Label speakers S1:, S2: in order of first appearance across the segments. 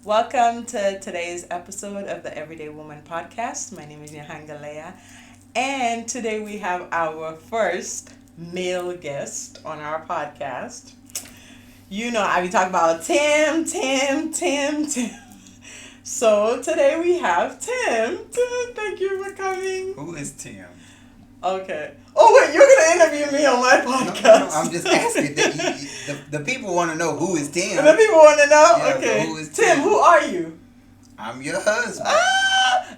S1: Welcome to today's episode of the Everyday Woman podcast. My name is Yahangalea, and today we have our first male guest on our podcast. You know, I be talking about Tim. So today we have Tim. Tim, thank you for coming.
S2: Who is Tim?
S1: Okay. Oh wait, you're gonna interview me on my podcast.
S2: No, I'm just asking. The people want to know who is Tim.
S1: The people want to know.
S2: Yeah,
S1: Okay.
S2: so who is
S1: Tim? Who are you?
S2: I'm your husband.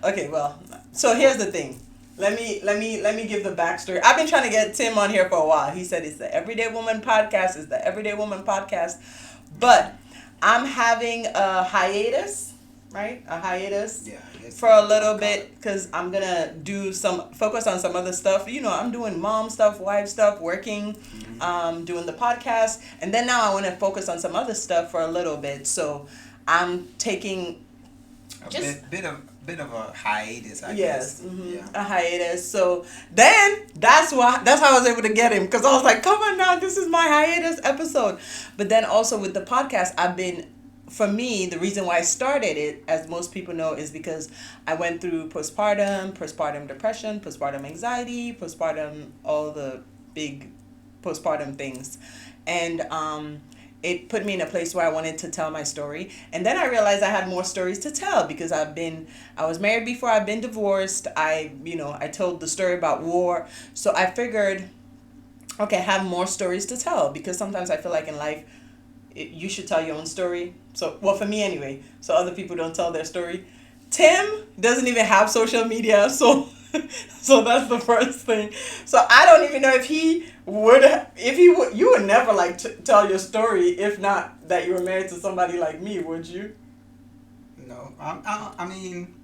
S1: Okay. Well, so here's the thing. Let me give the backstory. I've been trying to get Tim on here for a while. He said it's the Everyday Woman podcast. It's the Everyday Woman podcast, but I'm having a hiatus. Right? A hiatus.
S2: Yeah.
S1: For a little bit, because I'm gonna focus on some other stuff. You know, I'm doing mom stuff, wife stuff, working, doing the podcast, and then now I want to focus on some other stuff for a little bit. So I'm taking
S2: a bit of a hiatus, I
S1: yes,
S2: guess. Yeah.
S1: a hiatus. So then that's how I was able to get him, because I was like, come on now, this is my hiatus episode. But then also with the podcast, for me, the reason why I started it, as most people know, is because I went through postpartum depression, postpartum anxiety, all the big postpartum things. And it put me in a place where I wanted to tell my story. And then I realized I had more stories to tell because I was married before, I've been divorced. I told the story about war. So I figured, okay, I have more stories to tell, because sometimes I feel like in life, you should tell your own story. So, well, for me anyway, so other people don't tell their story. Tim doesn't even have social media, so that's the first thing. So I don't even know if you would never tell your story if not that you were married to somebody like me, would you?
S2: No, I mean,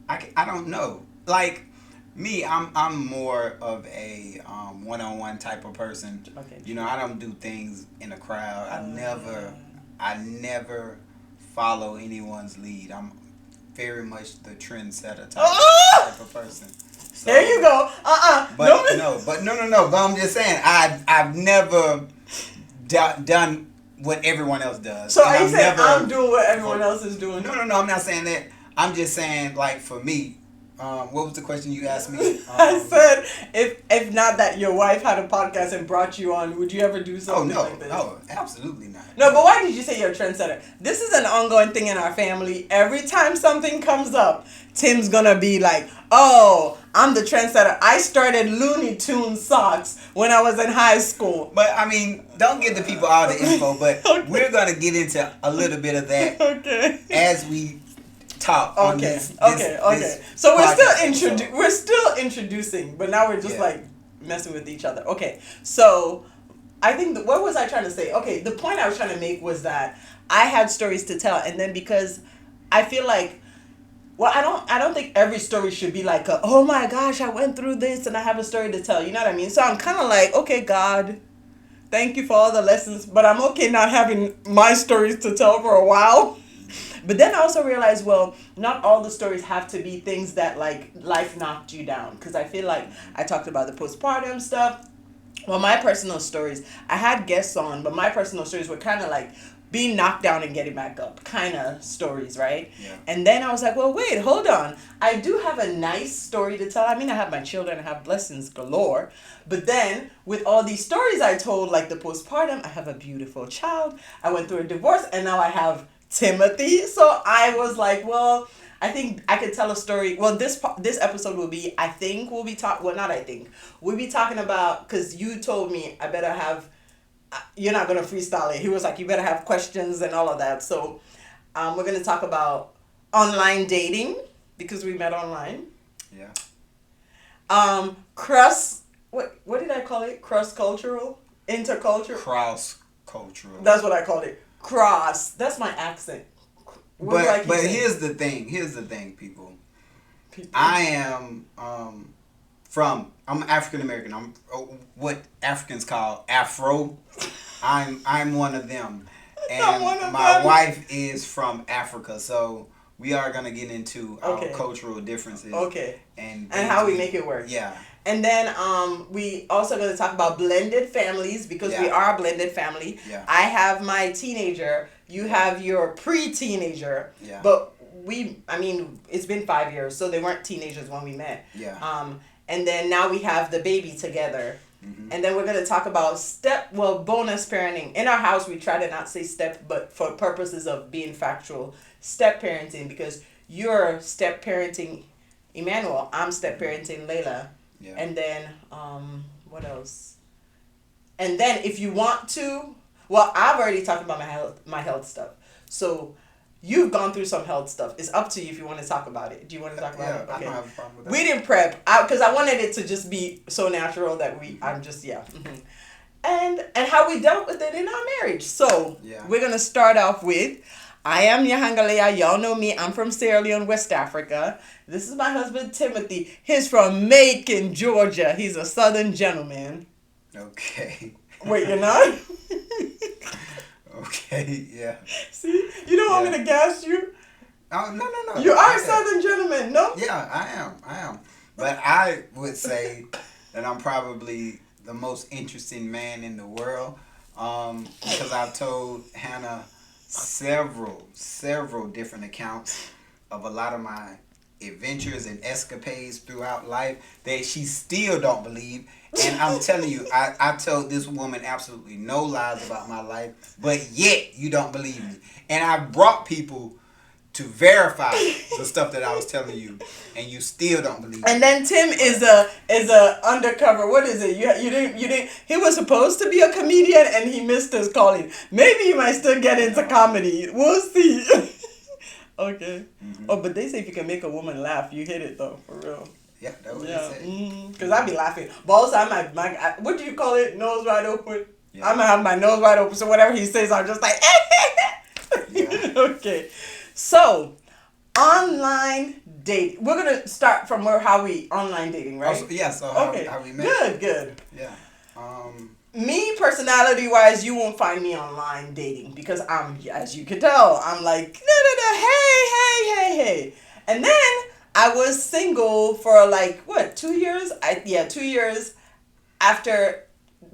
S2: I don't know. Like me, I'm more of a one-on-one type of person.
S1: Okay.
S2: You know, I don't do things in a crowd. I never follow anyone's lead. I'm very much the trendsetter type of person. So,
S1: there you go.
S2: But no. But I'm just saying, I've never done what everyone else does.
S1: So are you saying I'm doing what everyone else is doing?
S2: No. I'm not saying that. I'm just saying, like, for me. What was the question you asked me?
S1: I said, if not that your wife had a podcast and brought you on, would you ever do something like this?
S2: No, absolutely not.
S1: No, but why did you say you're a trendsetter? This is an ongoing thing in our family. Every time something comes up, Tim's gonna be like, oh, I'm the trendsetter. I started Looney Tunes socks when I was in high school.
S2: But, I mean, don't give the people all the info, but
S1: Okay.
S2: We're gonna get into a little bit of that as we talk.
S1: Okay. So we're still introducing, but now we're just messing with each other. Okay. So I think what was I trying to say? Okay, the point I was trying to make was that I had stories to tell, and then because I feel like, well, I don't think every story should be like oh my gosh, I went through this and I have a story to tell. You know what I mean? So I'm kind of like, okay, God, thank you for all the lessons, but I'm okay not having my stories to tell for a while. But then I also realized, well, not all the stories have to be things that like life knocked you down. Because I feel like I talked about the postpartum stuff. Well, my personal stories, I had guests on, but my personal stories were kind of like being knocked down and getting back up kind of stories, right?
S2: Yeah.
S1: And then I was like, well, wait, hold on. I do have a nice story to tell. I mean, I have my children, I have blessings galore. But then with all these stories I told, like the postpartum, I have a beautiful child. I went through a divorce, and now I have Timothy. So I was like, well, I think I could tell a story. Well, this episode will be, we'll be talking about, because you told me I better have, you're not going to freestyle it. He was like, you better have questions and all of that. So we're going to talk about online dating, because we met online.
S2: Yeah.
S1: What did I call it? Cross-cultural? Intercultural?
S2: Cross-cultural.
S1: That's what I called it. Cross. That's my accent.
S2: But here's the thing, people. I am I'm African American. I'm what Africans call Afro. I'm one of them, and my wife is from Africa. So we are gonna get into our cultural differences.
S1: Okay.
S2: And
S1: how we make it work.
S2: Yeah.
S1: And then we also going to talk about blended families, because we are a blended family.
S2: Yeah.
S1: I have my teenager. You have your pre-teenager.
S2: Yeah.
S1: But it's been 5 years, so they weren't teenagers when we met.
S2: Yeah.
S1: And then now we have the baby together. Mm-hmm. And then we're going to talk about bonus parenting. In our house, we try to not say step, but for purposes of being factual, step parenting, because you're step parenting Emmanuel, I'm step parenting Layla.
S2: Yeah.
S1: And then, what else? And then if you want to, well, I've already talked about my health stuff. So you've gone through some health stuff. It's up to you if you want to talk about it. Do you want to talk about it?
S2: Okay. I don't have a problem with that.
S1: We didn't prep because I wanted it to just be so natural that I'm just, yeah. Mm-hmm. And how we dealt with it in our marriage. So we're going to start off with, I am Yahangalea. Y'all know me. I'm from Sierra Leone, West Africa. This is my husband, Timothy. He's from Macon, Georgia. He's a Southern gentleman.
S2: Okay.
S1: Wait, you're not?
S2: Okay, yeah.
S1: See? You don't want me to gas you?
S2: Oh, no.
S1: You are a Southern gentleman, no?
S2: Yeah, I am. But I would say that I'm probably the most interesting man in the world, because I've told Hannah several different accounts of a lot of my adventures and escapades throughout life that she still don't believe. And I'm telling you, I told this woman absolutely no lies about my life, but yet you don't believe me. And I brought people to verify the stuff that I was telling you, and you still don't believe me.
S1: And then Tim is a undercover. What is it? You didn't. He was supposed to be a comedian, and he missed his calling. Maybe he might still get into comedy. We'll see. Okay. Mm-hmm. Oh, but they say if you can make a woman laugh, you hit it though, for real.
S2: Yeah, that's what they say.
S1: Because I be laughing. But also, what do you call it? Nose wide open? Yeah. I'm going to have my nose wide open, so whatever he says, I'm just like, yeah. Okay. So, online dating. We're going to start from online dating, right?
S2: How we met.
S1: Good.
S2: Yeah.
S1: Me, personality-wise, you won't find me online dating because as you can tell, I'm like, hey. And then I was single for 2 years? 2 years after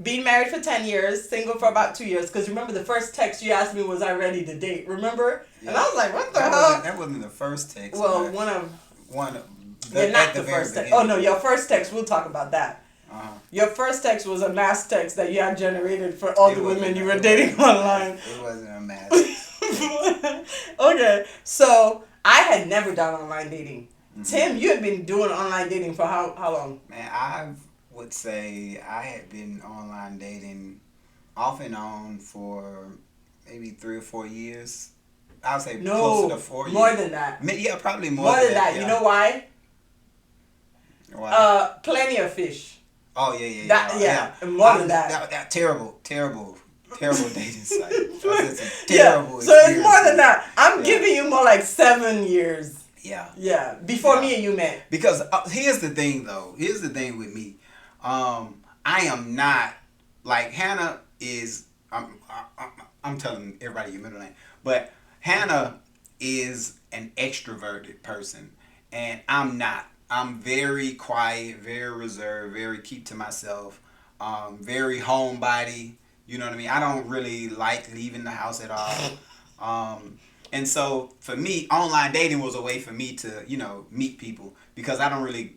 S1: being married for 10 years, single for about 2 years. Because remember, the first text you asked me, was I ready to date? Remember? Yeah. And I was like, what the hell?
S2: That wasn't the first text.
S1: Well, not the first text. Oh, no, your first text, we'll talk about that. Uh-huh. Your first text was a mass text that you had generated for all the women you were dating online.
S2: It wasn't a mass text.
S1: Okay, so I had never done online dating. Mm-hmm. Tim, you had been doing online dating for how long?
S2: Man, I would say I had been online dating off and on for maybe 3 or 4 years. I would say closer to 4 years.
S1: More than that.
S2: Yeah, probably more than that.
S1: Yeah. You know why?
S2: Why?
S1: Plenty of fish.
S2: Oh, yeah.
S1: More than that.
S2: That terrible dating site.
S1: Terrible so it's more than that. I'm giving you more like 7 years.
S2: Yeah.
S1: Yeah. Before me and you met.
S2: Because here's the thing, though. Here's the thing with me. I am not like Hannah is. I'm telling everybody your middle name, but Hannah is an extroverted person, and I'm not. I'm very quiet, very reserved, very keep to myself, very homebody. You know what I mean? I don't really like leaving the house at all. And so for me, online dating was a way for me to, meet people, because I don't really,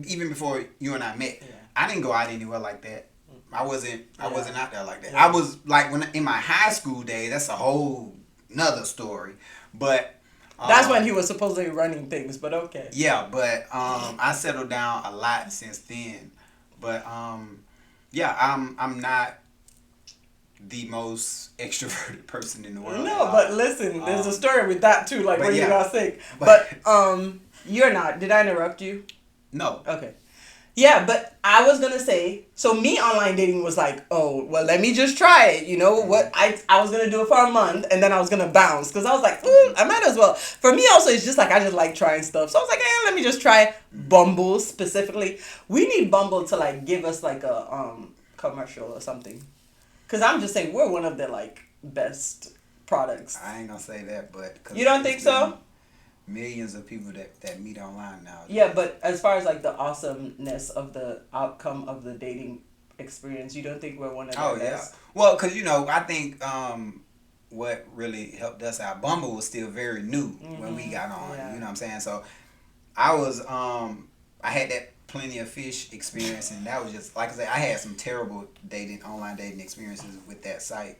S2: even before you and I met, I didn't go out anywhere like that. I wasn't out there like that. I was like, in my high school days, that's a whole nother story. But
S1: that's when he was supposedly running things, but okay.
S2: Yeah, but I settled down a lot since then. But I'm not the most extroverted person in the world.
S1: No, but listen, there's a story with that too, like when you got sick. But you're not. Did I interrupt you?
S2: No.
S1: Okay. Yeah, but I was going to say, so me online dating was like, oh, well, let me just try it. You know what? I was going to do it for a month, and then I was going to bounce, because I was like, I might as well. For me also, it's just like, I just like trying stuff. So I was like, let me just try Bumble specifically. We need Bumble to give us a commercial or something. Because I'm just saying, we're one of the best products.
S2: I ain't going to say that, but...
S1: You don't think so?
S2: Millions of people that meet online now.
S1: Yeah, but as far as the awesomeness of the outcome of the dating experience, you don't think we're one of the best?
S2: Yeah. Well, because I think what really helped us out. Bumble was still very new when we got on.
S1: Yeah.
S2: You know what I'm saying? So I was I had that plenty of fish experience, and that was just like I said, I had some terrible online dating experiences with that site.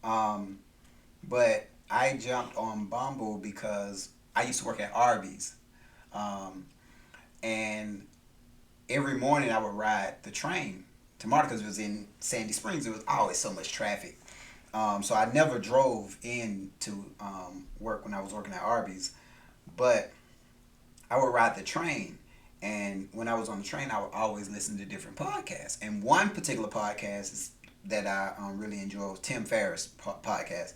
S2: But I jumped on Bumble because I used to work at Arby's, and every morning I would ride the train to Marta because it was in Sandy Springs. There was always so much traffic. So I never drove in to work when I was working at Arby's, but I would ride the train. And when I was on the train, I would always listen to different podcasts. And one particular podcast that I really enjoy was Tim Ferriss' podcast.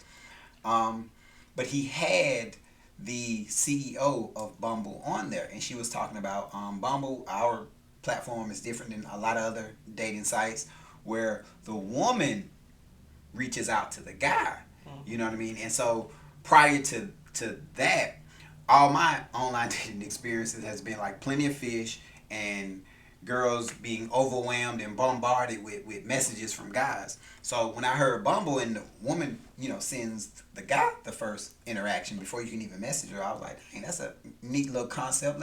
S2: But he had the CEO of Bumble on there, and she was talking about Bumble. Our platform is different than a lot of other dating sites where the woman reaches out to the guy. You know what I mean? And so prior to that, all my online dating experiences has been like plenty of fish and girls being overwhelmed and bombarded with messages from guys. So when I heard Bumble and the woman, sends the guy the first interaction before you can even message her, I was like, dang, that's a neat little concept.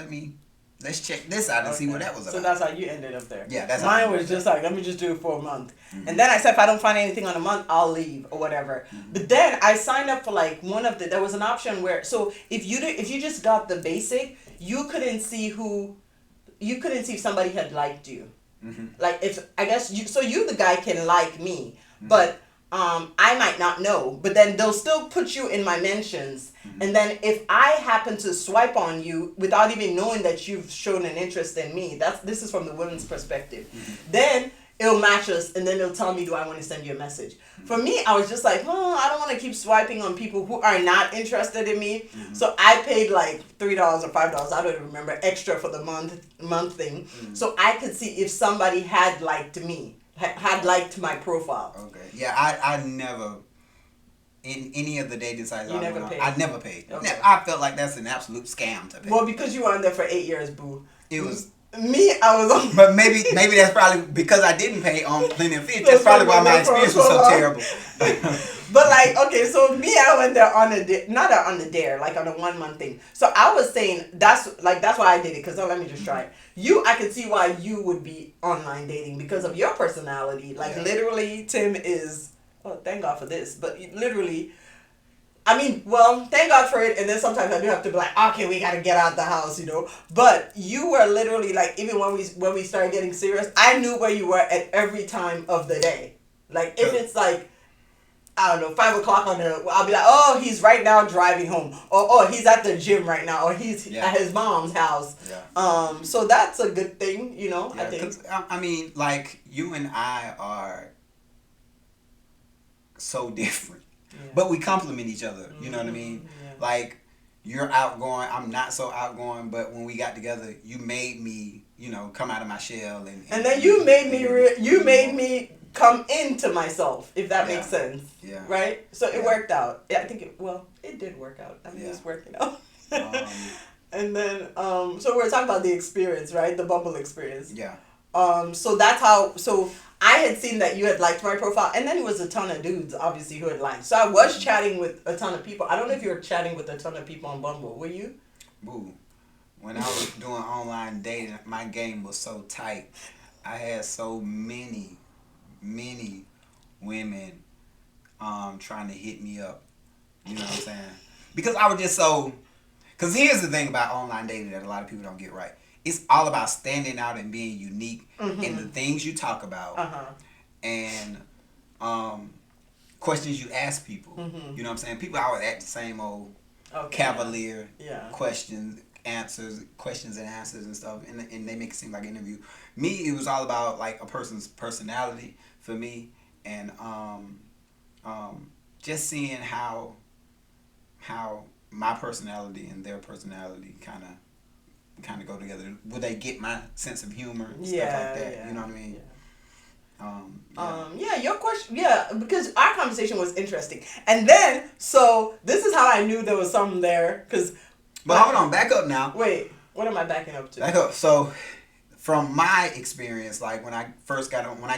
S2: Let's check this out and see what that was about.
S1: So that's how you ended up there.
S2: Yeah, that's
S1: mine was just like, let me just do it for a month. And then I said, if I don't find anything on a month, I'll leave or whatever. But then I signed up for like there was an option where, so if you just got the basic, you couldn't see if somebody had liked you. Like you the guy can like me, but I might not know, but then they'll still put you in my mentions. And then if I happen to swipe on you without even knowing that you've shown an interest in me, this is from the women's perspective, then it'll match us, and then it'll tell me, do I want to send you a message? For me, I was just like, I don't want to keep swiping on people who are not interested in me. So I paid like $3 or $5, I don't even remember, extra for the month thing, so I could see if somebody had liked me. Had liked my profile.
S2: Okay. Yeah, I never, in any of the dating sites
S1: I never paid.
S2: Okay. I felt like that's an absolute scam to pay.
S1: Well, because you were on there for 8 years, boo.
S2: It was.
S1: Me, I was on.
S2: But maybe that's probably because I didn't pay on Plenty of Fish. That's probably why my experience was so terrible.
S1: But like, okay, so me, I went there on a dare, like on a 1 month thing. So I was saying that's why I did it, because let me just try it. I could see why you would be online dating because of your personality. Like literally, Tim is. Oh, thank God for this. But literally, I mean, well, thank God for it. And then sometimes I do have to be like, okay, we gotta get out the house, But you were literally like, even when we started getting serious, I knew where you were at every time of the day. Like if it's like, I don't know, 5 o'clock I'll be like, oh, he's right now driving home, or oh, he's at the gym right now, or he's at his mom's house. Yeah. So that's a good thing, I think.
S2: I mean, like you and I are so different. Yeah. But we complement each other, you know what I mean? Yeah. Like, you're outgoing, I'm not so outgoing, but when we got together, you made me, come out of my shell. And
S1: then you made me come into myself, if that makes sense. Yeah. Right? So it worked out. Yeah, I think it did work out. I mean, it's working out. And then, so we're talking about the experience, right? The Bumble experience.
S2: Yeah.
S1: So that's how, I had seen that you had liked my profile, and then it was a ton of dudes, obviously, who had liked. So I was chatting with a ton of people. I don't know if you were chatting with a ton of people on Bumble. Were you?
S2: Boo. When I was doing online dating, my game was so tight. I had so many women trying to hit me up. You know what I'm saying? Because I was just so... Because here's the thing about online dating that a lot of people don't get right. It's all about standing out and being unique in the things you talk about and questions you ask people. You know what I'm saying? People always act the same old cavalier questions and answers and stuff, and they make it seem like an interview. Me, it was all about like a person's personality for me, and just seeing how my personality and their personality kind of go together. Would they get my sense of humor and stuff like that? Yeah, you know what I mean?
S1: Your question, because our conversation was interesting. And then, so this is how I knew there was something there, because...
S2: But hold on, back up now.
S1: Wait, what am I backing up to?
S2: Back up. So, from my experience, like when I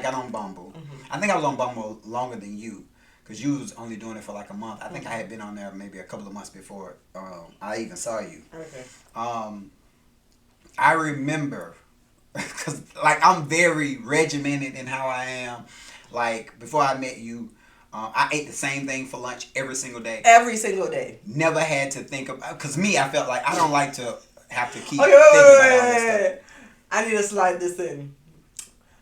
S2: got on Bumble, I think I was on Bumble longer than you, because you was only doing it for like a month. I think I had been on there maybe a couple of months before I even saw you.
S1: Okay.
S2: I remember, because like I'm very regimented in how I am. Like before I met you, I ate the same thing for lunch every single day.
S1: Every single day.
S2: Never had to think about, because me, I felt like I don't like to have to keep
S1: Okay,
S2: thinking about all this stuff.
S1: I need to slide this in.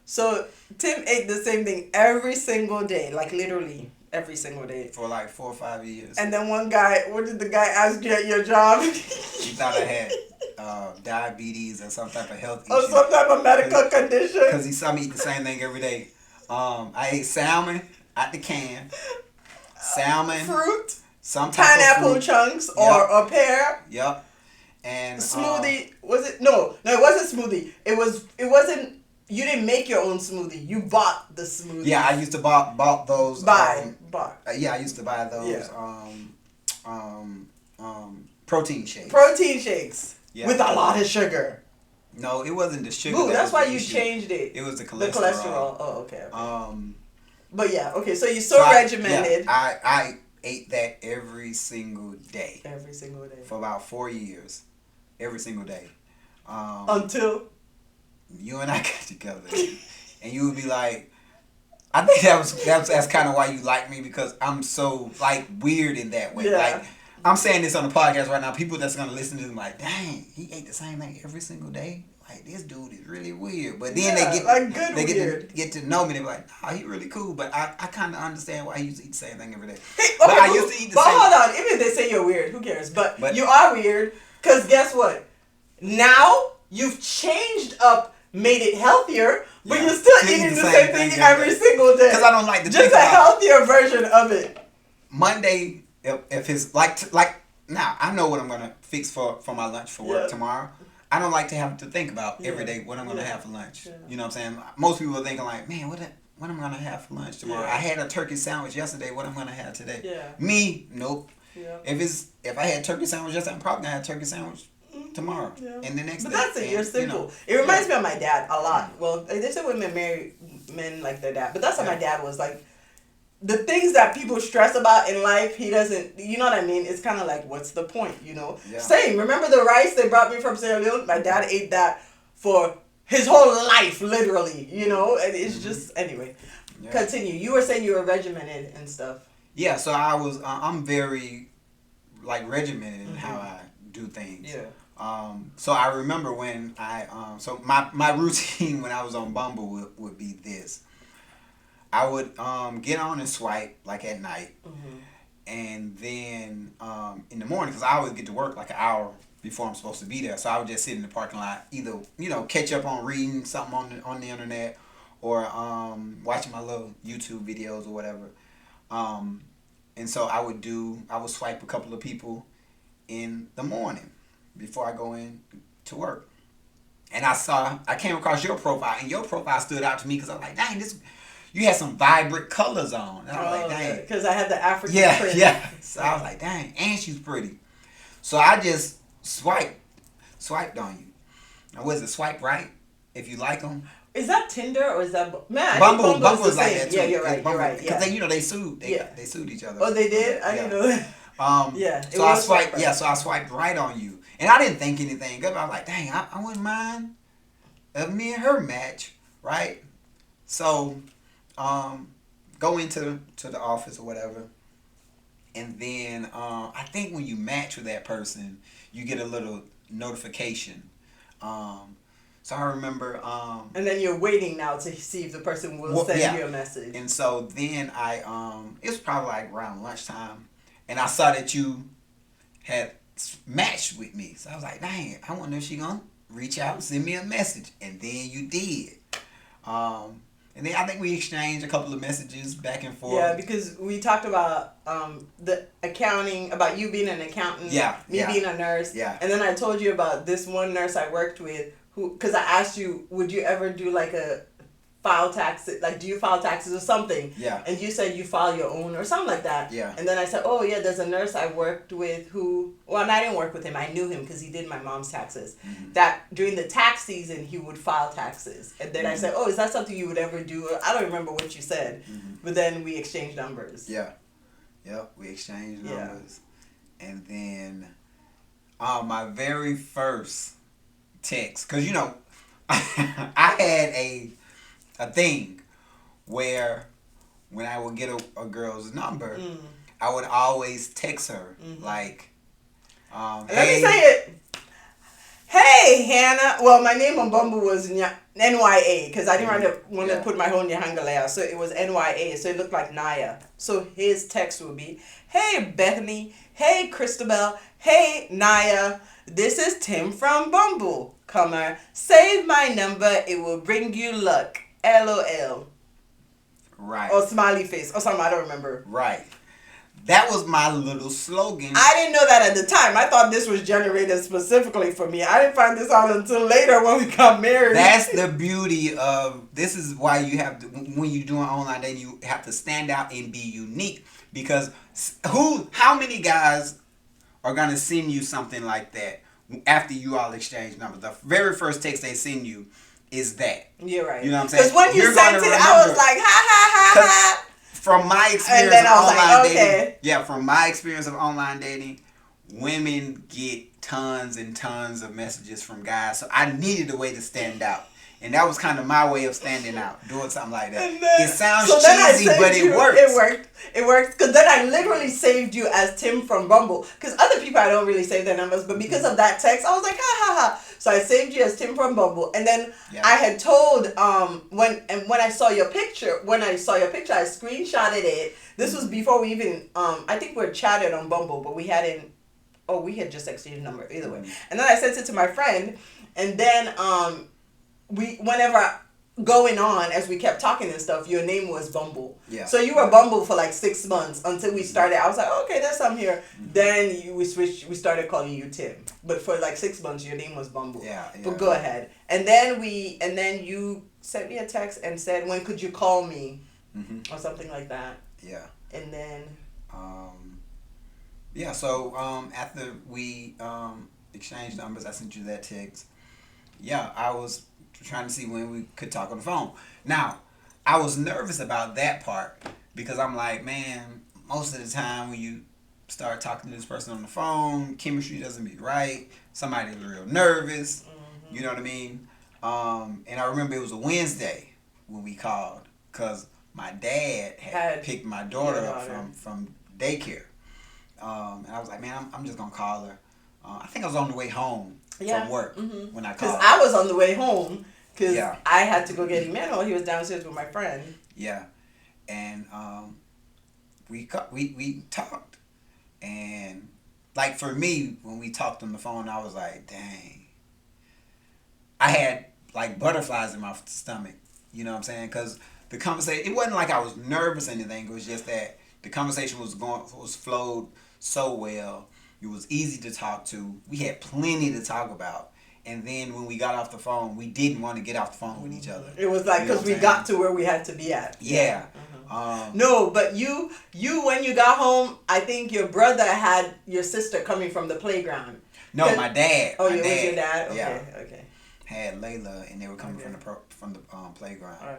S1: So Tim ate the same thing every single day, like literally every single day.
S2: For like 4 or 5 years.
S1: And then one guy, what did the guy ask you at your job?
S2: He thought I had diabetes or some type of health issue.
S1: Or some type of medical condition.
S2: Because he saw me eat the same thing every day. I ate salmon out the can. Salmon.
S1: Fruit.
S2: Some type
S1: pineapple
S2: of fruit.
S1: chunks or a pear.
S2: Yep. And
S1: smoothie. Was it? No, it wasn't smoothie. It wasn't. You didn't make your own smoothie. You bought the smoothie.
S2: Yeah, I used to bought those.
S1: Bought.
S2: Yeah, I used to buy those.
S1: Yeah.
S2: Protein shakes.
S1: Protein shakes.
S2: Yeah.
S1: With a lot of sugar.
S2: No, it wasn't the sugar.
S1: Ooh, that's why you changed it.
S2: It was the cholesterol.
S1: The cholesterol. Oh, okay. But yeah, okay. So you're regimented.
S2: I ate that every single day.
S1: Every single day.
S2: For about 4 years. Every single day.
S1: Until
S2: you and I got together. And you would be like, I think that's kind of why you like me, because I'm so like weird in that way.
S1: Yeah.
S2: Like I'm saying this on the podcast right now. People that's gonna listen to this like, dang, he ate the same thing every single day. Like this dude is really weird. But then get to know me. They're like, nah, he really cool. But I kind of understand why he used to eat the same thing every day.
S1: Hey, okay,
S2: but I used to eat the same.
S1: But hold on, even if they say you're weird, who cares? But you are weird, because guess what? Now you've changed up, made it healthier, but you're still eating the same thing every single day.
S2: Because I don't like to
S1: just a healthier version of it.
S2: Monday, if it's like now, I know what I'm gonna fix for my lunch for work tomorrow. I don't like to have to think about every day what I'm gonna have for lunch. Yeah. You know what I'm saying? Most people are thinking like, man, what I'm gonna have for lunch tomorrow? Yeah. I had a turkey sandwich yesterday. What I'm gonna have today?
S1: Yeah.
S2: Me, nope.
S1: Yeah.
S2: If I had turkey sandwich yesterday, I'm probably gonna have turkey sandwich tomorrow and the next day.
S1: But that's it. You're simple. It reminds me of my dad a lot. Well, they say women marry men like their dad, but that's how my dad was. Like the things that people stress about in life, he doesn't. You know what I mean? It's kind of like, what's the point? You know. Yeah. Same. Remember the rice they brought me from Sierra Leone? My dad ate that for his whole life, literally. You know, and it's just anyway. Yeah. Continue. You were saying you were regimented and stuff.
S2: Yeah. So I was. I'm very like regimented in how I do things.
S1: Yeah.
S2: So I remember when so my routine when I was on Bumble would be this. I would get on and swipe like at night, and then in the morning, because I always get to work like an hour before I'm supposed to be there, so I would just sit in the parking lot, either catch up on reading something on the internet, or watching my little YouTube videos or whatever. And so I would swipe a couple of people in the morning before I go in to work. And I came across your profile, and your profile stood out to me because I was like, dang, you had some vibrant colors on. And I was like, dang.
S1: Because I had the African print.
S2: Yeah. So I was like, dang, and she's pretty. So I just swiped on you. Now, was it swipe right if you like them?
S1: Is that Tinder or is that
S2: Bumble is like that too.
S1: Yeah, you're right.
S2: Because they sued. They sued each other.
S1: Oh, they did? I didn't know that.
S2: So I swiped right on you, and I didn't think anything good. I was like, dang, I wouldn't mind me and her match, right? So, go into the office or whatever, and then I think when you match with that person, you get a little notification. So I remember.
S1: And then you're waiting now to see if the person will send you a message.
S2: And so then it was probably like around lunchtime, and I saw that you had matched with me. So I was like, dang, I wonder if she gonna reach out and send me a message. And then you did. And then I think we exchanged a couple of messages back and forth.
S1: Yeah, because we talked about the accounting, about you being an accountant, me being a nurse.
S2: Yeah.
S1: And then I told you about this one nurse I worked with, because I asked you, would you ever do like a file taxes, like do you file taxes or something?
S2: Yeah.
S1: And you said you file your own or something like that.
S2: Yeah.
S1: And then I said, oh yeah, there's a nurse I worked with who, well, and I didn't work with him. I knew him because he did my mom's taxes.
S2: Mm-hmm.
S1: That during the tax season he would file taxes. And then I said, oh, is that something you would ever do? I don't remember what you said, but then we exchanged numbers.
S2: Yeah. Yep. We exchanged numbers, and then my very first text, because I had a thing where when I would get a girl's number, I would always text her like,
S1: Let me say it. Hey, Hannah. Well, my name on Bumble was NYA because I didn't want to put my whole Nyahangalea, so it was NYA, so it looked like Naya. So his text would be, hey, Bethany. Hey, Christabel. Hey, Naya. This is Tim from Bumble. Save my number. It will bring you luck. LOL.
S2: Right.
S1: Or smiley face or something. I don't remember.
S2: Right. That was my little slogan.
S1: I didn't know that at the time. I thought this was generated specifically for me. I didn't find this out until later when we got married.
S2: That's the beauty of, this is why you have to, when you're doing online dating, you have to stand out and be unique. Because how many guys are going to send you something like that after you all exchange numbers? The very first text they send you is that.
S1: You're right.
S2: You know what I'm saying?
S1: Because when you sent it, I was like, ha, ha, ha, ha.
S2: From my experience of online dating, from my experience of online dating, women get tons and tons of messages from guys. So I needed a way to stand out. And that was kind of my way of standing out, doing something like that. It sounds cheesy, but it works.
S1: It worked. Because then I literally saved you as Tim from Bumble. Because other people, I don't really save their numbers. But because of that text, I was like, ha, ha, ha. So I saved you as Tim from Bumble. And then I had told, when I saw your picture, I screenshotted it. This was before we even, I think we chatted on Bumble, but we had just exchanged number either way. And then I sent it to my friend. And then, whenever going on, as we kept talking and stuff, your name was Bumble.
S2: Yeah.
S1: So you were Bumble for like 6 months until we started. I was like, okay, there's some here. Then we started calling you Tim. But for like 6 months, your name was Bumble.
S2: Yeah.
S1: But go ahead. And then you sent me a text and said, when could you call me? Or something like that.
S2: Yeah.
S1: And then.
S2: So after we exchanged numbers, I sent you that text. Yeah, I was trying to see when we could talk on the phone. Now, I was nervous about that part because I'm like, man, most of the time when you start talking to this person on the phone, chemistry doesn't be right. Somebody's real nervous. You know what I mean? And I remember it was a Wednesday when we called because my dad had picked my daughter up from daycare. And I was like, man, I'm just going to call her. I think I was on the way home from work when I called.
S1: Because I was on the way home because I had to go get Emmanuel. He was downstairs with my friend. Yeah.
S2: And we talked. And like for me, when we talked on the phone, I was like, dang. I had like butterflies in my stomach. You know what I'm saying? Because the conversation, it wasn't like I was nervous or anything. It was just that the conversation was flowed so well. It was easy to talk to. We had plenty to talk about. And then when we got off the phone, we didn't want to get off the phone with each other.
S1: It was like, because we got to where we had to be at.
S2: Yeah.
S1: No, but you when you got home, I think your brother had your sister coming from the playground.
S2: No, my dad.
S1: Oh, it was your dad? Okay,
S2: yeah.
S1: Okay.
S2: Had Layla, and they were coming from the playground. Okay.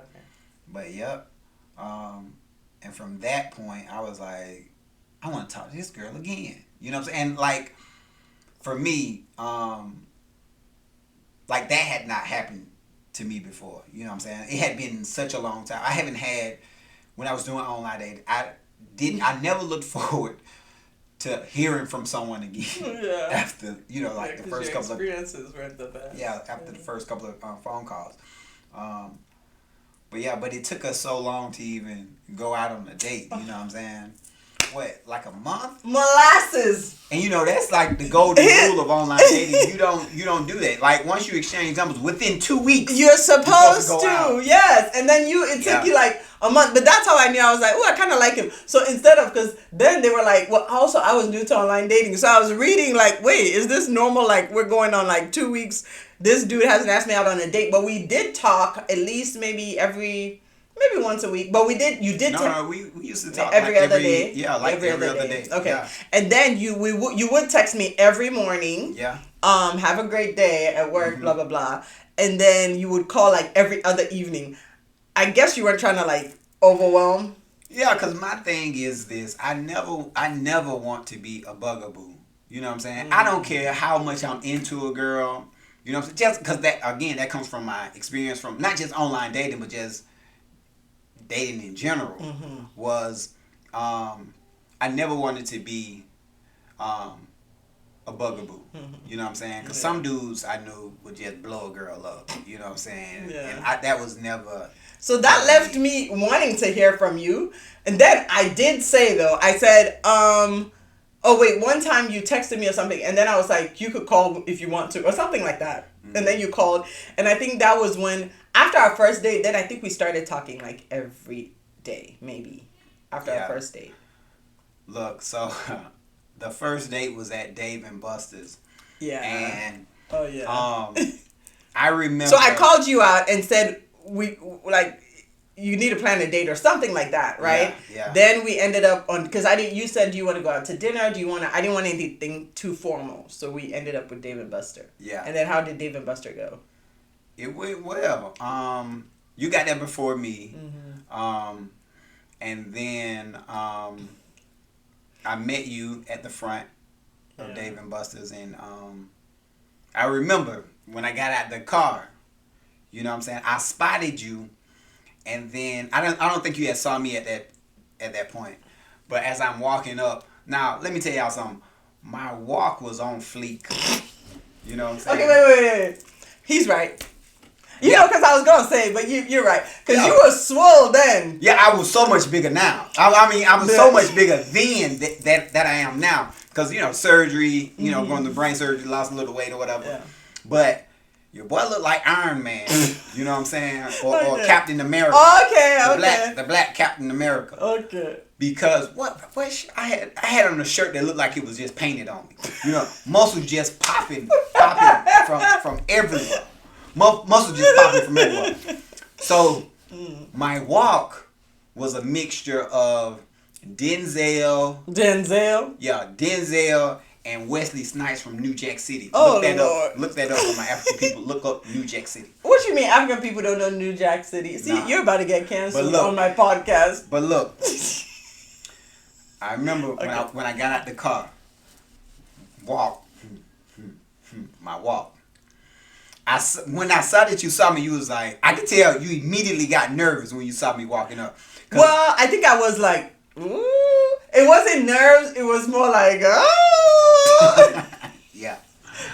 S2: But, yep. And from that point, I was like, I want to talk to this girl again. You know what I'm saying? And like, for me, like that had not happened to me before. You know what I'm saying? It had been such a long time. I haven't had, when I was doing online dating, I never looked forward to hearing from someone again. Yeah. After, like the first couple of
S1: experiences weren't the best.
S2: Yeah, after the first couple of phone calls. But it took us so long to even go out on a date. You know what I'm saying? What, like a month?
S1: Molasses.
S2: And that's like the golden rule of online dating. You don't do that. Like once you exchange numbers, within 2 weeks
S1: you're supposed to. Yes. And then it took you like a month. But that's how I knew. I was like, oh, I kind of like him. So instead of, because then they were like, well, also I was new to online dating. So I was reading like, wait, is this normal? Like we're going on like 2 weeks this dude hasn't asked me out on a date, but we did talk at least maybe once a week. But you did
S2: No, we used to talk
S1: every
S2: like
S1: other day.
S2: Yeah, like every other day.
S1: Okay.
S2: Yeah.
S1: And then you would text me every morning.
S2: Yeah.
S1: Have a great day at work, blah blah blah. And then you would call like every other evening. I guess you weren't trying to like overwhelm.
S2: Yeah, because my thing is this. I never want to be a bugaboo. You know what I'm saying? I don't care how much I'm into a girl. You know what I'm saying? Just because that comes from my experience from not just online dating, but just dating in general. Was I never wanted to be a bugaboo. You know what I'm saying? Because some dudes I knew would just blow a girl up. You know what I'm saying?
S1: Yeah.
S2: And that was never...
S1: So that left me wanting to hear from you. And then I did say, though, I said, oh, wait, one time you texted me or something. And then I was like, you could call if you want to or something like that. And then you called. And I think that was when, after our first date, then I think we started talking like every day, maybe, after our first date.
S2: Look, so the first date was at Dave and Buster's.
S1: Yeah.
S2: And
S1: I
S2: remember...
S1: So I called you out and said, you need to plan a date or something like that, right?
S2: Yeah.
S1: Then we ended up on, because you said, do you want to go out to dinner? I didn't want anything too formal. So we ended up with Dave and Buster.
S2: Yeah.
S1: And then how did Dave and Buster go?
S2: It went well. You got there before me. And then I met you at the front of Dave and Buster's. And I remember when I got out the car, you know what I'm saying? I spotted you. And then I don't think you had saw me at that point. But as I'm walking up, now let me tell y'all something. My walk was on fleek. You know what I'm saying?
S1: Okay, wait. He's right. You know, because I was gonna say, but you're right. Because you were swole then.
S2: Yeah, I was so much bigger now. I mean, I was so much bigger then that I am now. Because surgery, going to brain surgery, lost a little weight or whatever. Yeah. But your boy looked like Iron Man, you know what I'm saying? Or Captain America.
S1: Okay.
S2: The black Captain America.
S1: Okay.
S2: Because I had on a shirt that looked like it was just painted on me. Muscles just popping from everywhere. Muscles just popping from everywhere. So my walk was a mixture of Denzel. Yeah, Denzel. And Wesley Snipes from New Jack City.
S1: Oh,
S2: Look that up for my African people. Look up New Jack City.
S1: What you mean African people don't know New Jack City? See, you're about to get canceled on my podcast.
S2: But look, I remember when I got out the car, my walk. When I saw that you saw me, you was like, I could tell you immediately got nervous when you saw me walking up.
S1: Well, I think I was like, ooh. It wasn't nerves. It was more like, oh.
S2: Yeah.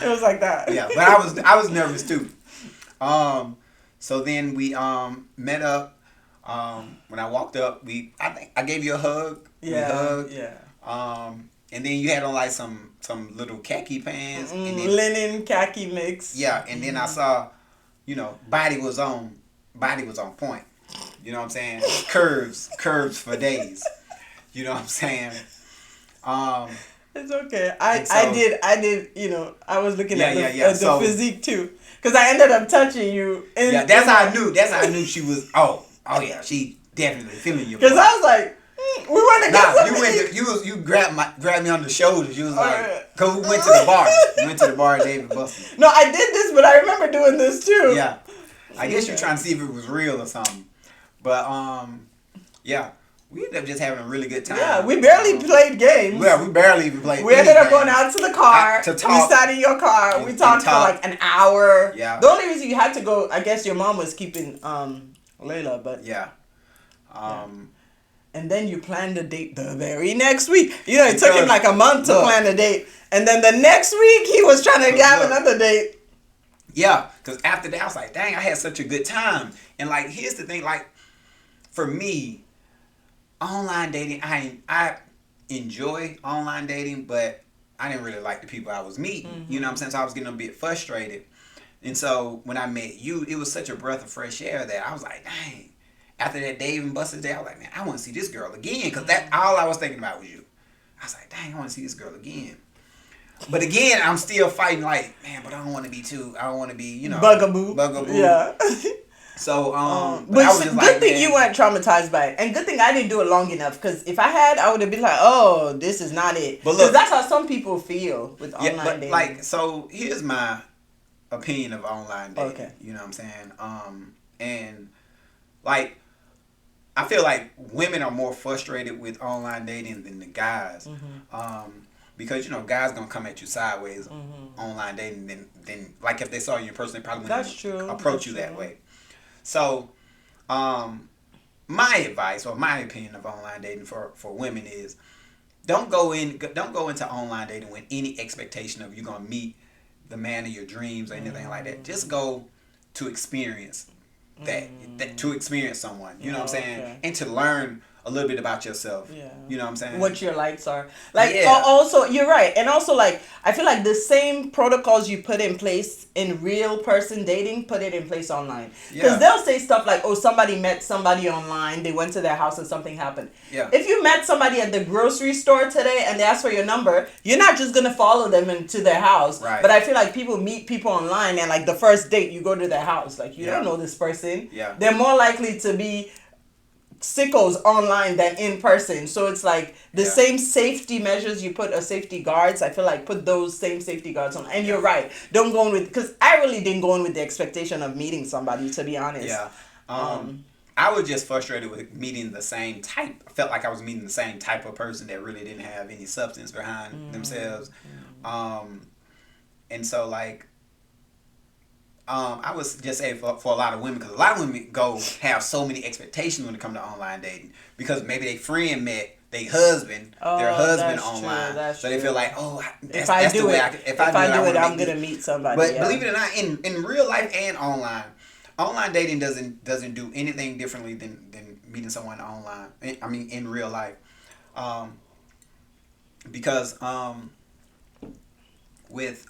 S1: It was like that.
S2: Yeah, but I was nervous too. So then we met up. When I walked up, I think I gave you a hug.
S1: Yeah.
S2: We hugged.
S1: Yeah.
S2: And then you had on like some little khaki pants. And then,
S1: linen khaki mix.
S2: Yeah, and then I saw, body was on point. You know what I'm saying? Curves for days. You know what I'm saying?
S1: It's okay. I did. I was looking at the physique too, because I ended up touching you.
S2: That's how I knew she was. Oh yeah, she definitely feeling you.
S1: Because I was like, we went to
S2: you grabbed me on the shoulders. You was like, cause we went to the bar. We went to the bar at David Buster.
S1: No, I did this, but I remember doing this too.
S2: Yeah, I guess you're trying to see if it was real or something. But yeah. We ended up just having a really good time.
S1: Yeah, we barely played games.
S2: Yeah, we barely even played.
S1: We ended up going out to the car.
S2: To talk.
S1: We sat in your car. We talked for like an hour.
S2: Yeah.
S1: The only reason you had to go, I guess your mom was keeping Layla, but
S2: yeah.
S1: And then you planned a date the very next week. It took him like a month to plan a date, and then the next week he was trying to have another date.
S2: Yeah, because after that I was like, dang, I had such a good time. And like, here's the thing, like, for me. Online dating, I enjoy online dating, but I didn't really like the people I was meeting. Mm-hmm. You know what I'm saying? So I was getting a bit frustrated. And so when I met you, it was such a breath of fresh air that I was like, dang. After that Dave and Buster's day, I was like, man, I want to see this girl again. Because all I was thinking about was you. I was like, dang, I want to see this girl again. But again, I'm still fighting like, man, but I don't want to be too. I don't want to be,
S1: Bugaboo. Yeah.
S2: So,
S1: but I was just good thing you weren't traumatized by it, and good thing I didn't do it long enough. Because if I had, I would have been like, "Oh, this is not it." Because that's how some people feel with online dating.
S2: Like, so here's my opinion of online dating.
S1: Okay.
S2: You know what I'm saying? And like, I feel like women are more frustrated with online dating than the guys. Because guys gonna come at you sideways online dating than like if they saw you in person, they probably wouldn't approach you that way. So, my advice or my opinion of online dating for women is don't go into online dating with any expectation of you're gonna meet the man of your dreams or anything like that. Just go to experience to experience someone. You know what I'm saying, and to learn a little bit about yourself. Yeah. You know what I'm saying?
S1: What your likes are. Like, also, you're right. And also, like, I feel like the same protocols you put in place in real person dating, put it in place online. Because they'll say stuff like, oh, somebody met somebody online, they went to their house and something happened.
S2: Yeah.
S1: If you met somebody at the grocery store today and they ask for your number, you're not just going to follow them into their house.
S2: Right.
S1: But I feel like people meet people online and, like, the first date, you go to their house. Like, you don't know this person.
S2: Yeah.
S1: They're more likely to be sickos online than in person. So it's like the same safety measures you put as safety guards, I feel like put those same safety guards on. And you're right. Don't go in with, because I really didn't go in with the expectation of meeting somebody, to be honest.
S2: Yeah. I was just frustrated with meeting the same type. I felt like I was meeting the same type of person that really didn't have any substance behind themselves. And so like, I was just saying for a lot of women, because a lot of women have so many expectations when it comes to online dating, because maybe their friend met their husband online, so they feel like, oh, that's the way if I do it, I'm gonna meet somebody. But believe it or not, in real life and online dating doesn't do anything differently than meeting someone online. I mean, in real life, because with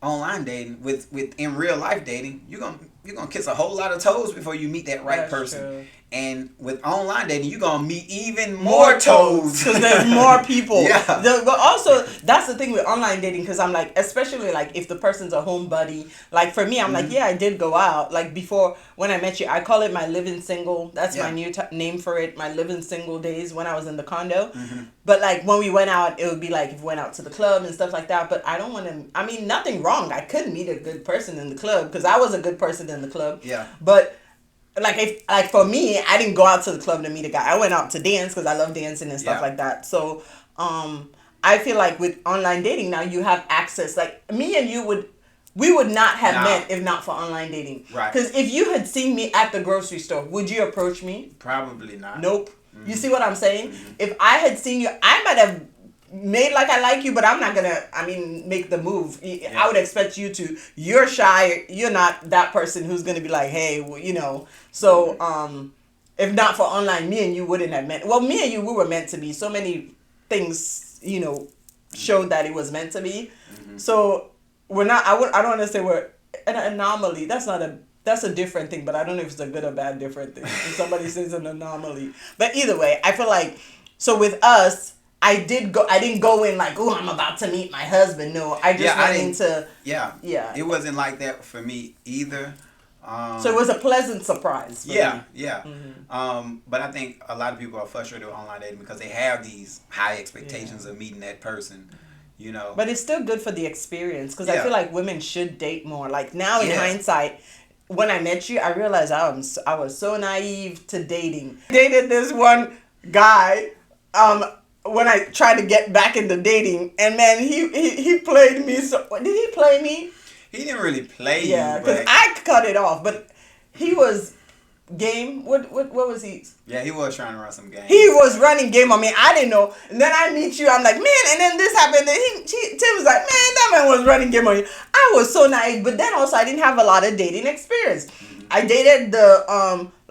S2: online dating, with in real life dating, you're gonna kiss a whole lot of toes before you meet that right person. True. And with online dating, you're gonna meet even more toes
S1: because there's more people. But also, that's the thing with online dating, because I'm like, especially like if the person's a home buddy. Like for me, I'm like, I did go out. Like before, when I met you, I call it my living single. That's my new name for it. My living single days when I was in the condo. But like when we went out, it would be like if we went out to the club and stuff like that. But I don't want to. I mean, nothing wrong. I could meet a good person in the club because I was a good person in the club.
S2: Yeah.
S1: But like for me, I didn't go out to the club to meet a guy. I went out to dance because I love dancing and stuff like that. So I feel like with online dating now, you have access. Like me and you we would not have met if not for online dating.
S2: Right.
S1: Because if you had seen me at the grocery store, would you approach me?
S2: Probably not.
S1: Nope. You see what I'm saying? If I had seen you, I might have made like I like you, but I'm not gonna, make the move. I would expect you to, you're shy, you're not that person who's gonna be like, hey, so if not for online, me and you wouldn't have met. Well, me and you, we were meant to be. So many things, showed that it was meant to be. So we're not, I don't want to say we're an anomaly. That's a different thing, but I don't know if it's a good or bad different thing. If somebody says an anomaly. But either way, I feel like, so with us, I didn't go in like, oh, I'm about to meet my husband. No, I just went into...
S2: Yeah. It wasn't like that for me either.
S1: So it was a pleasant surprise.
S2: Yeah. But I think a lot of people are frustrated with online dating because they have these high expectations of meeting that person,
S1: But it's still good for the experience, because I feel like women should date more. Like now in hindsight, when I met you, I realized I was so naive to dating. I dated this one guy when I tried to get back into dating, and man, he played me. So did he play me?
S2: He didn't really play you.
S1: Yeah, because I cut it off. But he was game. What was he?
S2: Yeah, he was trying to run some game.
S1: He was running game on me. I didn't know. And then I meet you. I'm like, man. And then this happened. And Tim was like, man, that man was running game on you. I was so naive. But then also, I didn't have a lot of dating experience. I dated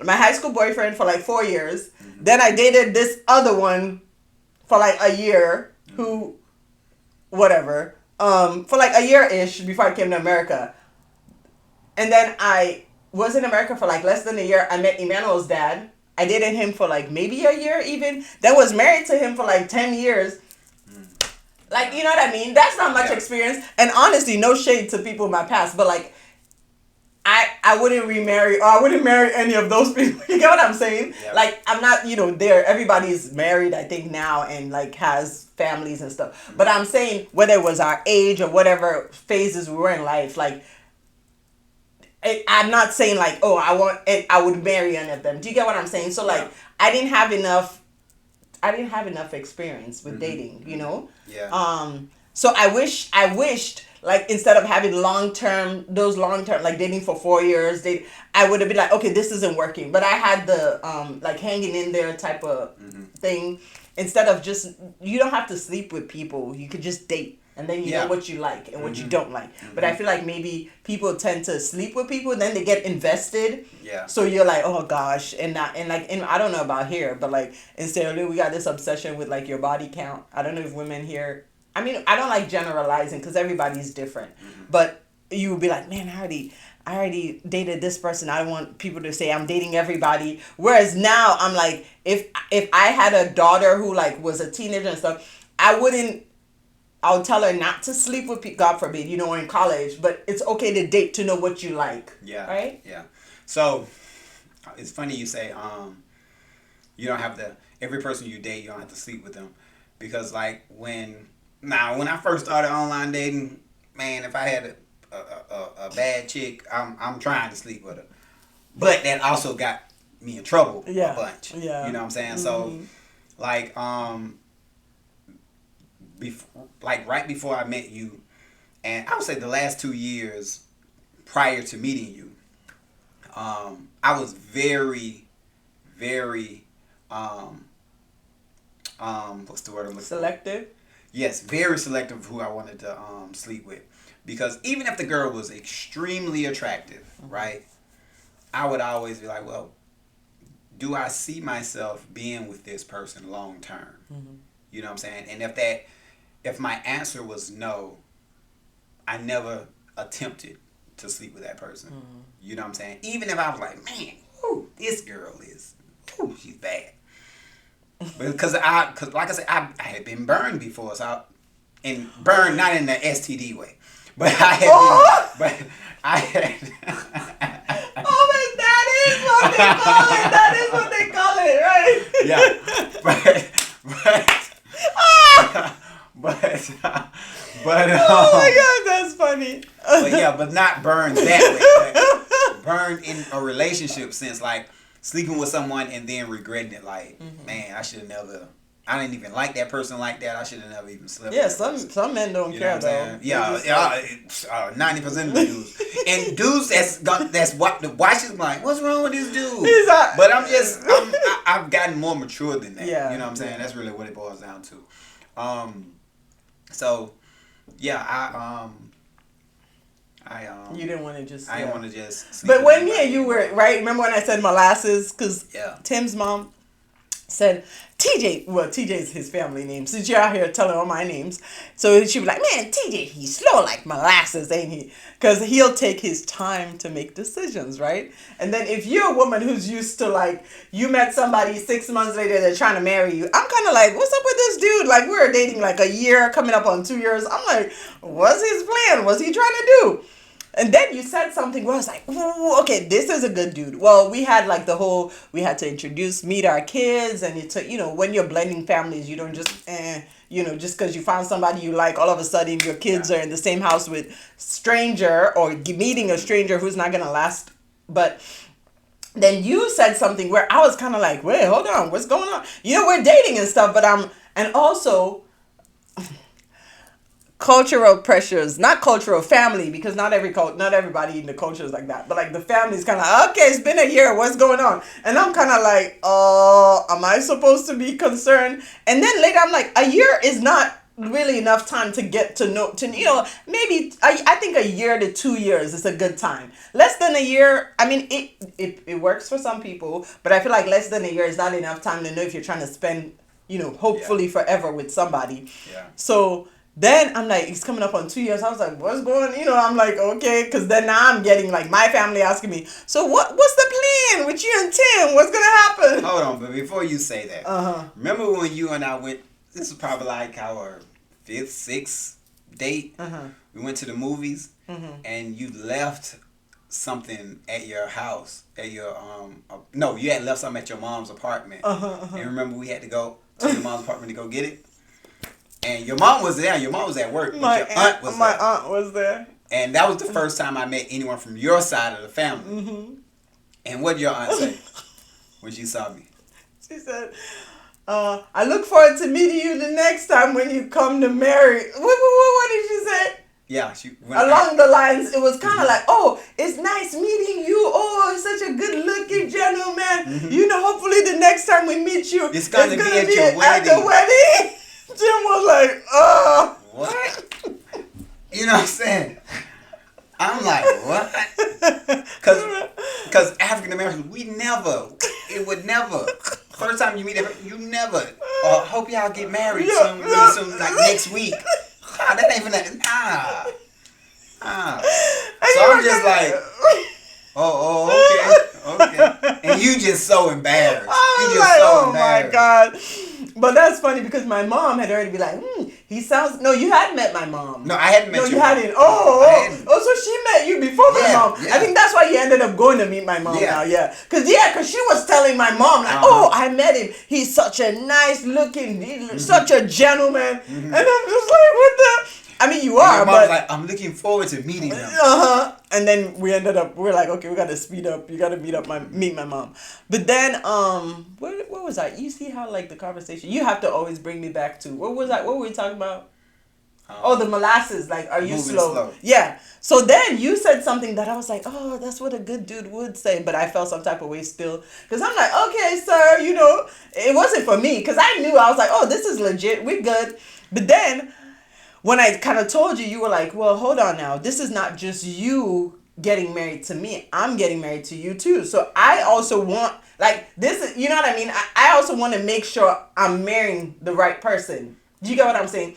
S1: my high school boyfriend for like 4 years. Then I dated this other one for like a year, for like a year-ish before I came to America. And then I was in America for like less than a year. I met Emmanuel's dad. I dated him for like maybe a year even. Then was married to him for like 10 years. Like, you know what I mean? That's not much experience. And honestly, no shade to people in my past, but like, I wouldn't remarry, or I wouldn't marry any of those people. You get what I'm saying? Yeah. Like, I'm not, there, everybody's married, I think, now, and like has families and stuff. Mm-hmm. But I'm saying, whether it was our age or whatever phases we were in life, like, I'm not saying like, oh, I would marry any of them. Do you get what I'm saying? So like, I didn't have enough experience with dating,
S2: Yeah.
S1: So I wished, like, instead of having long-term, like dating for 4 years, I would have been like, okay, this isn't working. But I had the, like, hanging in there type of thing. Instead of just, you don't have to sleep with people. You could just date. And then you know what you like and what you don't like. But I feel like maybe people tend to sleep with people, and then they get invested.
S2: Yeah.
S1: So you're like, oh gosh, and I don't know about here, but like in Sierra Leone, we got this obsession with like your body count. I don't know if women here. I mean, I don't like generalizing because everybody's different. But you would be like, man, I already dated this person. I don't want people to say I'm dating everybody. Whereas now I'm like, if I had a daughter who like was a teenager and stuff, I'll tell her not to sleep with people, God forbid, in college, but it's okay to date to know what you like.
S2: Yeah.
S1: Right?
S2: Yeah. So, it's funny you say, you don't have to, every person you date, you don't have to sleep with them. Because, like, when I first started online dating, man, if I had a bad chick, I'm trying to sleep with her. But that also got me in trouble a bunch.
S1: Yeah.
S2: You know what I'm saying? So, like, right before I met you, and I would say the last 2 years prior to meeting you, I was very, very, what's the word I'm looking for?
S1: Selective?
S2: Yes, very selective of who I wanted to sleep with. Because even if the girl was extremely attractive, right, I would always be like, well, do I see myself being with this person long term? You know what I'm saying? And if my answer was no, I never attempted to sleep with that person. You know what I'm saying? Even if I was like, man, this girl is, she's bad. Because like I said, I had been burned before, and burned not in the STD way, but I had
S1: oh, but that is what they call it. That is what they call it, right?
S2: But
S1: oh my God, that's funny.
S2: but not burned that way. Burned in a relationship sense, like sleeping with someone and then regretting it. Like, man, I didn't even like that person like that. I should have never even slept.
S1: Yeah, some men don't care though.
S2: Yeah, 90% of the dudes, and dudes that's what the watches like. What's wrong with this dude? But I've gotten more mature than that.
S1: Yeah,
S2: you know what I'm saying? That's really what it boils down to. So, yeah,
S1: you didn't want to just.
S2: I didn't want to just. Sleep
S1: but when me and you were right, remember when I said molasses? Because Tim's mom said TJ. Well, TJ's his family name. Since you're out here telling all my names, so she'd be like, "Man, TJ, he's slow like molasses, ain't he?" Because he'll take his time to make decisions, right? And then if you're a woman who's used to like, you met somebody 6 months later, they're trying to marry you. I'm kind of like, what's up with this dude? Like, we're dating like a year, coming up on 2 years. I'm like, what's his plan? What's he trying to do? And then you said something where I was like, ooh, okay, this is a good dude. Well, we had like we had to meet our kids, and it's, when you're blending families, you don't just, just because you found somebody you like, all of a sudden your kids are in the same house with stranger, or meeting a stranger who's not going to last. But then you said something where I was kind of like, wait, hold on, what's going on? We're dating and stuff, but and also cultural pressures, not cultural, family, because not everybody in the culture is like that, but like the family is kind of like, okay, it's been a year, what's going on? And I'm kind of like, am I supposed to be concerned? And then later I'm like, a year is not really enough time to get to know, maybe I think a year to 2 years is a good time. Less than a year, I mean, it works for some people, but I feel like less than a year is not enough time to know if you're trying to spend, hopefully forever with somebody.
S2: Yeah.
S1: So then I'm like, it's coming up on 2 years. I was like, what's going on? I'm like, okay. Because then now I'm getting like my family asking me, so what's the plan with you and Tim? What's going to happen?
S2: Hold on, but before you say that, remember when you and I went, this is probably like our fifth, sixth date. We went to the movies, and you left something at your house, at your no, you had left something at your mom's apartment. And remember, we had to go to your mom's apartment to go get it. And your mom was there. Your mom was at work.
S1: My
S2: your aunt was
S1: my
S2: there.
S1: aunt was there.
S2: And that was the first time I met anyone from your side of the family. And what did your aunt say when she saw me?
S1: She said, I look forward to meeting you the next time when you come to marry. What did she say?
S2: Yeah,
S1: along the lines, it was kind of like, oh, it's nice meeting you. Oh, such a good looking gentleman. You know, hopefully the next time we meet you,
S2: it's gonna be at your wedding.
S1: At the wedding. Jim was like, oh.
S2: What? You know what I'm saying? I'm like, what? Because African Americans, it would never. First time you meet them, you never. Hope y'all get married soon, really soon, like next week. That ain't even that. So I'm just like, okay. And you just so embarrassed.
S1: Oh my God. But that's funny because my mom had already been like, he sounds. No, you hadn't met my mom.
S2: No, I hadn't met you.
S1: No, you hadn't. So she met you before my mom. Yeah. I think that's why you ended up going to meet my mom now. Yeah. Because she was telling my mom, like, I met him. He's such a nice looking, such a gentleman. And I'm just like, what the? I mean, you are, but
S2: like, I'm looking forward to meeting him.
S1: And then we're like, okay, we gotta speed up. You gotta meet my mom. But then, what was I? You see how like the conversation? You have to always bring me back to what was that? What were we talking about? The molasses. Like, are you slow? Yeah. So then you said something that I was like, oh, that's what a good dude would say. But I felt some type of way still. Because I'm like, okay, sir, you know, it wasn't for me. Because I knew, I was like, oh, this is legit. We're good. But then when I kind of told you, you were like, well, hold on now. This is not just you getting married to me. I'm getting married to you too. So I also want, like, this is, you know what I mean? I also want to make sure I'm marrying the right person. Do you get what I'm saying?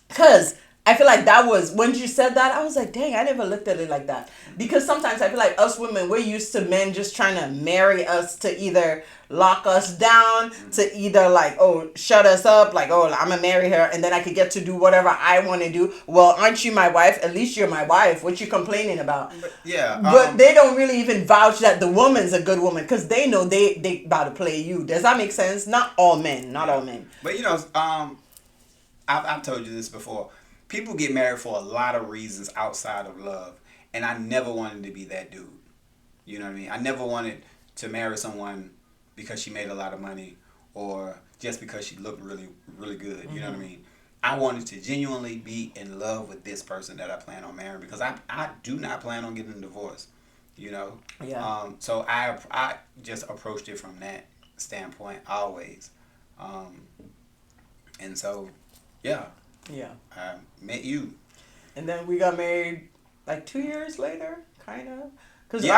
S1: Because I feel like that was, when you said that, I was like, dang, I never looked at it like that. Because sometimes I feel like us women, we're used to men just trying to marry us to either lock us down, to either like, oh, shut us up, like, oh, I'm going to marry her, and then I could get to do whatever I want to do. Well, aren't you my wife? At least you're my wife. What you complaining about? But they don't really even vouch that the woman's a good woman, because they know they about to play you. Does that make sense? Not all men. All men.
S2: But, you know, I've told you this before. People get married for a lot of reasons outside of love. And I never wanted to be that dude. You know what I mean? I never wanted to marry someone because she made a lot of money or just because she looked really, really good. You know what I mean? I wanted to genuinely be in love with this person that I plan on marrying because I do not plan on getting a divorce. You know?
S1: Yeah.
S2: So I just approached it from that standpoint always. And so, yeah.
S1: Yeah.
S2: I met you.
S1: And then we got married like 2 years later, kind of. Because
S2: it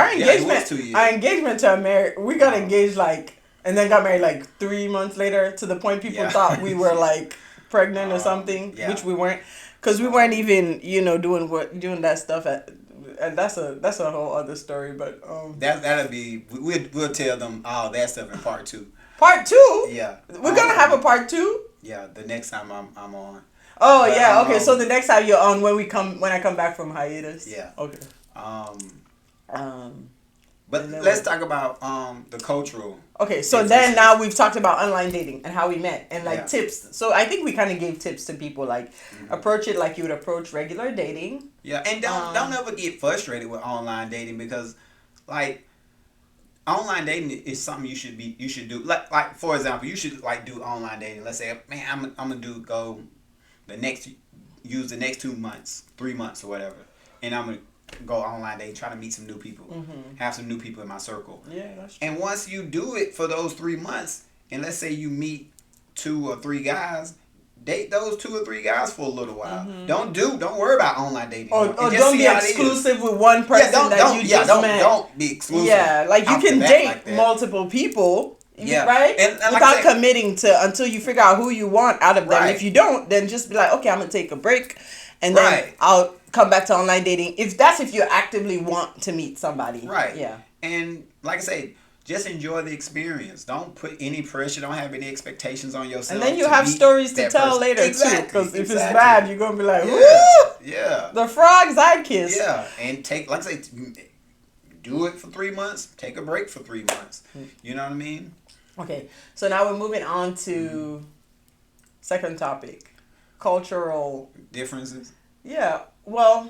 S2: was 2 years.
S1: Our engagement to our marriage, we got engaged like, and then got married like 3 months later to the point people thought we were like pregnant or something, which we weren't. Because we weren't even, you know, doing that stuff and that's a whole other story, but
S2: that'll be we'll tell them all that stuff in part 2.
S1: Part 2?
S2: Yeah.
S1: We're gonna have a part 2?
S2: Yeah, the next time I'm on.
S1: Oh, but, yeah, okay. So the next time you're on when I come back from hiatus.
S2: Yeah.
S1: Okay.
S2: But let's talk about the cultural.
S1: Okay, so then now we've talked about online dating and how we met and like tips. So I think we kind of gave tips to people like approach it like you would approach regular dating.
S2: Yeah, and don't ever get frustrated with online dating because like online dating is something you should do. Like for example, you should like do online dating. Let's say, man, I'm gonna use the next 2 months, 3 months or whatever, and I'm gonna go online dating, try to meet some new people, have some new people in my circle.
S1: Yeah, that's true.
S2: And once you do it for those 3 months, and let's say you meet 2 or 3 guys, date those 2 or 3 guys for a little while. Don't worry about online dating.
S1: Or don't be exclusive with one person met.
S2: Don't be exclusive.
S1: Yeah, like you can date multiple people. Yeah. Right? And without committing to until you figure out who you want out of them. Right. If you don't, then just be like, okay, I'm gonna take a break and then I'll come back to online dating. If you actively want to meet somebody.
S2: Right.
S1: Yeah.
S2: And like I say, just enjoy the experience. Don't put any pressure. Don't have any expectations on yourself.
S1: And then you have stories to tell later too. Because if it's bad, you're gonna be like, woo!
S2: Yeah.
S1: The frogs I kissed.
S2: Yeah, and take, like I say, do it for 3 months. Take a break for 3 months. You know what I mean?
S1: Okay, so now we're moving on to second topic, cultural
S2: differences.
S1: Yeah, well,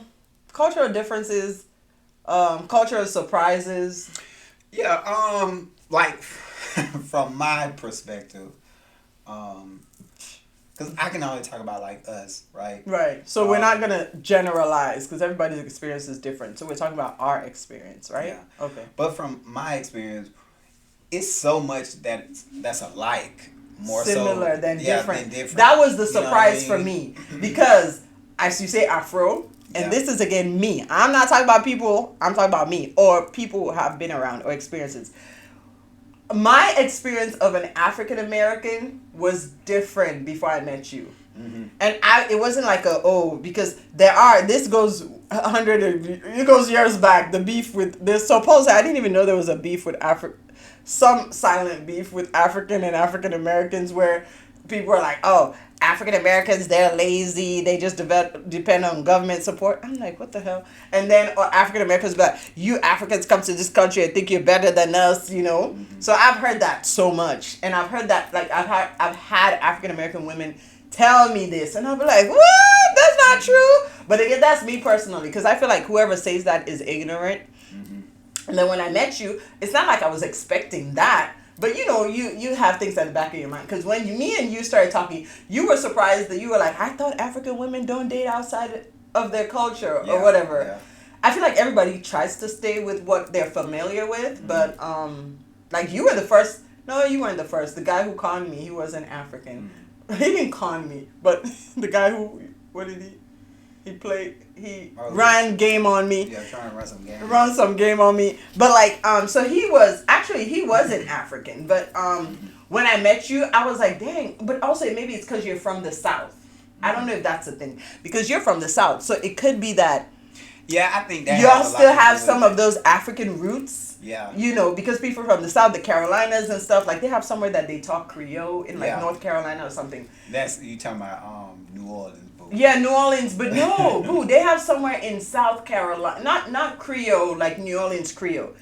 S1: cultural differences, cultural surprises.
S2: Yeah, like from my perspective, because I can only talk about like us, right?
S1: Right. So we're not gonna generalize because everybody's experience is different. So we're talking about our experience, right?
S2: Yeah.
S1: Okay.
S2: But from my experience, it's so much that's alike, more
S1: similar
S2: so,
S1: than different.
S2: than different.
S1: That was the surprise
S2: you know what I mean?
S1: for me because, as you say, Afro, and this is again me. I'm not talking about people. I'm talking about me or people who have been around or experiences. My experience of an African American was different before I met you. Mm-hmm. And it wasn't like because this goes it goes years back, the beef with this. Supposedly, I didn't even know there was a beef with some silent beef with African and African Americans where people are like, oh, African Americans, they're lazy, they just depend on government support. I'm like, what the hell? And then African Americans be like, you Africans come to this country and think you're better than us, you know? Mm-hmm. So I've heard that so much. And I've heard that, like, I've had African American women tell me this. And I'll be like, what? That's not true. But again, that's me personally. Because I feel like whoever says that is ignorant. Mm-hmm. And then when I met you, it's not like I was expecting that. But you know, you have things at the back of your mind. Because when me and you started talking, you were surprised that you were like, I thought African women don't date outside of their culture or whatever. Yeah. I feel like everybody tries to stay with what they're familiar with. Mm-hmm. But like you were the first. No, you weren't the first. The guy who conned me, he wasn't African. Mm-hmm. He didn't con me. But the guy who, what did he? He ran game on me.
S2: Yeah, trying to
S1: run some game on me. But like, so he wasn't African. But when I met you, I was like, dang. But also maybe it's because you're from the South. I don't know if that's the thing. Because you're from the South. So it could be that.
S2: Yeah, I think that
S1: y'all still have some of those African roots.
S2: Yeah.
S1: You know, because people from the South, the Carolinas and stuff, like they have somewhere that they talk Creole in like North Carolina or something.
S2: That's, you talking about New Orleans.
S1: Yeah, New Orleans, but no, boo, they have somewhere in South Carolina, not Creole, like New Orleans Creole.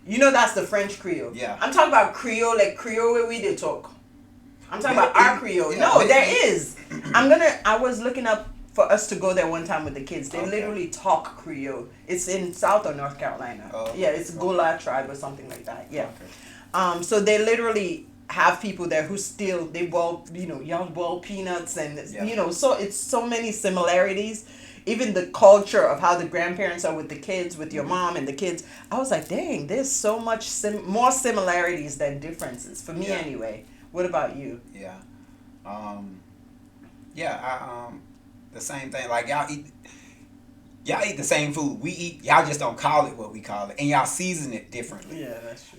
S1: You know that's the French Creole.
S2: Yeah.
S1: I'm talking about Creole, like Creole where we did talk. I'm talking about our Creole. Yeah, no, there is. I was looking up for us to go there one time with the kids. They literally talk Creole. It's in South or North Carolina. Oh. Yeah, it's Gola tribe or something like that. Yeah. Okay. So they literally have people there who still y'all boil peanuts and so it's so many similarities, even the culture of how the grandparents are with the kids, with your mom and the kids. I was like, dang, there's so much more similarities than differences for me anyway. What about you?
S2: The same thing, like y'all eat the same food we eat, y'all just don't call it what we call it, and y'all season it differently.
S1: Yeah, that's true.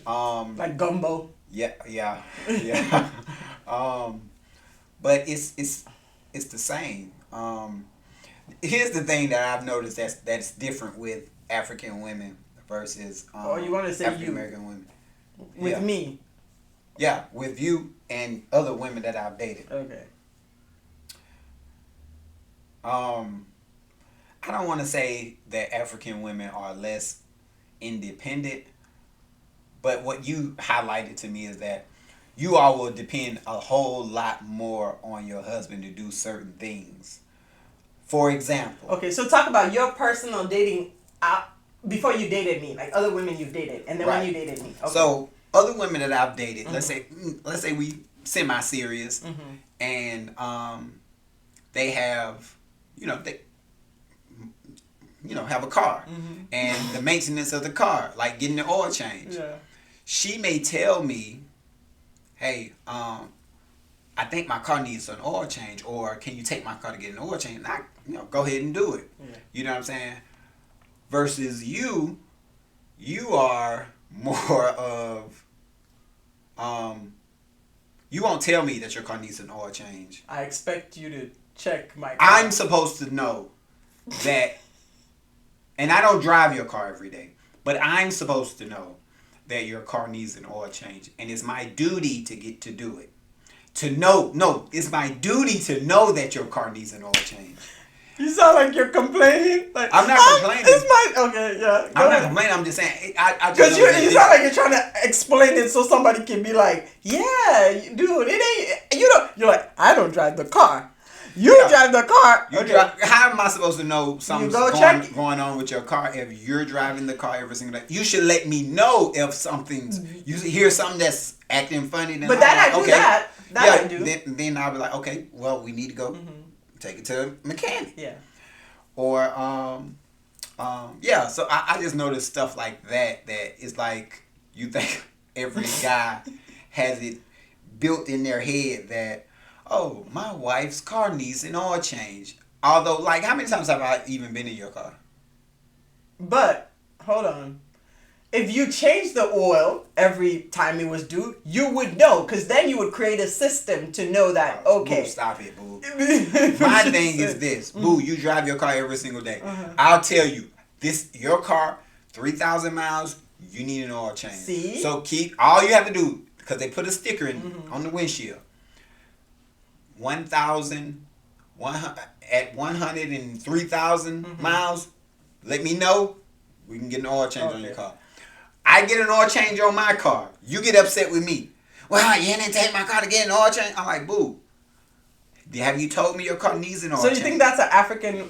S1: Like gumbo.
S2: Yeah. But it's the same. Here's the thing that I've noticed that's different with African women versus
S1: you want to say
S2: African American women.
S1: With me.
S2: Yeah, with you and other women that I've dated.
S1: Okay.
S2: I don't want to say that African women are less independent, but what you highlighted to me is that you all will depend a whole lot more on your husband to do certain things. For example.
S1: Okay, so talk about your personal dating before you dated me, like other women you've dated, and then when you dated me. Okay. So
S2: other women that I've dated, let's say we semi-serious, and they have, have a car, and the maintenance of the car, like getting the oil change. Yeah. She may tell me, hey, I think my car needs an oil change, or can you take my car to get an oil change? And I, go ahead and do it. Yeah. You know what I'm saying? Versus you are more of, you won't tell me that your car needs an oil change.
S1: I expect you to check my car.
S2: I'm supposed to know that, and I don't drive your car every day, but I'm supposed to know that your car needs an oil change, and it's my duty to get to do it. It's my duty to know that your car needs an oil change.
S1: You sound like you're complaining. Like,
S2: I'm not complaining.
S1: Okay, yeah.
S2: I'm not complaining. I'm just saying.
S1: Because you sound like you're trying to explain it so somebody can be like, yeah, dude, it ain't. You're like, I don't drive the car. You drive the car.
S2: How am I supposed to know something's going on with your car if you're driving the car every single day? You should let me know if you hear something that's acting funny.
S1: But that I do that. That I do.
S2: Then I'll be like, okay, well, we need to go take it to the mechanic.
S1: Yeah.
S2: Or So I just noticed stuff like that is like you think every guy has it built in their head that, oh, my wife's car needs an oil change. Although, like, how many times have I even been in your car?
S1: But, hold on. If you change the oil every time it was due, you would know. Because then you would create a system to know that, okay.
S2: Boo, stop it, boo. My thing is this. Boo, you drive your car every single day. I'll tell you, your car, 3,000 miles, you need an oil change.
S1: See?
S2: So all you have to do, because they put a sticker on the windshield. 103,000 miles, let me know. We can get an oil change on your car. I get an oil change on my car. You get upset with me. Well, you didn't take my car to get an oil change. I'm like, boo. Have you told me your car needs an oil change?
S1: So you think that's an African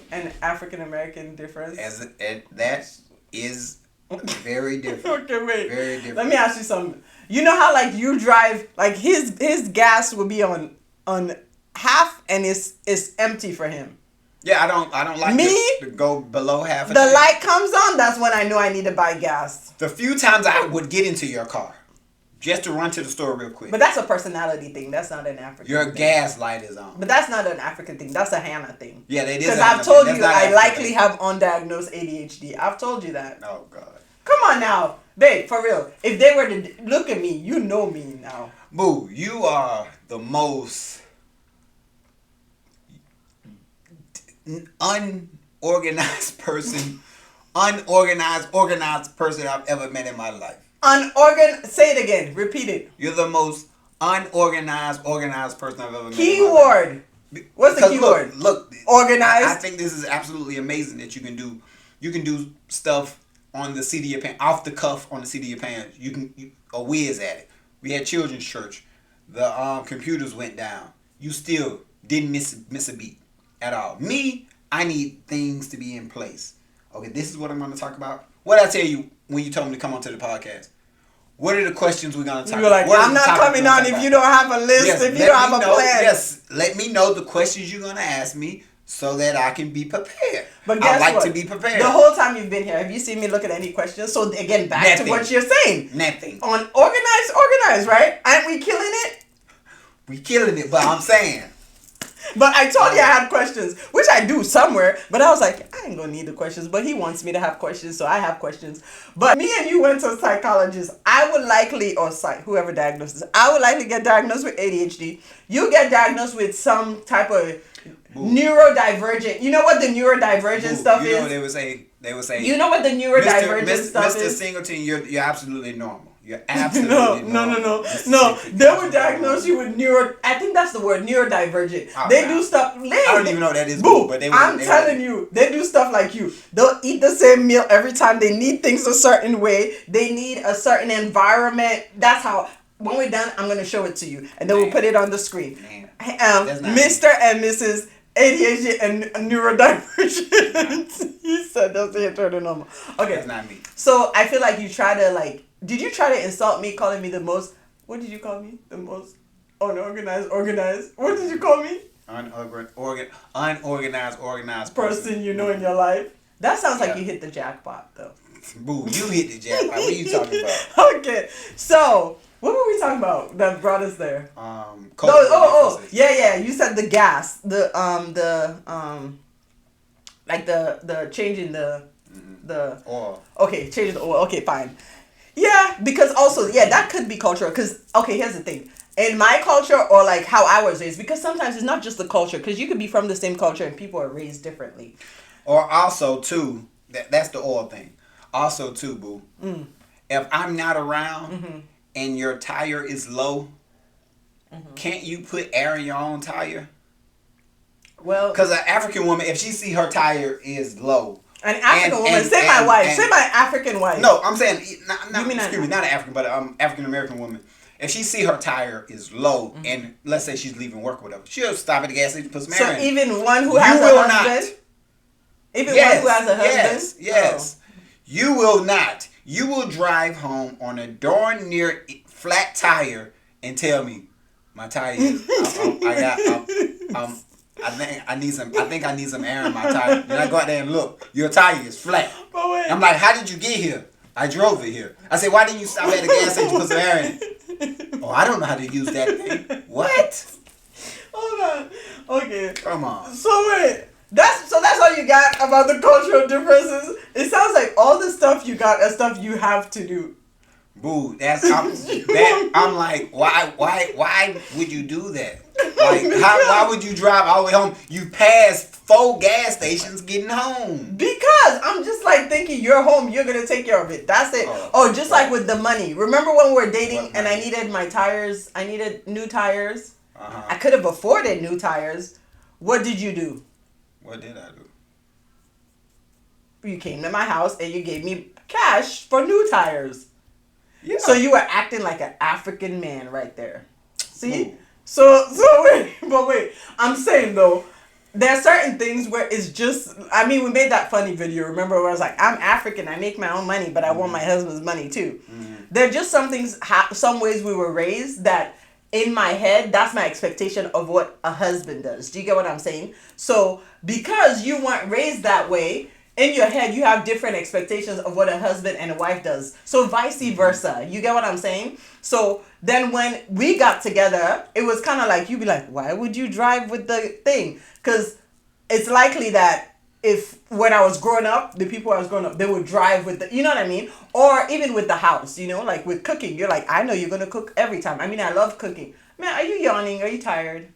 S1: American difference?
S2: That is very different.
S1: Okay, wait.
S2: Very different.
S1: Let me ask you something. You know how like you drive, like his gas will be on half and it's empty for him.
S2: Yeah, I don't like to go below half.
S1: The light comes on, that's when I know I need to buy gas.
S2: The few times I would get into your car just to run to the store real quick.
S1: But that's a personality thing. That's not an African
S2: Your
S1: thing.
S2: gas light is on.
S1: But that's not an African thing. That's a Hannah thing.
S2: Yeah, that is.
S1: Because I've told you I likely have undiagnosed ADHD. I've told you that.
S2: Oh, God.
S1: Come on now. Babe, for real. If they were to look at me, you know me now.
S2: Boo, you are the most organized person I've ever met in my life.
S1: Say it again. Repeat it.
S2: You're the most organized person I've ever met.
S1: Keyword. What's the keyword?
S2: Look,
S1: organized.
S2: I think this is absolutely amazing that you can do stuff on the seat of your pants, off the cuff on the seat of your pants. You a whiz at it. We had children's church. The computers went down. You still didn't miss a beat at all. Me, I need things to be in place. Okay, this is what I'm going to talk about. What did I tell you when you told me to come onto the podcast? What are the questions we're going to talk about?
S1: You were like, I'm not coming on if you don't have a list, if you don't have a plan.
S2: Yes, let me know the questions you're going to ask me so that I can be prepared.
S1: But guess
S2: I like
S1: what?
S2: to be prepared.
S1: The whole time you've been here, have you seen me look at any questions? So again, back to what you're saying.
S2: Nothing.
S1: On organized, right? Aren't we killing it?
S2: We killing it, but I'm saying.
S1: But I told you I had questions, which I do somewhere. But I was like, I ain't gonna need the questions. But he wants me to have questions, so I have questions. But me and you went to a psychologist. I would likely, or whoever diagnosed this, I would likely get diagnosed with ADHD. You get diagnosed with some type of neurodivergent. You know what the neurodivergent stuff is?
S2: You know what they would say.
S1: You know what the neurodivergent stuff
S2: Mr.
S1: is?
S2: Singleton, you're absolutely normal. You're absolutely
S1: No. They would diagnose you with I think that's the word, neurodivergent. They do stuff.
S2: I don't even know what that is.
S1: Boo,
S2: but
S1: I'm telling you, they do stuff like you. They'll eat the same meal every time. They need things a certain way. They need a certain environment. That's how. When we're done, I'm going to show it to you, and then we'll put it on the screen. Mr. and Mrs. ADHD and neurodivergent. He said that's the internal normal. Okay,
S2: that's not me.
S1: So I feel like you try to Did you try to insult me, calling me the most? What did you call me? The most unorganized, organized. What did you call me?
S2: Unorganized
S1: person you know in your life. That sounds like you hit the jackpot, though.
S2: Boo, you hit the jackpot. What are you talking about?
S1: Okay, so what were we talking about that brought us there? Yeah. You said the gas, the changing the
S2: oil.
S1: Okay, changing the oil. Okay, fine. Yeah, because also, that could be cultural. Because, okay, here's the thing. In my culture, or like how I was raised, because sometimes it's not just the culture, because you could be from the same culture and people are raised differently.
S2: Or also, too, that's the oil thing. Also, too, boo, if I'm not around and your tire is low, can't you put air in your own tire?
S1: Well,
S2: because an African woman, if she see her tire is low,
S1: an African woman, say my wife, say my African wife.
S2: No, I'm saying not an African, but African American woman. If she see her tire is low, and let's say she's leaving work or whatever, she'll stop at the gas station, put some air in.
S1: So even one who has a husband, even one who has a husband,
S2: yes, you will not. You will drive home on a darn near flat tire and tell me my tire is. I think I need some air in my tire. Then I go out there and look. Your tire is flat. I'm like, how did you get here? I drove it here. I said, why didn't you stop at the gas station to put some air in it? Oh, I don't know how to use that thing. What?
S1: Hold on. Okay.
S2: Come on.
S1: So wait. That's all you got about the cultural differences. It sounds like all the stuff you got is stuff you have to do.
S2: Boo, I'm like, why would you do that? Like, why would you drive all the way home? You passed 4 gas stations getting home.
S1: Because I'm just like thinking you're home, you're gonna take care of it. That's it. Just like with the money. Remember when we were dating and I needed my tires? I needed new tires. I could have afforded new tires. What did you do?
S2: What did I do?
S1: You came to my house and you gave me cash for new tires.
S2: Yeah.
S1: So you were acting like an African man right there. See? Ooh. So wait. I'm saying though, there are certain things where it's just, I mean, we made that funny video, remember, where I was like, I'm African, I make my own money, but I want my husband's money too. There are just some things, some ways we were raised that in my head, that's my expectation of what a husband does. Do you get what I'm saying? So because you weren't raised that way, in your head, you have different expectations of what a husband and a wife does. So vice versa. You get what I'm saying? So then when we got together, it was kind of like, you'd be like, why would you drive with the thing? Because it's likely that if when I was growing up, the people I was growing up, they would drive with the, you know what I mean? Or even with the house, you know, like with cooking. You're like, I know you're going to cook every time. I mean, I love cooking. Man, are you yawning? Are you tired?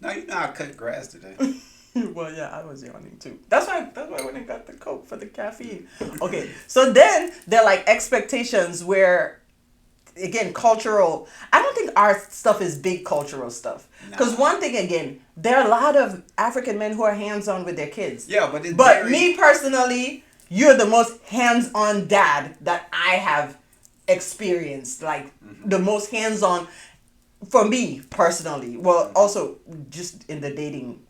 S2: No, you know I cut grass today.
S1: Well, yeah, I was yawning too. That's why I went and got the Coke for the caffeine. Okay, so then they're like expectations where, again, cultural. I don't think our stuff is big cultural stuff. Because one thing, again, there are a lot of African men who are hands-on with their kids.
S2: Yeah, but
S1: me personally, you're the most hands-on dad that I have experienced. Like the most hands-on for me personally. Well, also just in the dating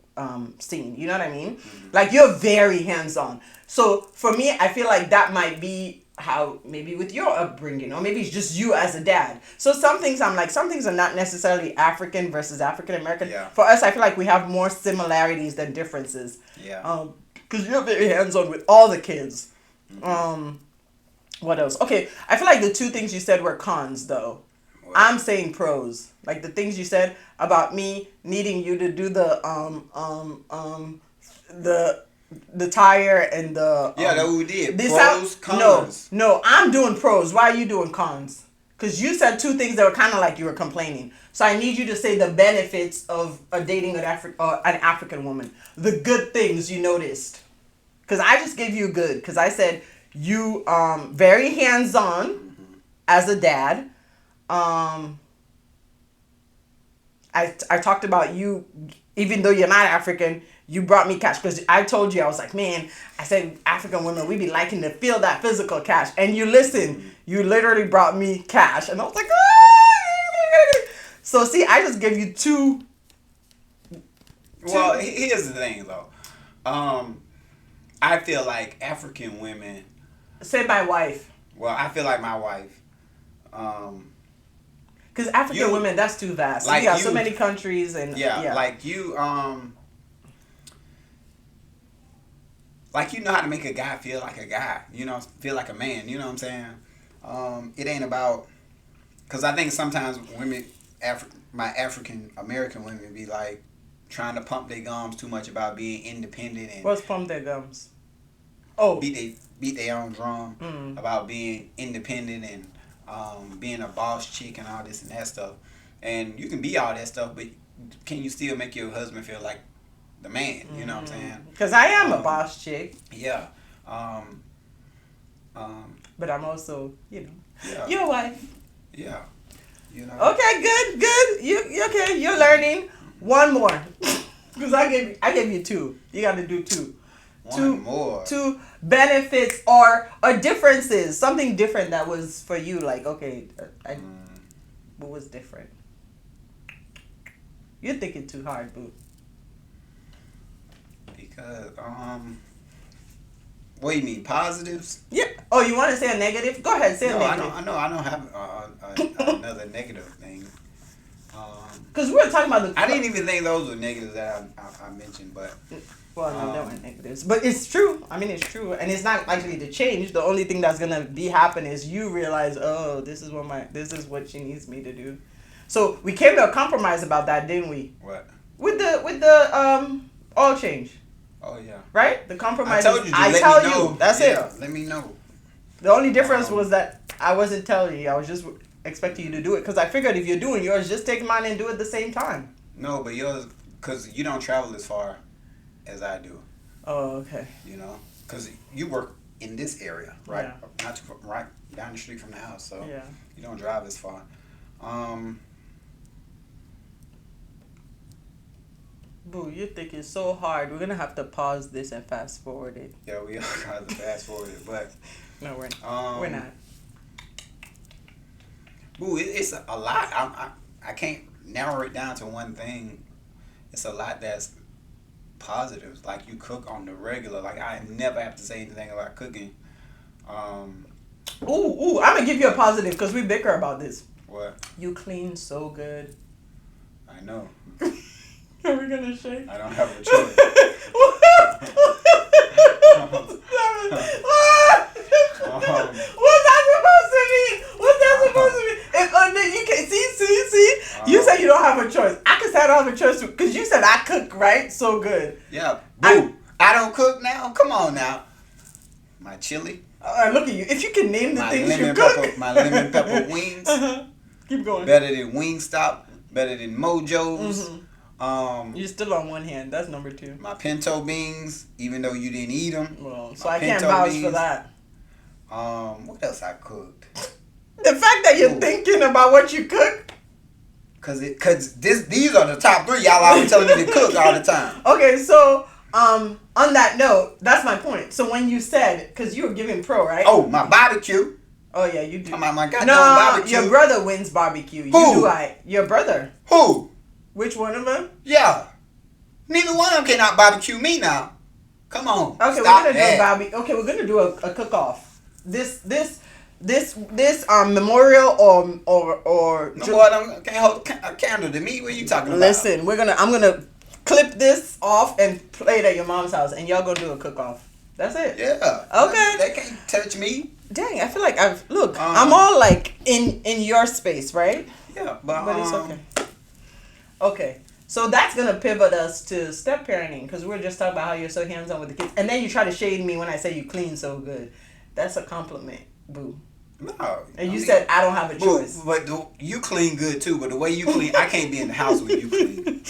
S1: scene, you know what I mean? Like you're very hands-on. So for me, I feel like that might be how maybe with your upbringing, or maybe it's just you as a dad. So some things I'm like, some things are not necessarily African versus African American.
S2: Yeah.
S1: For us, I feel like we have more similarities than differences.
S2: Yeah.
S1: Because you're very hands-on with all the kids. What else? Okay, I feel like the 2 things you said were cons though. What? I'm saying pros. Like the things you said about me needing you to do the tire and the
S2: that we did. Pros, cons.
S1: No, I'm doing pros. Why are you doing cons? Because you said 2 things that were kind of like you were complaining. So I need you to say the benefits of dating an African woman. The good things you noticed. Because I just gave you good. Because I said you very hands-on as a dad. I talked about you, even though you're not African, you brought me cash. Because I told you, I was like, man, I said African women, we be liking to feel that physical cash. And you listened. You literally brought me cash. And I was like, ah! So see, I just gave you two.
S2: Well, here's the thing, though. I feel like African women.
S1: Say my wife.
S2: Well, I feel like my wife.
S1: Because African women, that's too vast. Like we got so many countries and
S2: like you. Like you know how to make a guy feel like a guy. You know, feel like a man. You know what I'm saying? It ain't about. Because I think sometimes women, my African American women, be like trying to pump their gums too much about being independent and.
S1: What's pump their gums? Oh.
S2: Beat their own drum about being independent and being a boss chick and all this and that stuff. And you can be all that stuff, but can you still make your husband feel like the man? You know what I'm saying?
S1: Because I am a boss chick.
S2: Yeah.
S1: But I'm also,
S2: Yeah.
S1: Your wife.
S2: Yeah. You know.
S1: Okay, good. You okay? You're learning. One more, because I gave you two. You got to do two.
S2: One more.
S1: Two benefits or differences. Something different that was for you. Like okay, what was different? You're thinking too hard, boo.
S2: Because what do you mean positives?
S1: Yeah. Oh, you want to say a negative? Go ahead, say a negative.
S2: I don't have another negative thing.
S1: Because we were talking about
S2: I didn't even think those were negatives that I mentioned, but.
S1: Well, no, they weren't negatives. But it's true. I mean, it's true. And it's not likely to change. The only thing that's going to be happen is you realize, oh, this is what she needs me to do. So we came to a compromise about that, didn't we?
S2: What?
S1: With the oil change.
S2: Oh, yeah.
S1: Right? The compromise.
S2: I told you.
S1: I tell you. That's it.
S2: Let me know.
S1: The only difference was that I wasn't telling you. I was just expecting you to do it. Because I figured if you're doing yours, just take mine and do it at the same time.
S2: No, but yours, because you don't travel as far as I do.
S1: Oh, okay.
S2: You know, because you work in this area, right?
S1: Yeah.
S2: Not too, right down the street from the house, so
S1: yeah.
S2: You don't drive as far.
S1: Boo, you're thinking so hard. We're gonna have to pause this and fast forward it.
S2: Yeah, we are going to fast forward it, but
S1: no, we're not.
S2: Boo, it's a lot. I can't narrow it down to one thing. It's a lot that's positives. Like you cook on the regular. Like I never have to say anything about cooking.
S1: Ooh, I'm gonna give you a positive because we bicker about this.
S2: What?
S1: You clean so good.
S2: I know.
S1: Are we gonna shake?
S2: I don't have a choice.
S1: What's that supposed to mean? What's that supposed to mean? If you can see, you say you don't have a choice. I can say I don't have a choice because you said I cook right so good.
S2: Yeah, boo. I don't cook now. Come on now. My chili.
S1: Look at you. If you can name the things you
S2: cook. My lemon pepper wings.
S1: Keep going.
S2: Better than Wingstop. Better than Mojo's.
S1: Mm-hmm. You're still on one hand. That's number 2.
S2: My pinto beans, even though you didn't eat them.
S1: Well, so I can't vouch for that.
S2: What else I cooked?
S1: The fact that you're thinking about what you cook.
S2: Cause these are the top 3 y'all always telling me to cook all the time.
S1: Okay, so on that note, that's my point. So when you said, because you were giving pro, right?
S2: Oh, my barbecue.
S1: Oh yeah, you do.
S2: I'm my goddamn barbecue.
S1: Your brother wins barbecue.
S2: Who?
S1: Your brother.
S2: Who?
S1: Which one of them?
S2: Yeah. Neither one of them cannot barbecue me now. Come on.
S1: Okay, we're gonna do a barbecue. Okay, we're gonna do a cook off. This memorial or.
S2: No boy, I can't hold a candle to me. What are you talking about?
S1: Listen, I'm gonna clip this off and play it at your mom's house, and y'all gonna do a cook off. That's it.
S2: Yeah.
S1: Okay.
S2: They can't touch me.
S1: Dang, I feel like I'm all like in your space, right?
S2: Yeah, but
S1: it's okay. Okay, so that's gonna pivot us to step parenting because we're just talking about how you're so hands-on with the kids, and then you try to shade me when I say you clean so good. That's a compliment, boo.
S2: No.
S1: And you said I don't have a choice.
S2: But you clean good too. But the way you clean, I can't be in the house when you clean.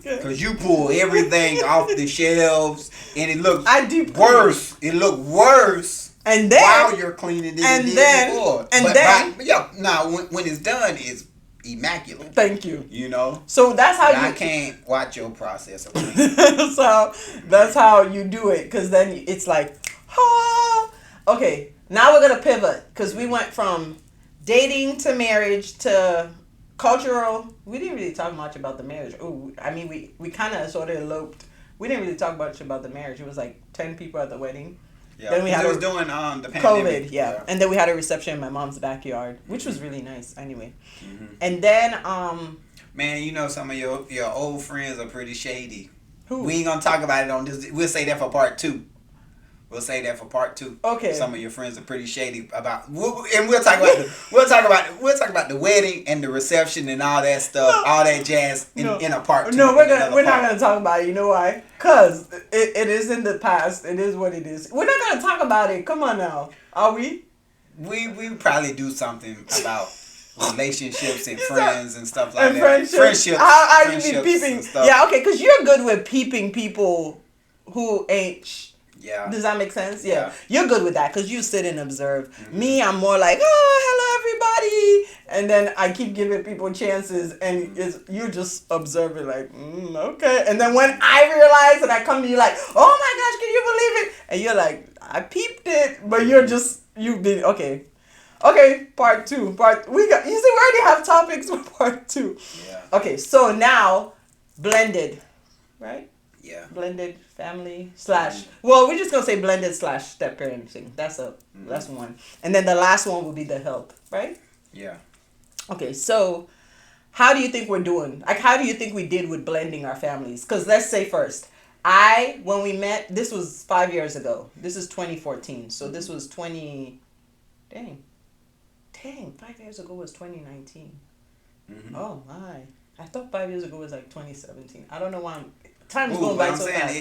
S2: Because you pull everything off the shelves, and it looks worse. It look worse.
S1: And then
S2: while you're cleaning it, before. Now when it's done, it's immaculate.
S1: Thank you.
S2: You know.
S1: So that's how
S2: I can't watch your process of cleaning.
S1: So that's how you do it, because then it's like, okay. Now we're gonna pivot because we went from dating to marriage to cultural. We didn't really talk much about the marriage. Ooh, I mean, we kind of sort of eloped. We didn't really talk much about the marriage. It was like 10 people at the wedding.
S2: Yeah,
S1: then we had
S2: it was during the pandemic.
S1: COVID, yeah. And then we had a reception in my mom's backyard, which was really nice. Anyway, and then
S2: man, you know some of your old friends are pretty shady.
S1: Who?
S2: We ain't gonna talk about it on this. We'll say that for part 2. We'll say that for part 2.
S1: Okay.
S2: Some of your friends are pretty shady about, and we'll talk about the wedding and the reception and all that stuff, all that jazz in a part 2.
S1: No, we're not gonna talk about it. You know why? Cause it is in the past. It is what it is. We're not gonna talk about it. Come on now, are we?
S2: We probably do something about relationships and friends and stuff like that.
S1: Friendships. How you be peeping? Yeah, okay. Cause you're good with peeping people who ain't.
S2: Yeah.
S1: Does that make sense?
S2: Yeah.
S1: You're good with that because you sit and observe. Me, I'm more like, oh, hello, everybody. And then I keep giving people chances and you just observe it like, okay. And then when I realize and I come to you like, oh my gosh, can you believe it? And you're like, I peeped it. But you've been, okay. Okay, part 2. You see, we already have topics for part 2.
S2: Yeah.
S1: Okay, so now, blended, right?
S2: Yeah.
S1: Blended family / well, we're just gonna say blended / step parenting. That's one. And then the last one will be the help, right?
S2: Yeah.
S1: Okay, so how do you think we're doing? Like, how do you think we did with blending our families? Because let's say first, when we met, this was 5 years ago. This is 2014. So this was 5 years ago was 2019. Mm-hmm. Oh my. I thought 5 years ago was like 2017. I don't know why time's going by so fast.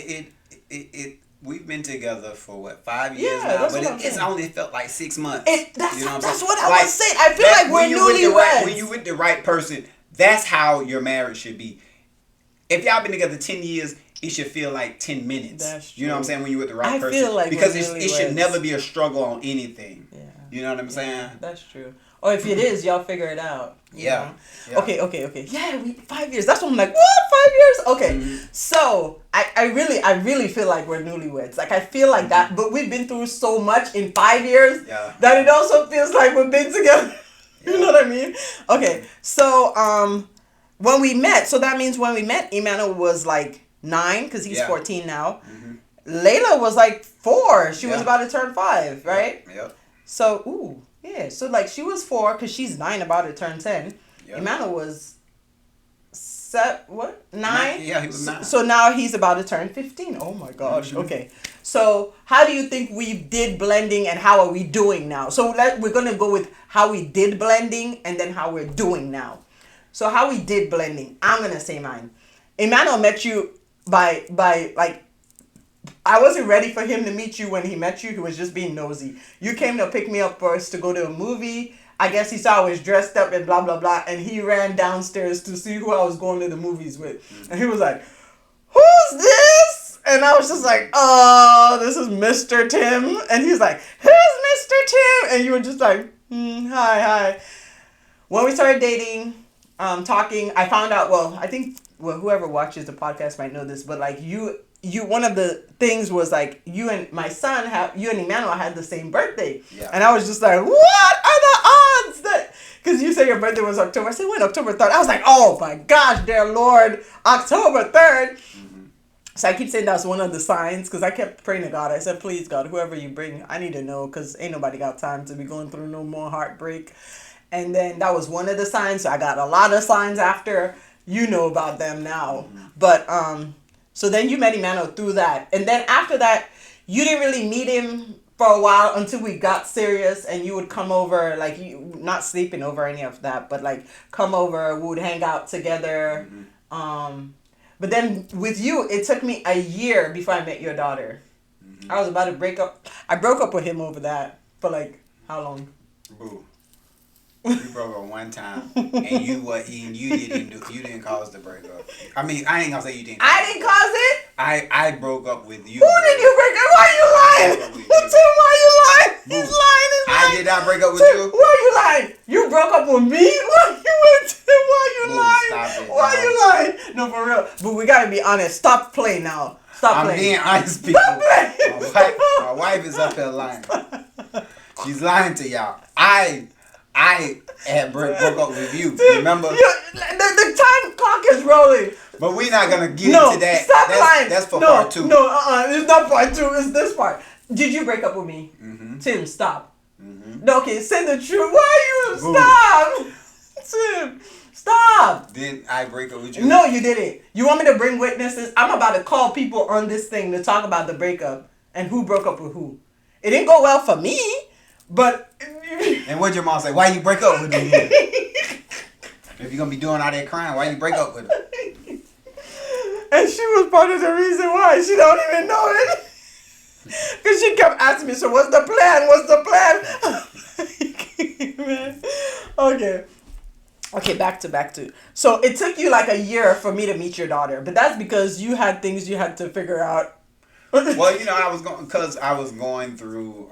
S2: We've been together for what, 5 years now, but it's only felt like 6 months.
S1: That's what I was saying. I feel like we're newlyweds.
S2: When you with the right person, that's how your marriage should be. If y'all been together 10 years, it should feel like 10 minutes. That's true. You know what I'm saying? When you with the right person,
S1: feel like
S2: because it should never be a struggle on anything.
S1: Yeah.
S2: You know what I'm saying?
S1: That's true. Or if it is, y'all figure it out.
S2: Yeah.
S1: Okay. Yeah, 5 years. That's what I'm like, what? 5 years? Okay. Mm-hmm. So I really feel like we're newlyweds. Like I feel like that, but we've been through so much in 5 years that it also feels like we've been together. You know what I mean? Okay. So when we met, so that means when we met, Emmanuel was like 9 because he's 14 now. Mm-hmm. Layla was like 4. She was about to turn 5, right?
S2: Yep.
S1: So, so like she was 4 because she's 9 about to turn 10. Yep. Emmanuel was 9?
S2: Yeah, he was 9.
S1: So now he's about to turn 15. Oh my gosh. Mm-hmm. Okay. So how do you think we did blending and how are we doing now? So we're going to go with how we did blending and then how we're doing now. So how we did blending, I'm going to say mine. Emmanuel met you by like, I wasn't ready for him to meet you when he met you. He was just being nosy. You came to pick me up first to go to a movie. I guess he saw I was dressed up and blah, blah, blah. And he ran downstairs to see who I was going to the movies with. Mm-hmm. And he was like, who's this? And I was just like, oh, this is Mr. Tim. And he's like, who's Mr. Tim? And you were just like, hi. When we started dating, talking, I found out, I think whoever watches the podcast might know this, but like you one of the things was like you and Emmanuel had the same birthday. Yeah. And I was just like, what are the odds that, because you said your birthday was October. I said, when? October 3rd. I was like, oh my gosh, dear Lord, October 3rd. Mm-hmm. So I keep saying that's one of the signs because I kept praying to God. I said, please God, whoever you bring, I need to know because ain't nobody got time to be going through no more heartbreak. And then that was one of the signs. So I got a lot of signs after. You know about them now. Mm-hmm. But so then you met Emmanuel through that. And then after that, you didn't really meet him for a while until we got serious and you would come over, like you not sleeping over any of that, but like come over, we would hang out together. Mm-hmm. But then with you, it took me a year before I met your daughter. Mm-hmm. I was about to break up. I broke up with him over that for like how long?
S2: Boo. You broke up one time, and you didn't cause the breakup. I mean, I ain't gonna say you didn't.
S1: I didn't cause it.
S2: I broke up with you.
S1: Who did you break up? Why are you lying? Tim, why are you lying? He's lying.
S2: I did not break up with you.
S1: Why are you lying? You broke up with me? Why you lying?
S2: Stop it.
S1: Why are you lying? No, for real. But we gotta be honest. Stop playing now. Stop playing.
S2: I'm being honest, people.
S1: Stop playing.
S2: My wife is up there lying. She's lying to y'all. I had broke up with you. Remember?
S1: The time clock is rolling.
S2: But we're not gonna get into that.
S1: Stop lying.
S2: That's for part 2.
S1: It's not part 2. It's this part. Did you break up with me? Mm-hmm. Tim, stop. Mm-hmm. No, okay, say the truth. Why you stop? Tim, stop.
S2: Did I break up with you?
S1: No, you didn't. You want me to bring witnesses? I'm about to call people on this thing to talk about the breakup and who broke up with who. It didn't go well for me, but.
S2: And what'd your mom say? Why you break up with me? If you're gonna be doing all that crying, why you break up with her?
S1: And she was part of the reason why. She don't even know it. Because she kept asking me, so what's the plan? Man. Okay, back to. So it took you like a year for me to meet your daughter. But that's because you had things you had to figure out
S2: Well, I was going through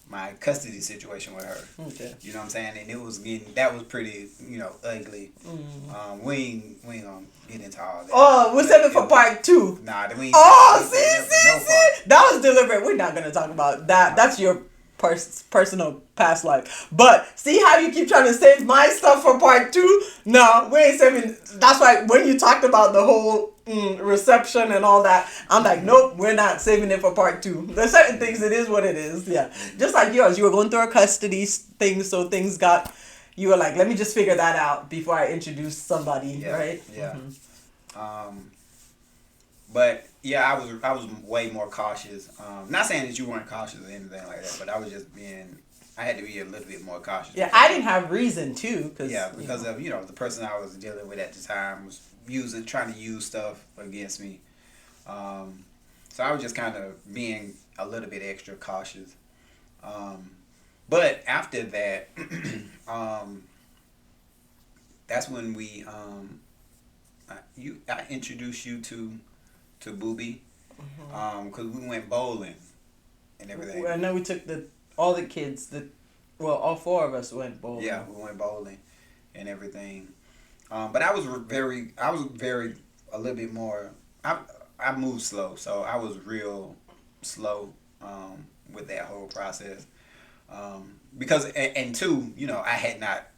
S2: my custody situation with her.
S1: Okay.
S2: You know what I'm saying? And that was pretty, ugly. We ain't gonna get into all that.
S1: Oh, we're saving for part 2.
S2: Nah, we ain't.
S1: Oh, see. That was deliberate. We're not gonna talk about that. That's your personal past life. But see how you keep trying to save my stuff for part 2? No, we ain't saving. That's why when you talked about the whole reception and all that, I'm like, nope, we're not saving it for part 2. There's certain things, it is what it is. Yeah, just like yours, you were going through a custody thing, so things got. You were like, let me just figure that out before I introduce somebody, right?
S2: Yeah. But yeah, I was way more cautious. Not saying that you weren't cautious or anything like that, but I was just I had to be a little bit more cautious.
S1: Yeah, I didn't have reason to,
S2: because of the person I was dealing with at the time was trying to use stuff against me. So I was just kind of being a little bit extra cautious. But after that, that's when I introduced you to Booby, because we went bowling and everything.
S1: I know we took all the kids, all 4 of us went bowling.
S2: Yeah, we went bowling and everything. But I was very a little bit more. I moved slow, so I was real slow with that whole process. Because and two, I had not,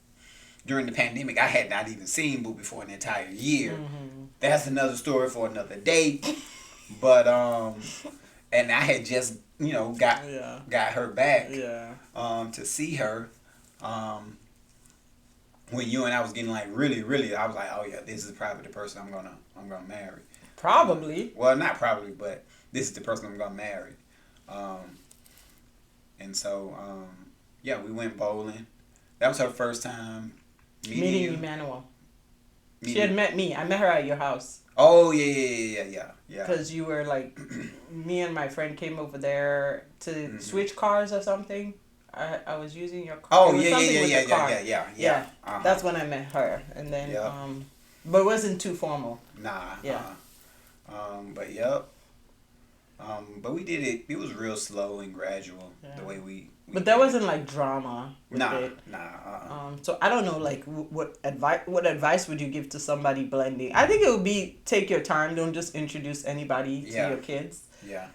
S2: during the pandemic, I had not even seen Boo for an entire year. That's another story for another day. But and I had just got her back to see her. When you and I was getting like really, really, I was like, oh yeah, this is probably the person I'm gonna marry.
S1: Probably.
S2: Well, not probably, but this is the person I'm gonna marry. And so yeah, we went bowling. That was her first time
S1: meeting Emmanuel. She had met me. I met her at your house.
S2: Oh yeah.
S1: Because you were like, me and my friend came over there to switch cars or something. I was using your car.
S2: Oh yeah.
S1: That's when I met her, and then but it wasn't too formal.
S2: Nah.
S1: Yeah.
S2: But yep. But we did it. It was real slow and gradual the way we
S1: but there wasn't like drama with it. So I don't know, like what advice would you give to somebody blending? I think it would be take your time. Don't just introduce anybody to your kids.
S2: Yeah.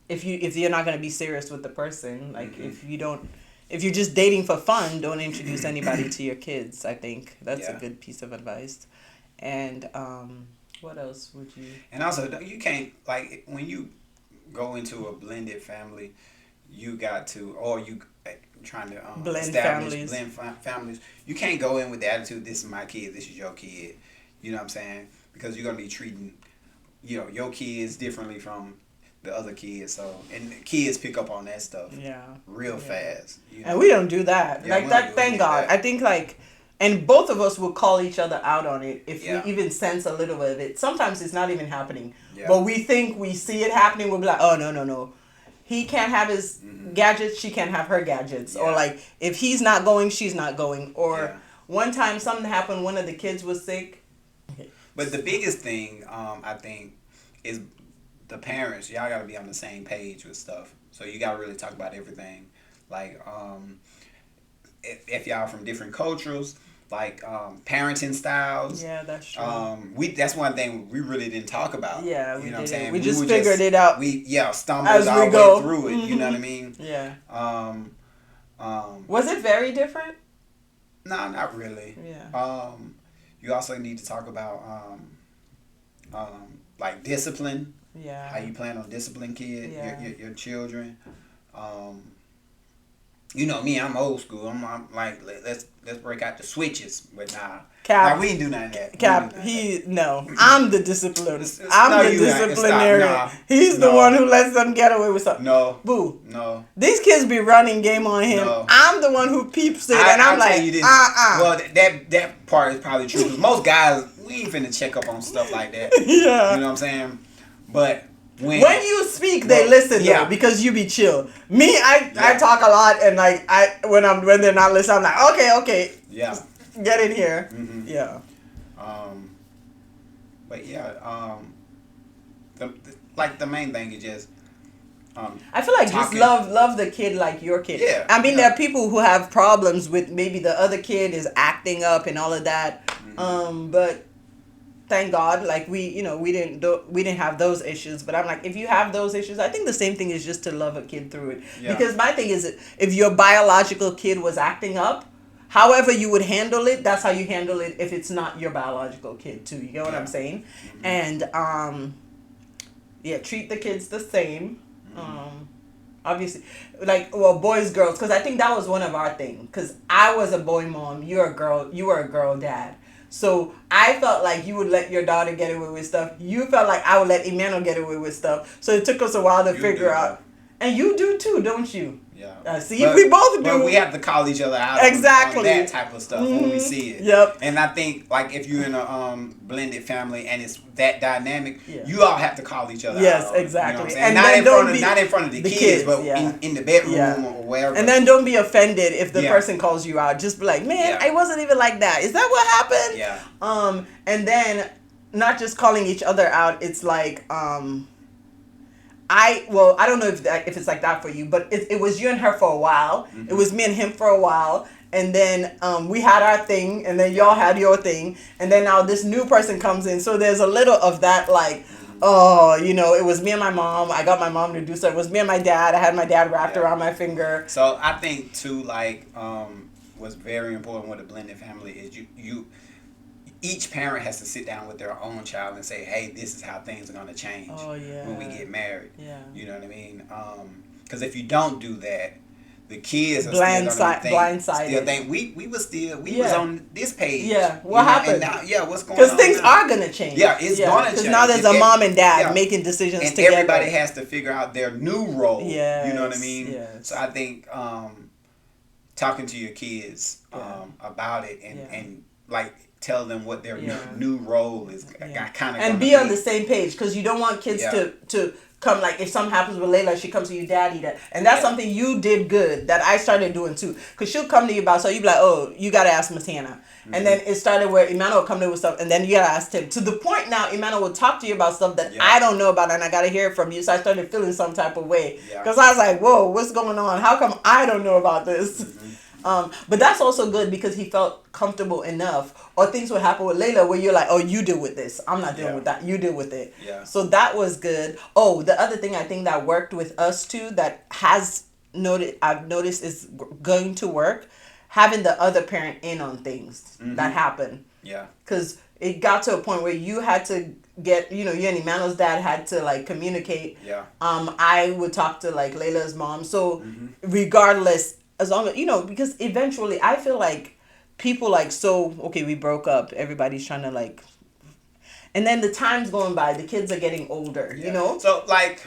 S1: If you're not gonna be serious with the person, like if you're just dating for fun, don't introduce anybody to your kids. I think that's a good piece of advice. And what else would you? And
S2: also, you can't, like, when you go into a blended family, you got to, or you trying to blend families. You can't go in with the attitude, this is my kid, this is your kid. You know what I'm saying? Because you're gonna be treating, your kids differently from the other kids. So, and the kids pick up on that stuff. Real fast.
S1: And we don't do that. Like that. Thank God. I think like. And both of us will call each other out on it if we even sense a little bit of it. Sometimes it's not even happening. But we think we see it happening. We'll be like, oh, no. He can't have his gadgets. She can't have her gadgets. Or like, if he's not going, she's not going. Or one time something happened, one of the kids was sick.
S2: But the biggest thing, I think, is the parents. Y'all got to be on the same page with stuff. So you got to really talk about everything. Like, if y'all from different cultures, like parenting styles.
S1: Yeah, that's true.
S2: That's one thing we really didn't talk about.
S1: Yeah, we
S2: know
S1: didn't.
S2: What I'm saying?
S1: We just figured it out.
S2: We stumbled our way through it. You know what I mean?
S1: Yeah.
S2: Was
S1: it very different?
S2: No, not really.
S1: Yeah.
S2: You also need to talk about like discipline.
S1: Yeah.
S2: How you plan on disciplining kids, your children. Me, I'm old school. I'm like, let's break out the switches, but nah.
S1: Cap,
S2: we ain't do none of that.
S1: Cap, I'm the disciplinarian. I'm the disciplinarian. He's the one who lets them get away with something.
S2: No.
S1: Boo.
S2: No.
S1: These kids be running game on him. No. I'm the one who peeps it, and I'm like,
S2: Well, that part is probably true, because most guys, we ain't finna check up on stuff like that.
S1: Yeah.
S2: You know what I'm saying? But when
S1: you speak, they listen though, because you be chill. Me, I talk a lot, and like when they're not listening, I'm like, okay, get in here, yeah.
S2: But yeah, like the main thing is just
S1: I feel like
S2: talking.
S1: just love the kid like your kid.
S2: Yeah.
S1: I mean, there are people who have problems with maybe the other kid is acting up and all of that. But thank God, like we didn't have those issues. But I'm like, if you have those issues, I think the same thing is just to love a kid through it.
S2: Yeah.
S1: Because my thing is, if your biological kid was acting up, however you would handle it, that's how you handle it if it's not your biological kid too. You get what I'm saying? And yeah, treat the kids the same. Obviously, like, well, boys, girls, because I think that was one of our things. Because I was a boy mom, you were a girl dad. So I felt like you would let your daughter get away with stuff. You felt like I would let Emmanuel get away with stuff. So it took us a while to figure out. And you do too, don't you?
S2: Yeah.
S1: See, we both do.
S2: But we have to call each other out
S1: exactly
S2: on that type of stuff when we see it.
S1: Yep.
S2: And I think, like, if you're in a blended family and it's that dynamic, you all have to call each other out.
S1: Yes, exactly.
S2: You know and not in front of the kids, but in the bedroom or wherever.
S1: And then don't be offended if the person calls you out. Just be like, man, I wasn't even like that. Is that what happened?
S2: Yeah.
S1: And then not just calling each other out. It's like, I don't know if it's like that for you, but it was you and her for a while. It was me and him for a while. And then we had our thing, and then y'all had your thing. And then now this new person comes in. So there's a little of that, like, it was me and my mom. I got my mom to do stuff. It was me and my dad. I had my dad wrapped around my finger.
S2: So I think, too, like, what's very important with a blended family is you each parent has to sit down with their own child and say, hey, this is how things are going to change when we get married.
S1: Yeah.
S2: You know what I mean? Because if you don't do that, the kids are still think we was on this page.
S1: Yeah. What happened?
S2: And now, what's going on?
S1: Because things are going to change.
S2: Yeah, it's going to change.
S1: Because now there's a mom and dad making decisions
S2: and
S1: together.
S2: everybody has to figure out their new role.
S1: Yes,
S2: you know what I mean?
S1: Yes.
S2: So I think talking to your kids about it and like tell them what their new role is kind of
S1: and be on the same page, because you don't want kids to come, like, if something happens with Layla, she comes to you, daddy, and that's something you did good that I started doing too, because she'll come to you about, so you be like, oh, you gotta ask Miss Hannah. And then it started where Emmanuel will come to you with stuff, and then you gotta ask him, to the point now Emmanuel will talk to you about stuff that I don't know about, and I gotta hear it from you. So I started feeling some type of way, because I was like, whoa, what's going on? How come I don't know about this? But that's also good, because he felt comfortable enough, or things would happen with Layla where you're like, oh, you deal with this, I'm not dealing with that, you deal with it. So that was good. Oh, the other thing I think that worked with us too, that I've noticed is going to work, having the other parent in on things that happen. Because it got to a point where you had to get, you and Emmanuel's dad had to, like, communicate. I would talk to, like, Layla's mom. So regardless, as long as, because eventually I feel like people, like, so, okay, we broke up, everybody's trying to, like, and then the time's going by, the kids are getting older, you know?
S2: So, like,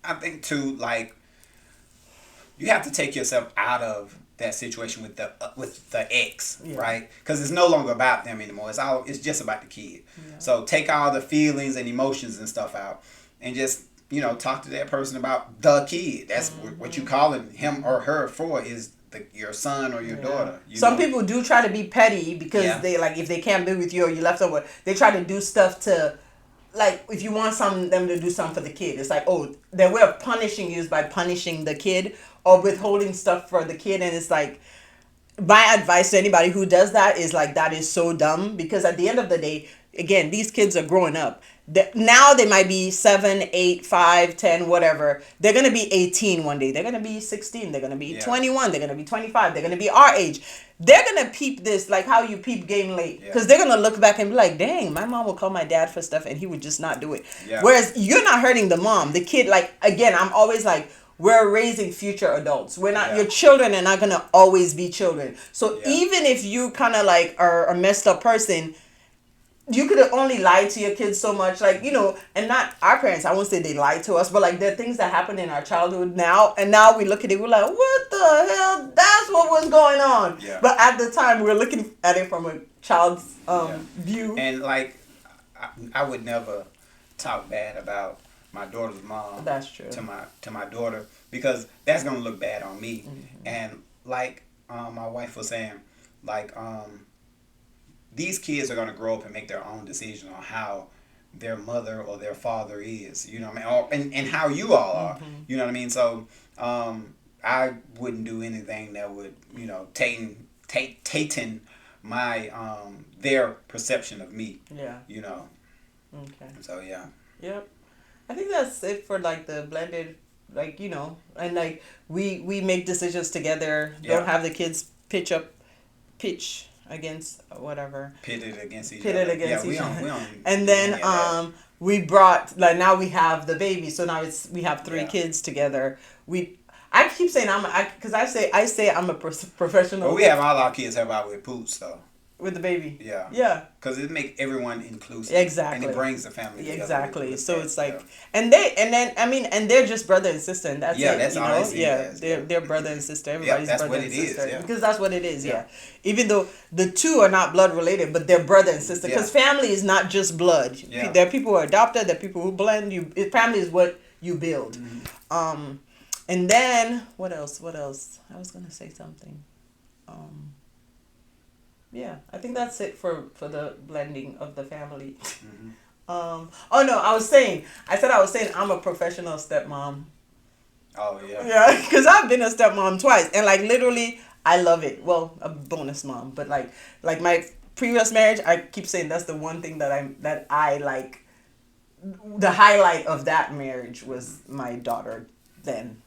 S2: I think, too, like, you have to take yourself out of that situation with the ex, right? Because it's no longer about them anymore. It's just about the kid. So take all the feelings and emotions and stuff out, and just, talk to that person about the kid. That's what you calling him or her for, is your son or your daughter.
S1: Some people do try to be petty, because they, like, if they can't be with you or you left over, they try to do stuff to, like, if you want them to do something for the kid, it's like, oh, their way of punishing you is by punishing the kid or withholding stuff for the kid. And it's like, my advice to anybody who does that is, like, that is so dumb, because at the end of the day, again, these kids are growing up. Now they might be 7, 8, 5, 10, whatever. They're going to be 18 one day. They're going to be 16. They're going to be 21. They're going to be 25. They're going to be our age. They're going to peep this, like how you peep game late. Because they're going to look back and be like, dang, my mom would call my dad for stuff and he would just not do it. Whereas you're not hurting the mom. The kid, like, again, I'm always like, we're raising future adults. We're not, your children are not going to always be children. So even if you kind of, like, are a messed up person, you could have only lied to your kids so much, like, and not our parents, I won't say they lied to us, but, like, there are things that happen in our childhood now, and now we look at it, we're like, what the hell? That's what was going on. But at the time, we're looking at it from a child's view.
S2: And, like, I would never talk bad about my daughter's mom.
S1: That's true.
S2: To my daughter, because that's gonna look bad on me. And, like, my wife was saying, like, these kids are going to grow up and make their own decision on how their mother or their father is. You know what I mean? Or, and how you all are. You know what I mean? So I wouldn't do anything that would, tainting my their perception of me.
S1: Yeah.
S2: You know.
S1: Okay.
S2: So yeah.
S1: Yep. I think that's it for like the blended, like, and like we make decisions together. Don't have the kids pitch against whatever.
S2: Pitted against each
S1: Pitted
S2: other.
S1: against
S2: Yeah,
S1: each other.
S2: we don't.
S1: And then we brought, like, now we have the baby, so now we have 3 kids together. I keep saying because I say I'm a professional.
S2: Well, we have all our kids help out with poops, though.
S1: With the baby.
S2: Yeah.
S1: Yeah.
S2: Because it makes everyone inclusive.
S1: Exactly.
S2: And it brings the family together.
S1: Exactly. So it's like, and they're just brother and sister, and that's it.
S2: That's all I see.
S1: Yeah, they're brother and sister. Everybody's brother and sister.
S2: Yeah.
S1: Because that's what it is. Yeah. Even though the 2 are not blood related, but they're brother and sister. Because family is not just blood.
S2: Yeah.
S1: There are people who are adopted. There are people who blend. Family is what you build.
S2: Mm-hmm.
S1: And then what else? I was gonna say something. Yeah, I think that's it for the blending of the family.
S2: Mm-hmm.
S1: Oh no, I was saying I'm a professional stepmom.
S2: Oh yeah.
S1: Yeah, because I've been a stepmom twice, and like literally, I love it. Well, a bonus mom, but like my previous marriage, I keep saying that's the one thing that I like. The highlight of that marriage was my daughter. Then.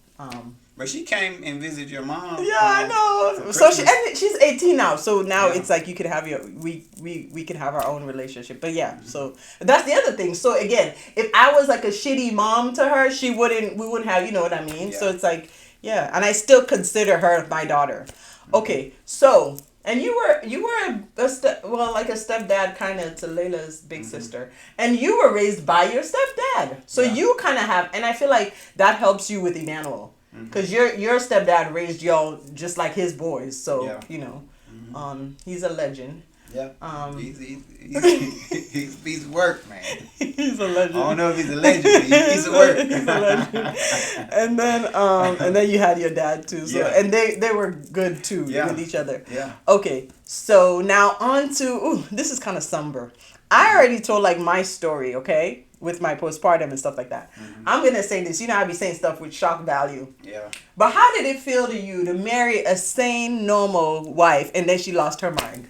S2: But she came and visited your mom.
S1: Yeah, I know. So she's 18 now. So now it's like you could have we can have our own relationship. But yeah, so that's the other thing. So again, if I was like a shitty mom to her, we wouldn't have, you know what I mean? Yeah. So it's like, yeah, and I still consider her my daughter. Okay, so and you were a stepdad kind of to Layla's big sister, and you were raised by your stepdad. So you kind of have, and I feel like that helps you with Emmanuel. Because your stepdad raised y'all just like his boys, so he's a legend.
S2: Yeah. He's a piece of work, man.
S1: He's a legend.
S2: I don't know if he's a legend, but he's a piece of work.
S1: He's a legend. And then you had your dad too. So and they were good too with each other.
S2: Yeah.
S1: Okay. So now on to this is kind of somber. I already told like my story, okay? With my postpartum and stuff like that. I'm going to say this. You know, I be saying stuff with shock value.
S2: Yeah.
S1: But how did it feel to you to marry a sane, normal wife and then she lost her mind?